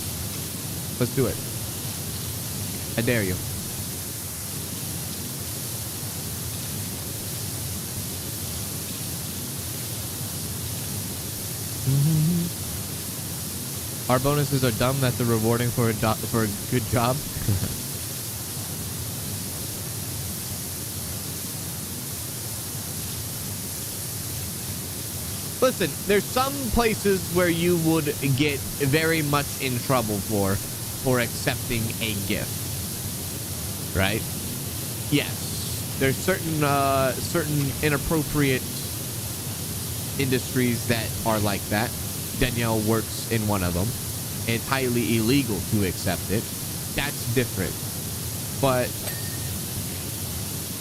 Let's do it. I dare you. Our bonuses are dumb. That's a rewarding for a good job. Listen, there's some places where you would get very much in trouble for accepting a gift, right? Yes, there's certain inappropriate industries that are like that. Danielle works in one of them. It's highly illegal to accept it. That's different, but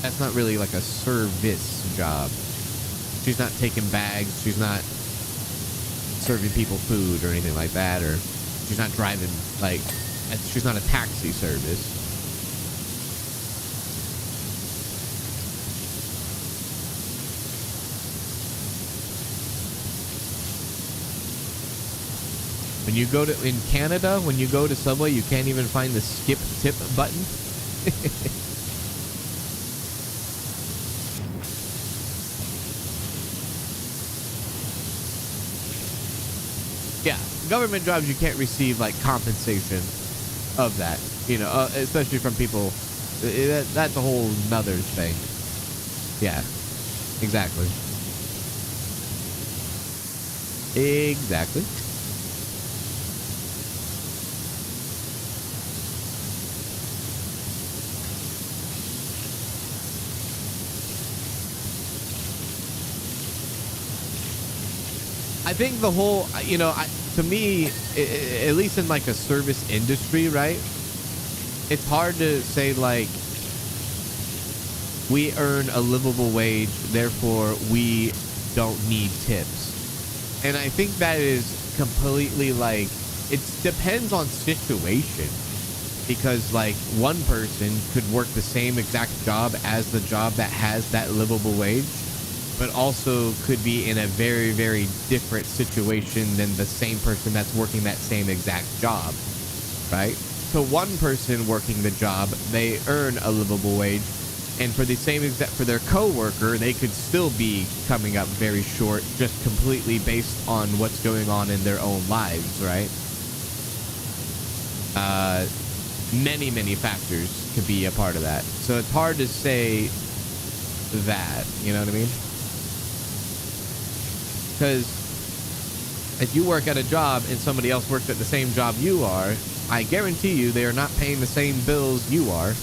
that's not really like a service job. She's not taking bags. She's not serving people food or anything like that. Or she's not driving, like, she's not a taxi service. When you go to, in Canada, when you go to Subway, you can't even find the skip tip button. Yeah, government jobs, you can't receive, like, compensation of that, you know, especially from people. That's a whole nother thing. Yeah, exactly. Exactly. I think the whole, you know, to me, at least in like a service industry, right? It's hard to say, like, we earn a livable wage, therefore we don't need tips. And I think that is completely, like, it depends on situation. Because, like, one person could work the same exact job as the job that has that livable wage, but also could be in a very, very different situation than the same person that's working that same exact job, right? So one person working the job, they earn a livable wage, and for the same exact, for their coworker, they could still be coming up very short, just completely based on what's going on in their own lives, right? Many, many factors could be a part of that. So it's hard to say that, you know what I mean? Because if you work at a job and somebody else works at the same job you are, I guarantee you they are not paying the same bills you are.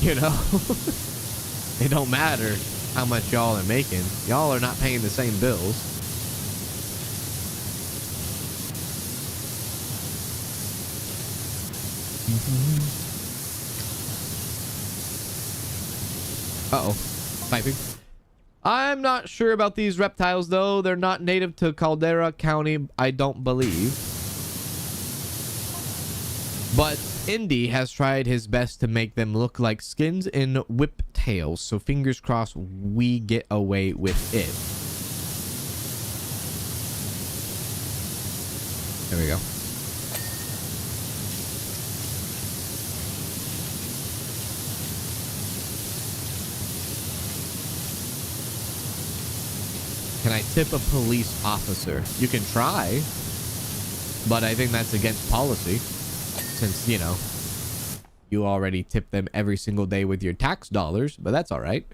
You know? It don't matter how much y'all are making. Y'all are not paying the same bills. Uh-oh. Typing. I'm not sure about these reptiles, though. They're not native to Caldera County, I don't believe. But Indy has tried his best to make them look like skins and whiptails, so fingers crossed we get away with it. There we go. Can I tip a police officer? You can try, but I think that's against policy. Since, you know, you already tip them every single day with your tax dollars, but that's all right.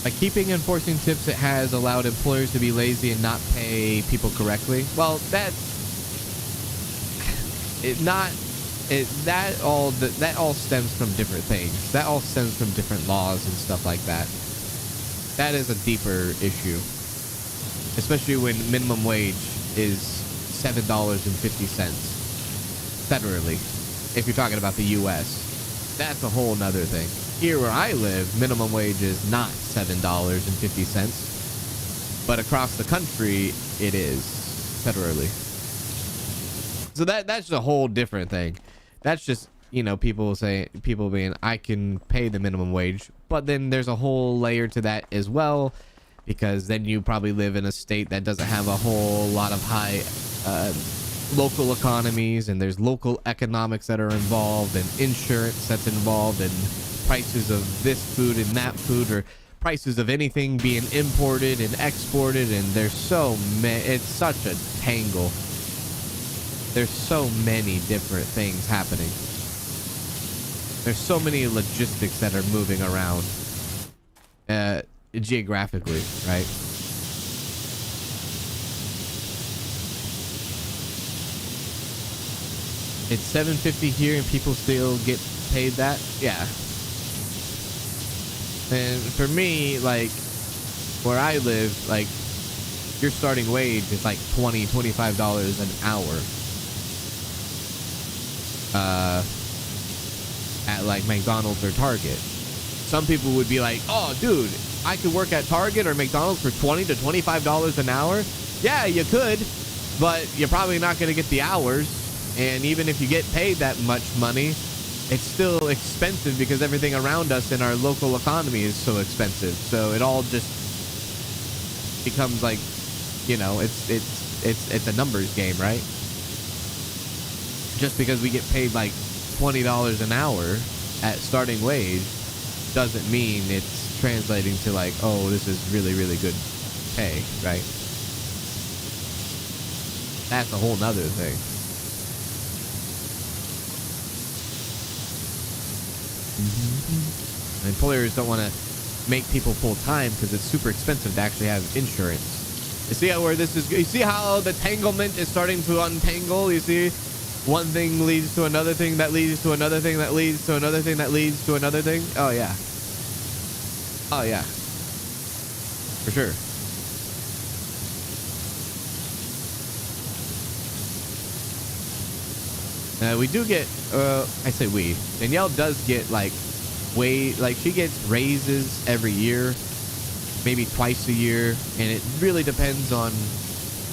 By keeping enforcing tips, it has allowed employers to be lazy and not pay people correctly. Well, that all stems from different things. That all stems from different laws and stuff like that. That is a deeper issue, especially when minimum wage is $7.50 federally. If you're talking about the U.S., that's a whole nother thing. Here where I live, minimum wage is not $7.50, but across the country, it is federally. So that's a whole different thing. That's just, you know, people being, I can pay the minimum wage, but then there's a whole layer to that as well, because then you probably live in a state that doesn't have a whole lot of high local economies, and there's local economics that are involved, and insurance that's involved, and prices of this food and that food, or prices of anything being imported and exported, and there's so many. It's such a tangle. There's so many different things happening. There's so many logistics that are moving around geographically, right? It's $7.50 here and people still get paid that? Yeah. And for me, like, where I live, like, your starting wage is like $25 an hour. At like McDonald's or Target. Some people would be like, oh, dude, I could work at Target or McDonald's for $20 to $25 an hour. Yeah, you could, but you're probably not going to get the hours. And even if you get paid that much money, it's still expensive because everything around us in our local economy is so expensive. So it all just becomes like, you know, it's a numbers game, right? Just because we get paid like $20 an hour at starting wage doesn't mean it's translating to like, oh, this is really, really good pay, right? That's a whole nother thing. Employers don't want to make people full-time because it's super expensive to actually have insurance. You see how where this is? You see how the tanglement is starting to untangle? You see, one thing leads to another thing that leads to another thing that leads to another thing that leads to another thing. Oh yeah. Oh yeah. For sure. We do get, I say we, Danielle does get like she gets raises every year, maybe twice a year, and it really depends on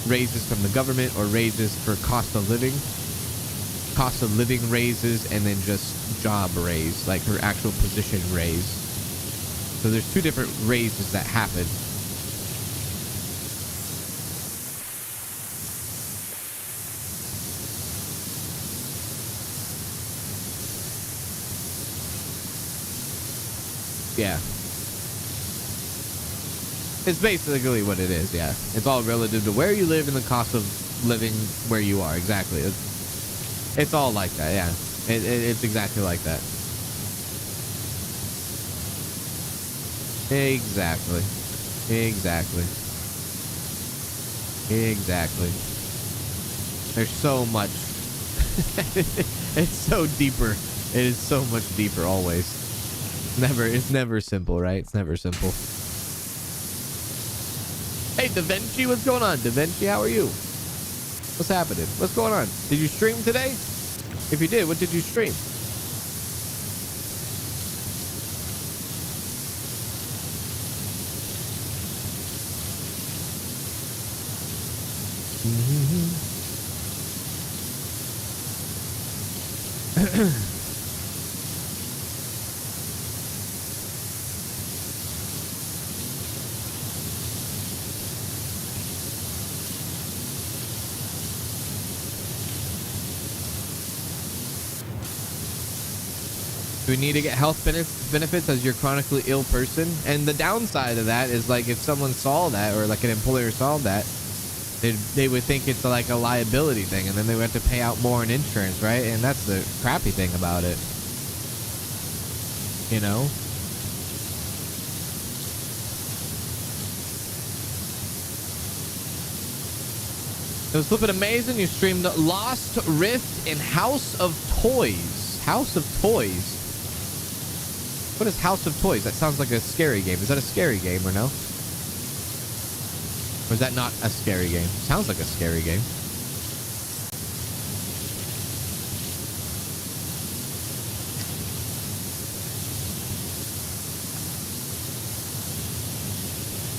raises from the government or raises for cost of living raises, and then just job raise, like her actual position raise. So there's two different raises that happen. Yeah. It's basically what it is, yeah. It's all relative to where you live and the cost of living where you are. Exactly. It's all like that, yeah. It's exactly like that. Exactly. Exactly. Exactly. There's so much. It's so deeper. It is so much deeper always. It's never simple, right? It's never simple. Hey, Da Vinci, what's going on? Da Vinci, how are you? What's happening? What's going on? Did you stream today? If you did, what did you stream? Do we need to get health benefits as your chronically ill person? And the downside of that is, like, if someone saw that, or like an employer saw that, they would think it's like a liability thing, and then they would have to pay out more in insurance, right? And that's the crappy thing about it. You know? It was flipping amazing. You streamed Lost Rift and House of Toys. House of Toys. What is House of Toys? That sounds like a scary game. Is that a scary game or no? Or is that not a scary game? Sounds like a scary game.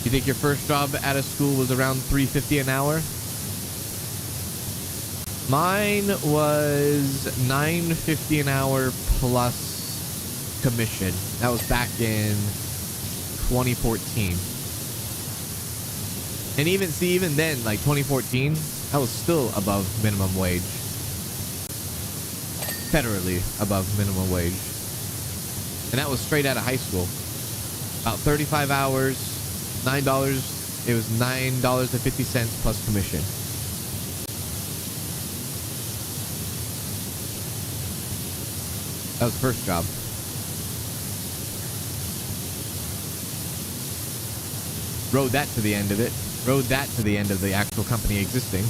You think your first job out of school was around $3.50 an hour? Mine was $9.50 an hour plus commission. That was back in 2014. And even then, like 2014, I was still above minimum wage. Federally above minimum wage. And that was straight out of high school. About 35 hours, $9. It was $9.50 plus commission. That was the first job. Rode that to the end of it. Rode that to the end of the actual company existing.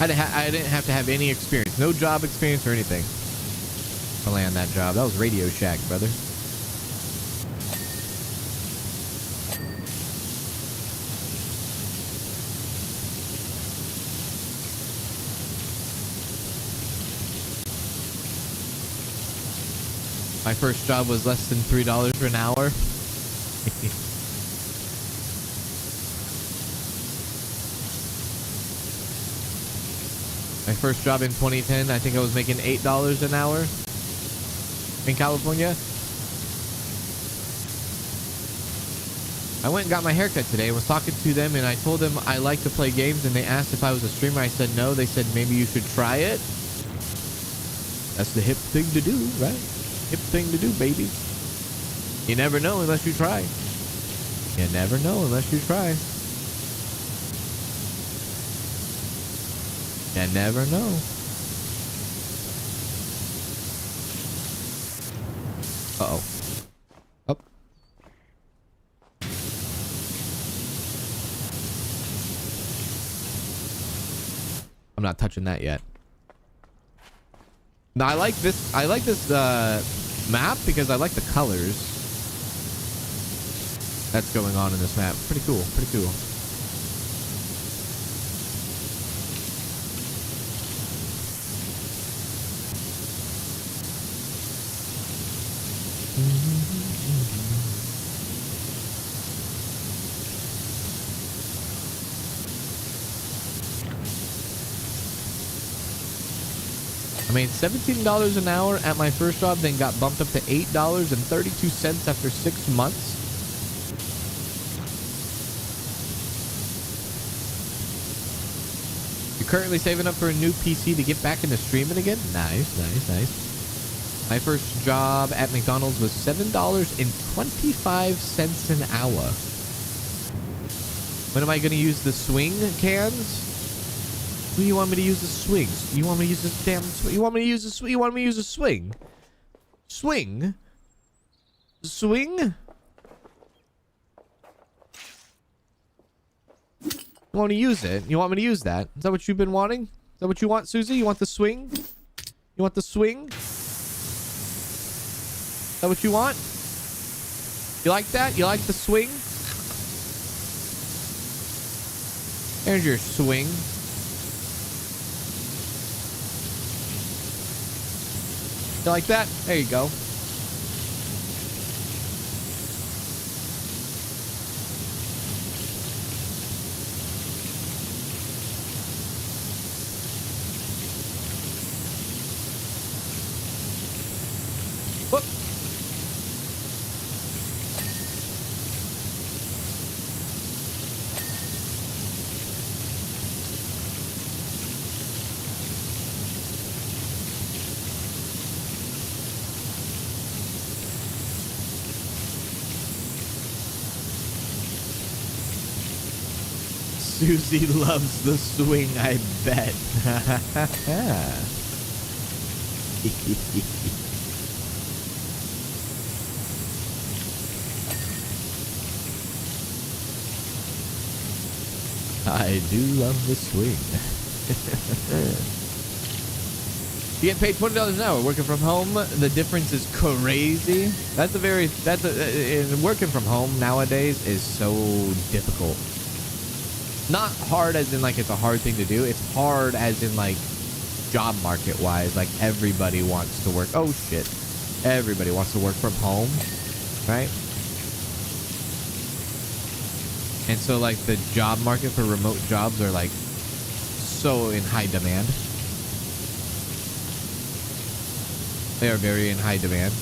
I didn't have to have any experience. No job experience or anything to land that job. That was Radio Shack, brother. My first job was less than $3 an hour. My first job in 2010, I think I was making $8 an hour in California. I went and got my haircut today and was talking to them, and I told them I like to play games, and they asked if I was a streamer. I said no. They said maybe you should try it. That's the hip thing to do, right? Hip thing to do, baby. You never know unless you try. You never know unless you try. You never know. Uh-oh. Up. I'm not touching that yet. No, I like this map because I like the colors that's going on in this map. Pretty cool. Pretty cool. I made $17 an hour at my first job, then got bumped up to $8.32 after 6 months. Currently saving up for a new PC to get back into streaming again. Nice, nice, nice. My first job at McDonald's was $7.25 an hour. When am I going to use the swing cans? Who you want me to use the swings? You want me to use this damn swing? You want me to use the swing? You want me to use a swing? Swing? Swing? You want to use it? You want me to use that? Is that what you've been wanting? Is that what you want, Susie? You want the swing? You want the swing? Is that what you want? You like that? You like the swing? There's your swing. You like that? There you go. Whoop. Susie loves the swing, I bet. I do love the swing. You get paid $20 an hour working from home. The difference is crazy. Working from home nowadays is so difficult. Not hard as in like it's a hard thing to do. It's hard as in like job market wise. Like everybody wants to work. Oh shit. Everybody wants to work from home. Right? And so like the job market for remote jobs are like so in high demand. They are very in high demand.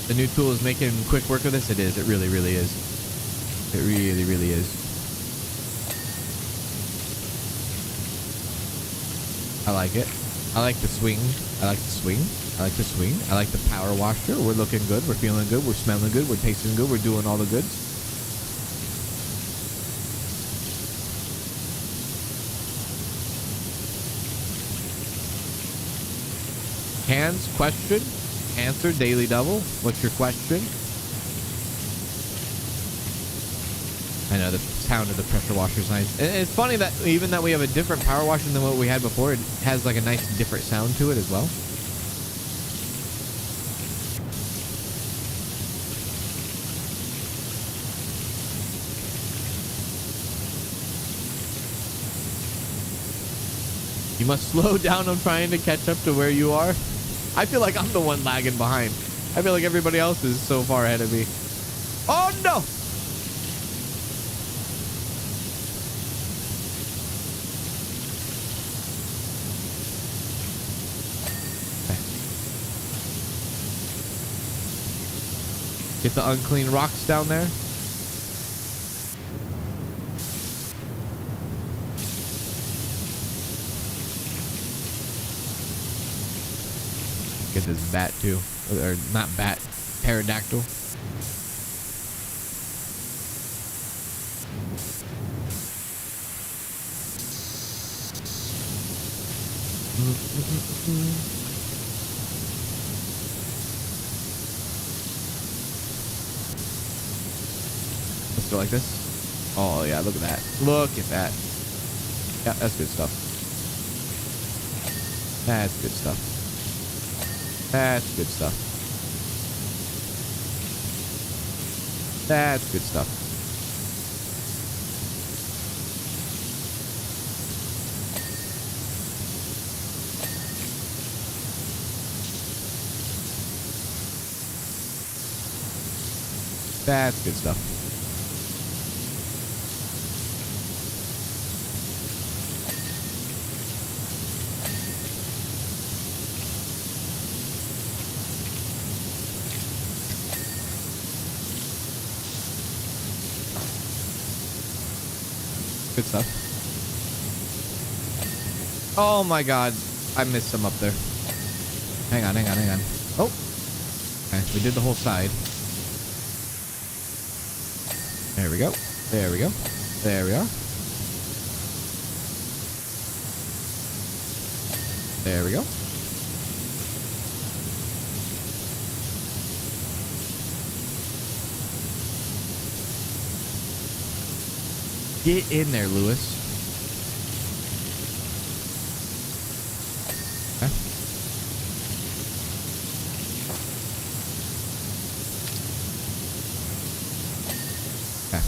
The new tool is making quick work of this. It is. It really, really is. It really, really is. I like it. I like the swing. I like the swing. I like the swing. I like the power washer. We're looking good. We're feeling good. We're smelling good. We're tasting good. We're doing all the goods. Hands, question, answer, daily double. What's your question? I know the sound of the pressure washer is nice. And it's funny that even that we have a different power washer than what we had before, it has like a nice different sound to it as well. You must slow down. I'm trying to catch up to where you are. I feel like I'm the one lagging behind. I feel like everybody else is so far ahead of me. Oh no! Get the unclean rocks down there. Get this bat too. Or not bat, pterodactyl. Let's go like this. Oh yeah, look at that. Look at that. Yeah, that's good stuff. That's good stuff. That's good stuff. That's good stuff. That's good stuff. Good stuff. Oh my god. I missed some up there. Hang on. Oh. Okay, we did the whole side. There we go. There we go. There we are. There we go. Get in there, Lewis. Okay. Okay.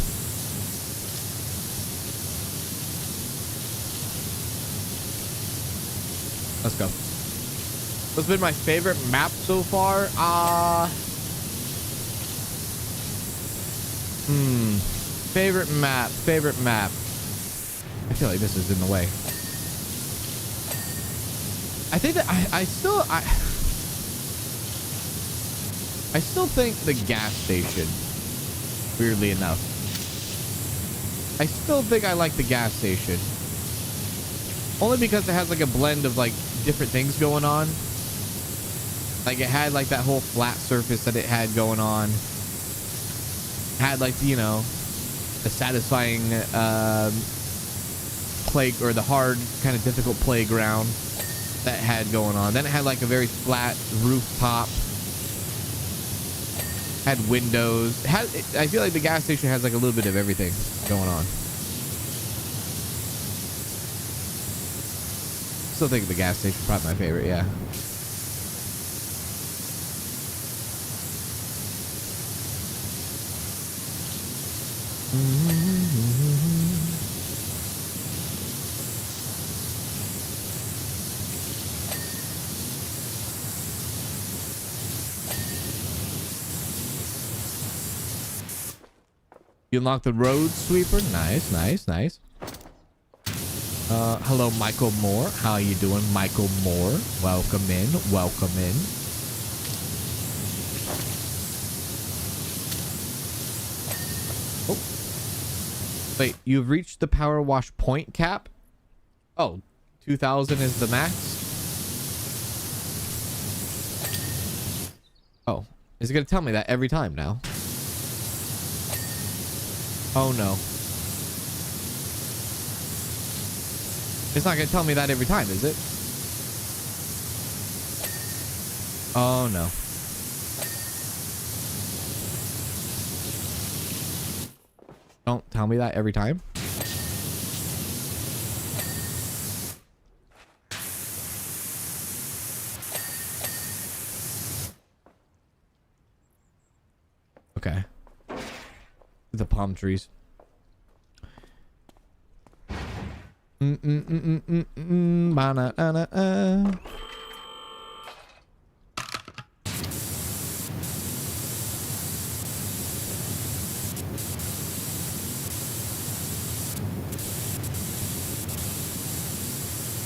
Let's go. What's been my favorite map so far? Favorite map. I feel like this is in the way. I think that I still think the gas station, weirdly enough. I still think I like the gas station. Only because it has like a blend of like different things going on. Like it had like that whole flat surface that it had going on. Had like, you know, the satisfying play, or the hard kind of difficult playground that had going on. Then it had like a very flat rooftop, had windows. I feel like the gas station has like a little bit of everything going on. Still think the gas station is probably my favorite. Yeah. You unlock the road sweeper. Nice. Hello, Michael Moore. How are you doing, Michael Moore? Welcome in. Oh. Wait, you've reached the PowerWash point cap? Oh, 2,000 is the max? Oh, is it going to tell me that every time now? Oh no. It's not going to tell me that every time, is it? Oh no. Don't tell me that every time. Okay. The palm trees. Banana.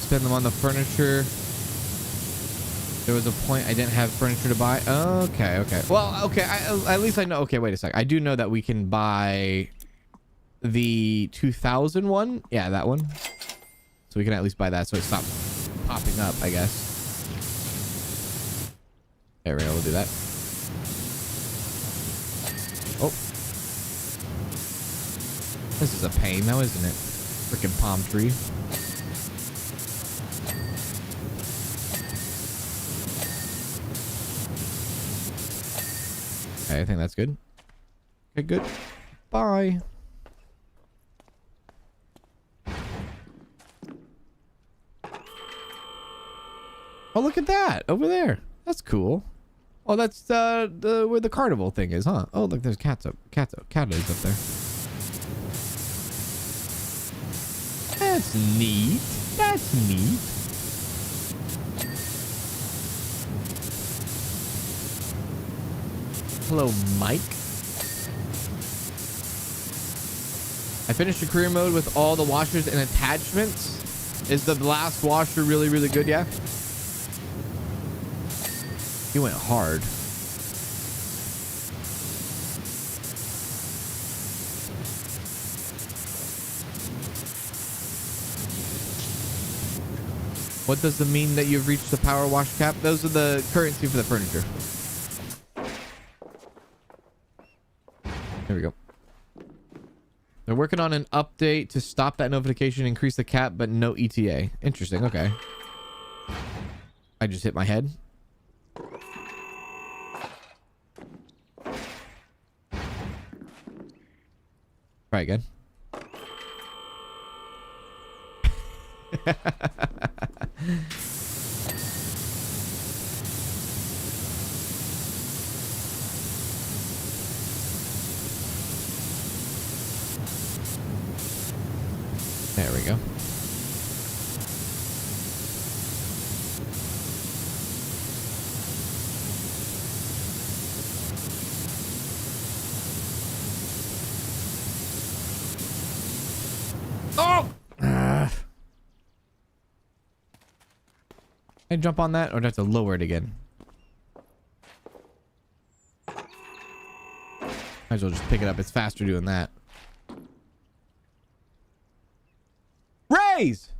Spend them on the furniture. There was a point I didn't have furniture to buy. Okay. Well, okay. At least I know. Okay, wait a sec. I do know that we can buy the 2000 one. Yeah, that one. So we can at least buy that so it stops popping up, I guess. There we go. We'll do that. Oh. This is a pain now, isn't it? Freaking palm tree. Okay, I think that's good. Okay, good. Bye. Oh, look at that over there. That's cool. Oh, that's where the carnival thing is, huh? Oh, look, there's cat is up there. That's neat. Hello, Mike. I finished the career mode with all the washers and attachments. Is the last washer really, really good? Yeah. You went hard. What does it mean that you've reached the power wash cap? Those are the currency for the furniture. There we go. They're working on an update to stop that notification, increase the cap, but no ETA. Interesting. Okay. I just hit my head. Try again. There we go. Oh! Can I jump on that, or do I have to lower it again? Might as well just pick it up. It's faster doing that. Raise!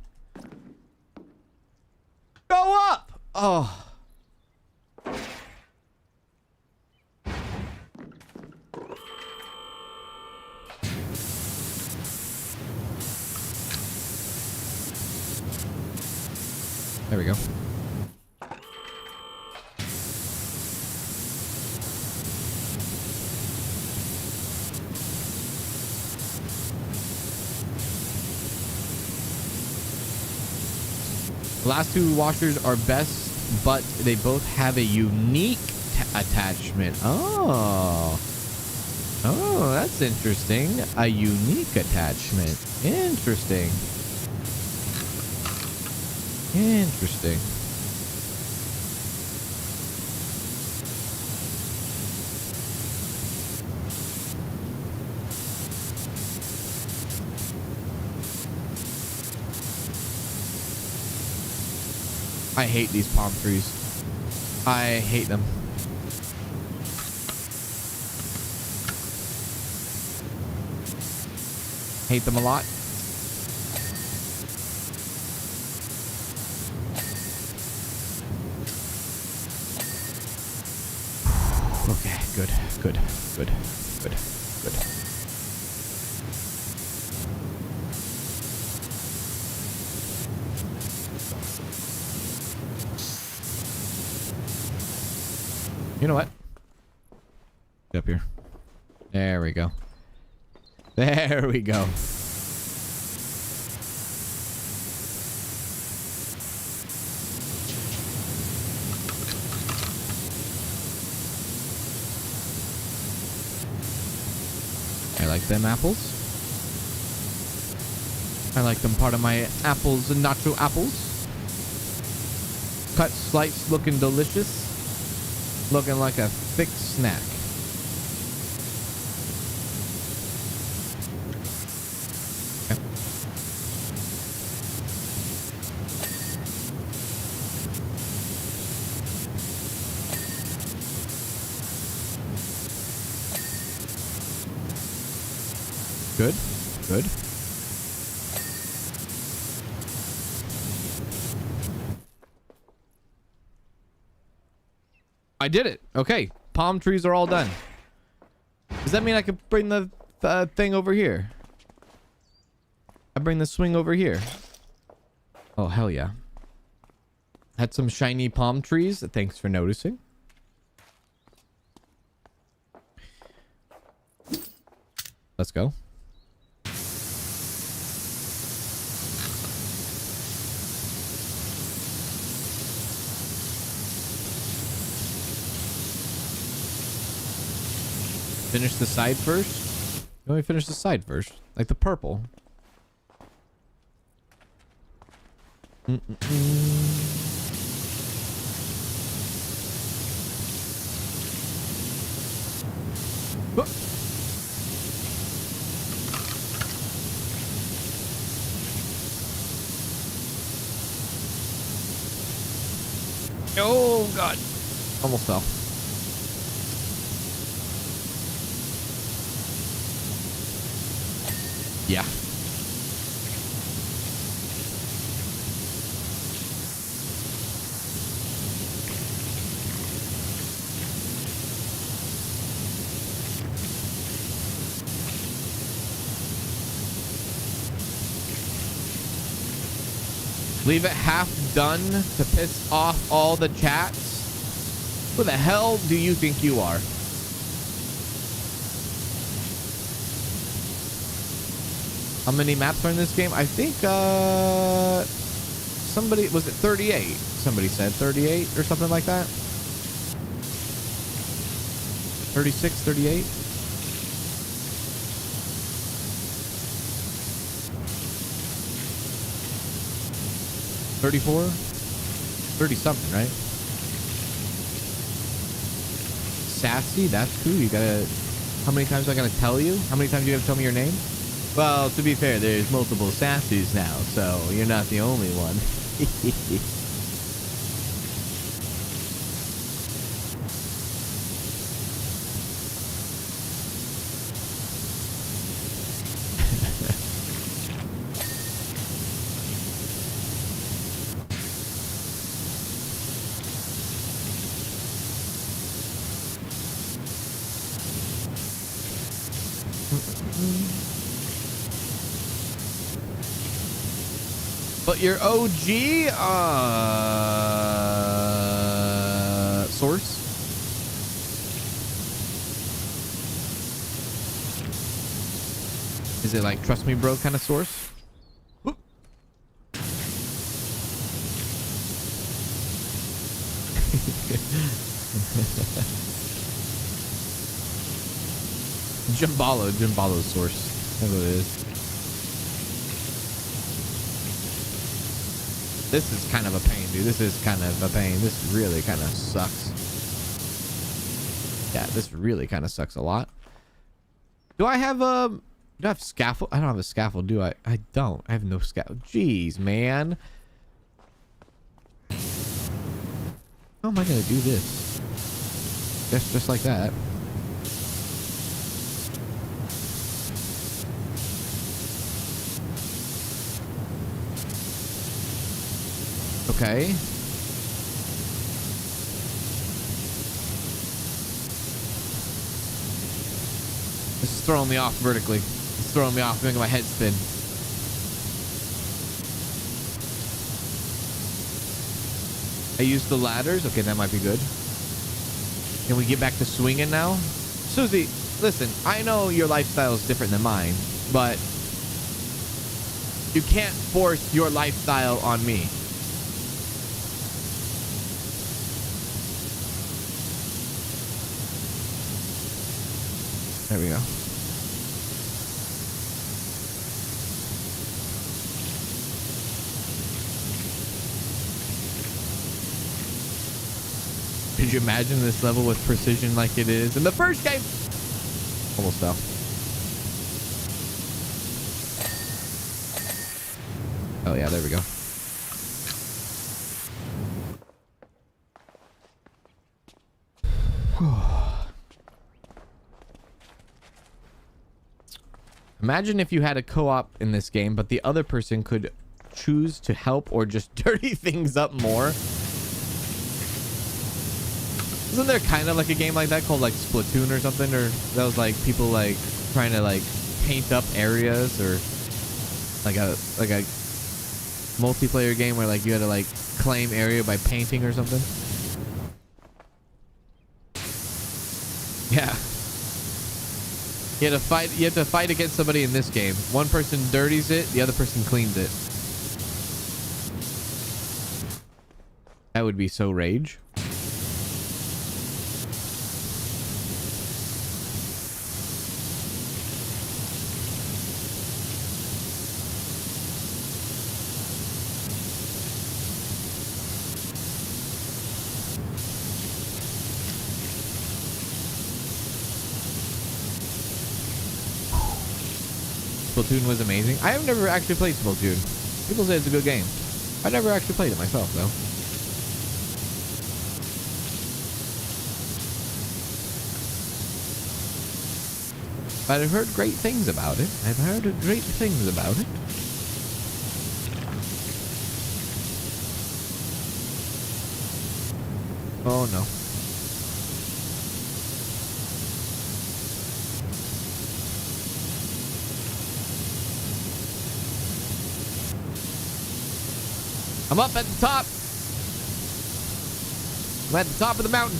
Go up! Oh. There we go. The last two washers are best, but they both have a unique attachment. Oh. Oh, that's interesting. A unique attachment. Interesting. Interesting. I hate these palm trees. I hate them. Hate them a lot. Okay, good, good, good, good, good. You know what? Get up here. There we go. There we go. I like them apples. I like them part of my apples and nacho apples. Cut, slice, looking delicious. Looking like a thick snack. Okay. Good, good. I did it. Okay. Palm trees are all done. Does that mean I could bring the thing over here? I bring the swing over here. Oh, hell yeah. Had some shiny palm trees. Thanks for noticing. Let's go. Finish the side first? Let me finish the side first. Like the purple. Oh, God. Almost fell. Yeah. Leave it half done to piss off all the chats? Who the hell do you think you are? How many maps are in this game? I think somebody, was it 38? Somebody said 38 or something like that. 36, 38. $34? 30 something, right? Sassy, that's cool. You gotta, how many times am I gonna tell you? How many times you gotta tell me your name? Well, to be fair, there's multiple Sassies now, so you're not the only one. But your OG source? Is it like trust me bro kind of source? Whoop. Jimbalo's source. That's what it is. This is kind of a pain, dude. This is kind of a pain. This really kind of sucks. Yeah, this really kind of sucks a lot. Do I have scaffold? I don't have a scaffold, do I? I don't. I have no scaffold. Jeez, man. How am I gonna do this? Just like that. Okay. This is throwing me off vertically. It's throwing me off, making my head spin. I used the ladders. Okay, that might be good. Can we get back to swinging now? Susie, listen, I know your lifestyle is different than mine, but you can't force your lifestyle on me. There we go. Could you imagine this level with precision like it is in the first game? Almost fell. Oh yeah, there we go. Imagine if you had a co-op in this game, but the other person could choose to help or just dirty things up more. Isn't there kind of like a game like that called like Splatoon or something? Or that was like people like trying to like paint up areas, or like a multiplayer game where like you had to like claim area by painting or something? Yeah. You have to fight against somebody in this game. One person dirties it, the other person cleans it. That would be so rage. Splatoon was amazing. I have never actually played Splatoon. People say it's a good game. I never actually played it myself, though. But I've heard great things about it. I've heard great things about it. Oh no. I'm up at the top. I'm at the top of the mountain.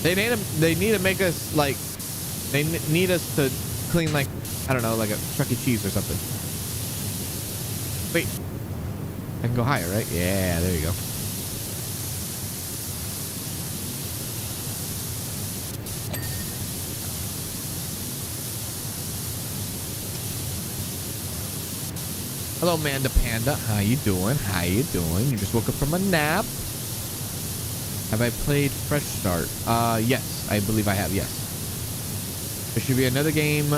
They need to make us like, they need us to clean like, I don't know, like a Chuck E. Cheese or something. Wait, I can go higher, right? Yeah, there you go. Hello, Manda Panda. How you doing? How you doing? You just woke up from a nap. Have I played Fresh Start? Yes. I believe I have, yes. There should be another game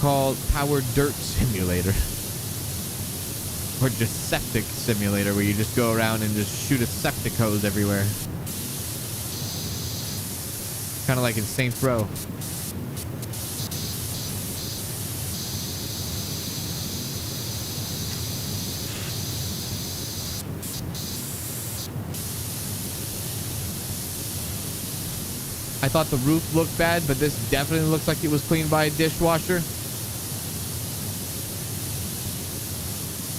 called Power Dirt Simulator. Or just Septic Simulator, where you just go around and just shoot a septic hose everywhere. Kind of like in Saints Row. I thought the roof looked bad, but this definitely looks like it was cleaned by a dishwasher.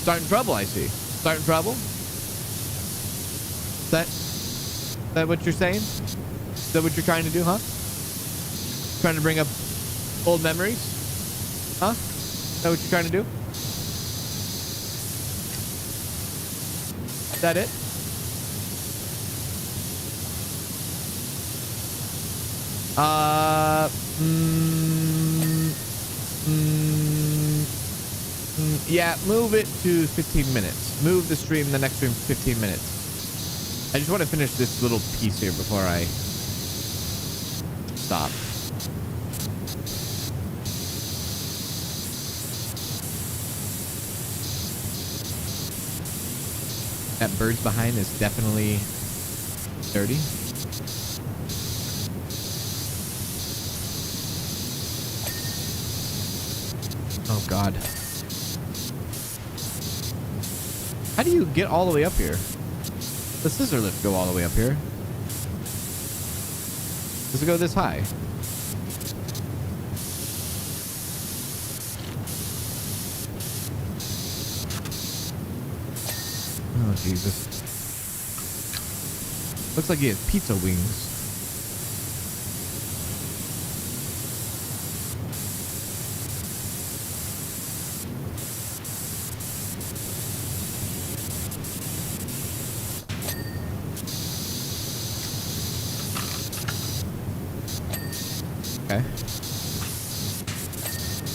Starting trouble, I see. Starting trouble? Is that what you're saying? Is that what you're trying to do, huh? Trying to bring up old memories? Huh? Is that what you're trying to do? Is that it? Yeah, move it to 15 minutes. Move the stream, the next stream, 15 minutes. I just want to finish this little piece here before I stop. That bird's behind is definitely dirty. Oh, God. How do you get all the way up here? The scissor lift go all the way up here. Does it go this high? Oh, Jesus. Looks like he has pizza wings.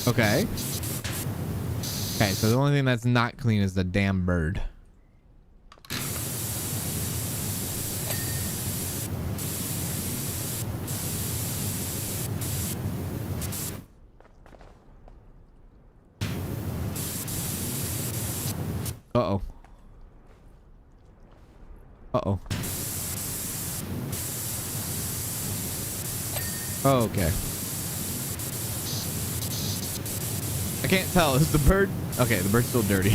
Okay. Okay, so the only thing that's not clean is the damn bird. Uh-oh. Uh-oh. Oh, okay. I can't tell. Is the bird... Okay, the bird's still dirty.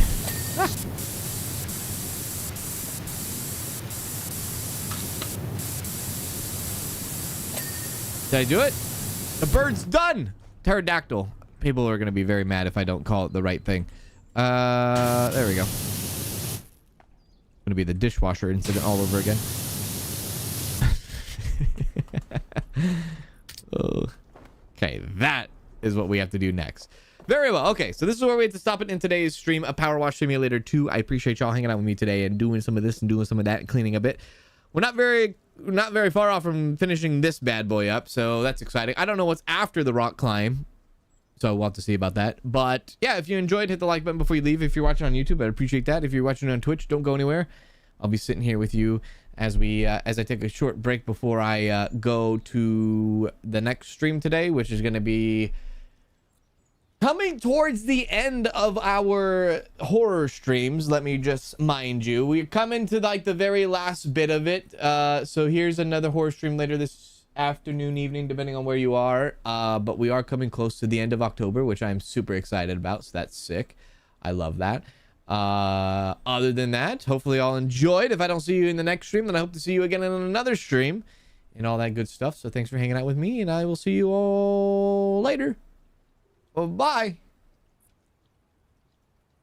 Did I do it? The bird's done! Pterodactyl. People are going to be very mad if I don't call it the right thing. There we go. Going to be the dishwasher incident all over again. Okay, that is what we have to do next. Very well. Okay, so this is where we have to stop it in today's stream of PowerWash Simulator 2. I appreciate y'all hanging out with me today and doing some of this and doing some of that and cleaning a bit. We're not very far off from finishing this bad boy up, so that's exciting. I don't know what's after the rock climb, so we'll have to see about that. But yeah, if you enjoyed, hit the like button before you leave. If you're watching on YouTube, I'd appreciate that. If you're watching on Twitch, don't go anywhere. I'll be sitting here with you as I take a short break before I go to the next stream today, which is going to be Coming towards the end of our horror streams, let me just mind you, we're coming to like the very last bit of it. So here's another horror stream later this afternoon, evening, depending on where you are. But we are coming close to the end of October, which I'm super excited about. So that's sick. I love that. Other than that, hopefully y'all enjoyed. If I don't see you in the next stream, then I hope to see you again in another stream and all that good stuff. So thanks for hanging out with me, and I will see you all later. Bye.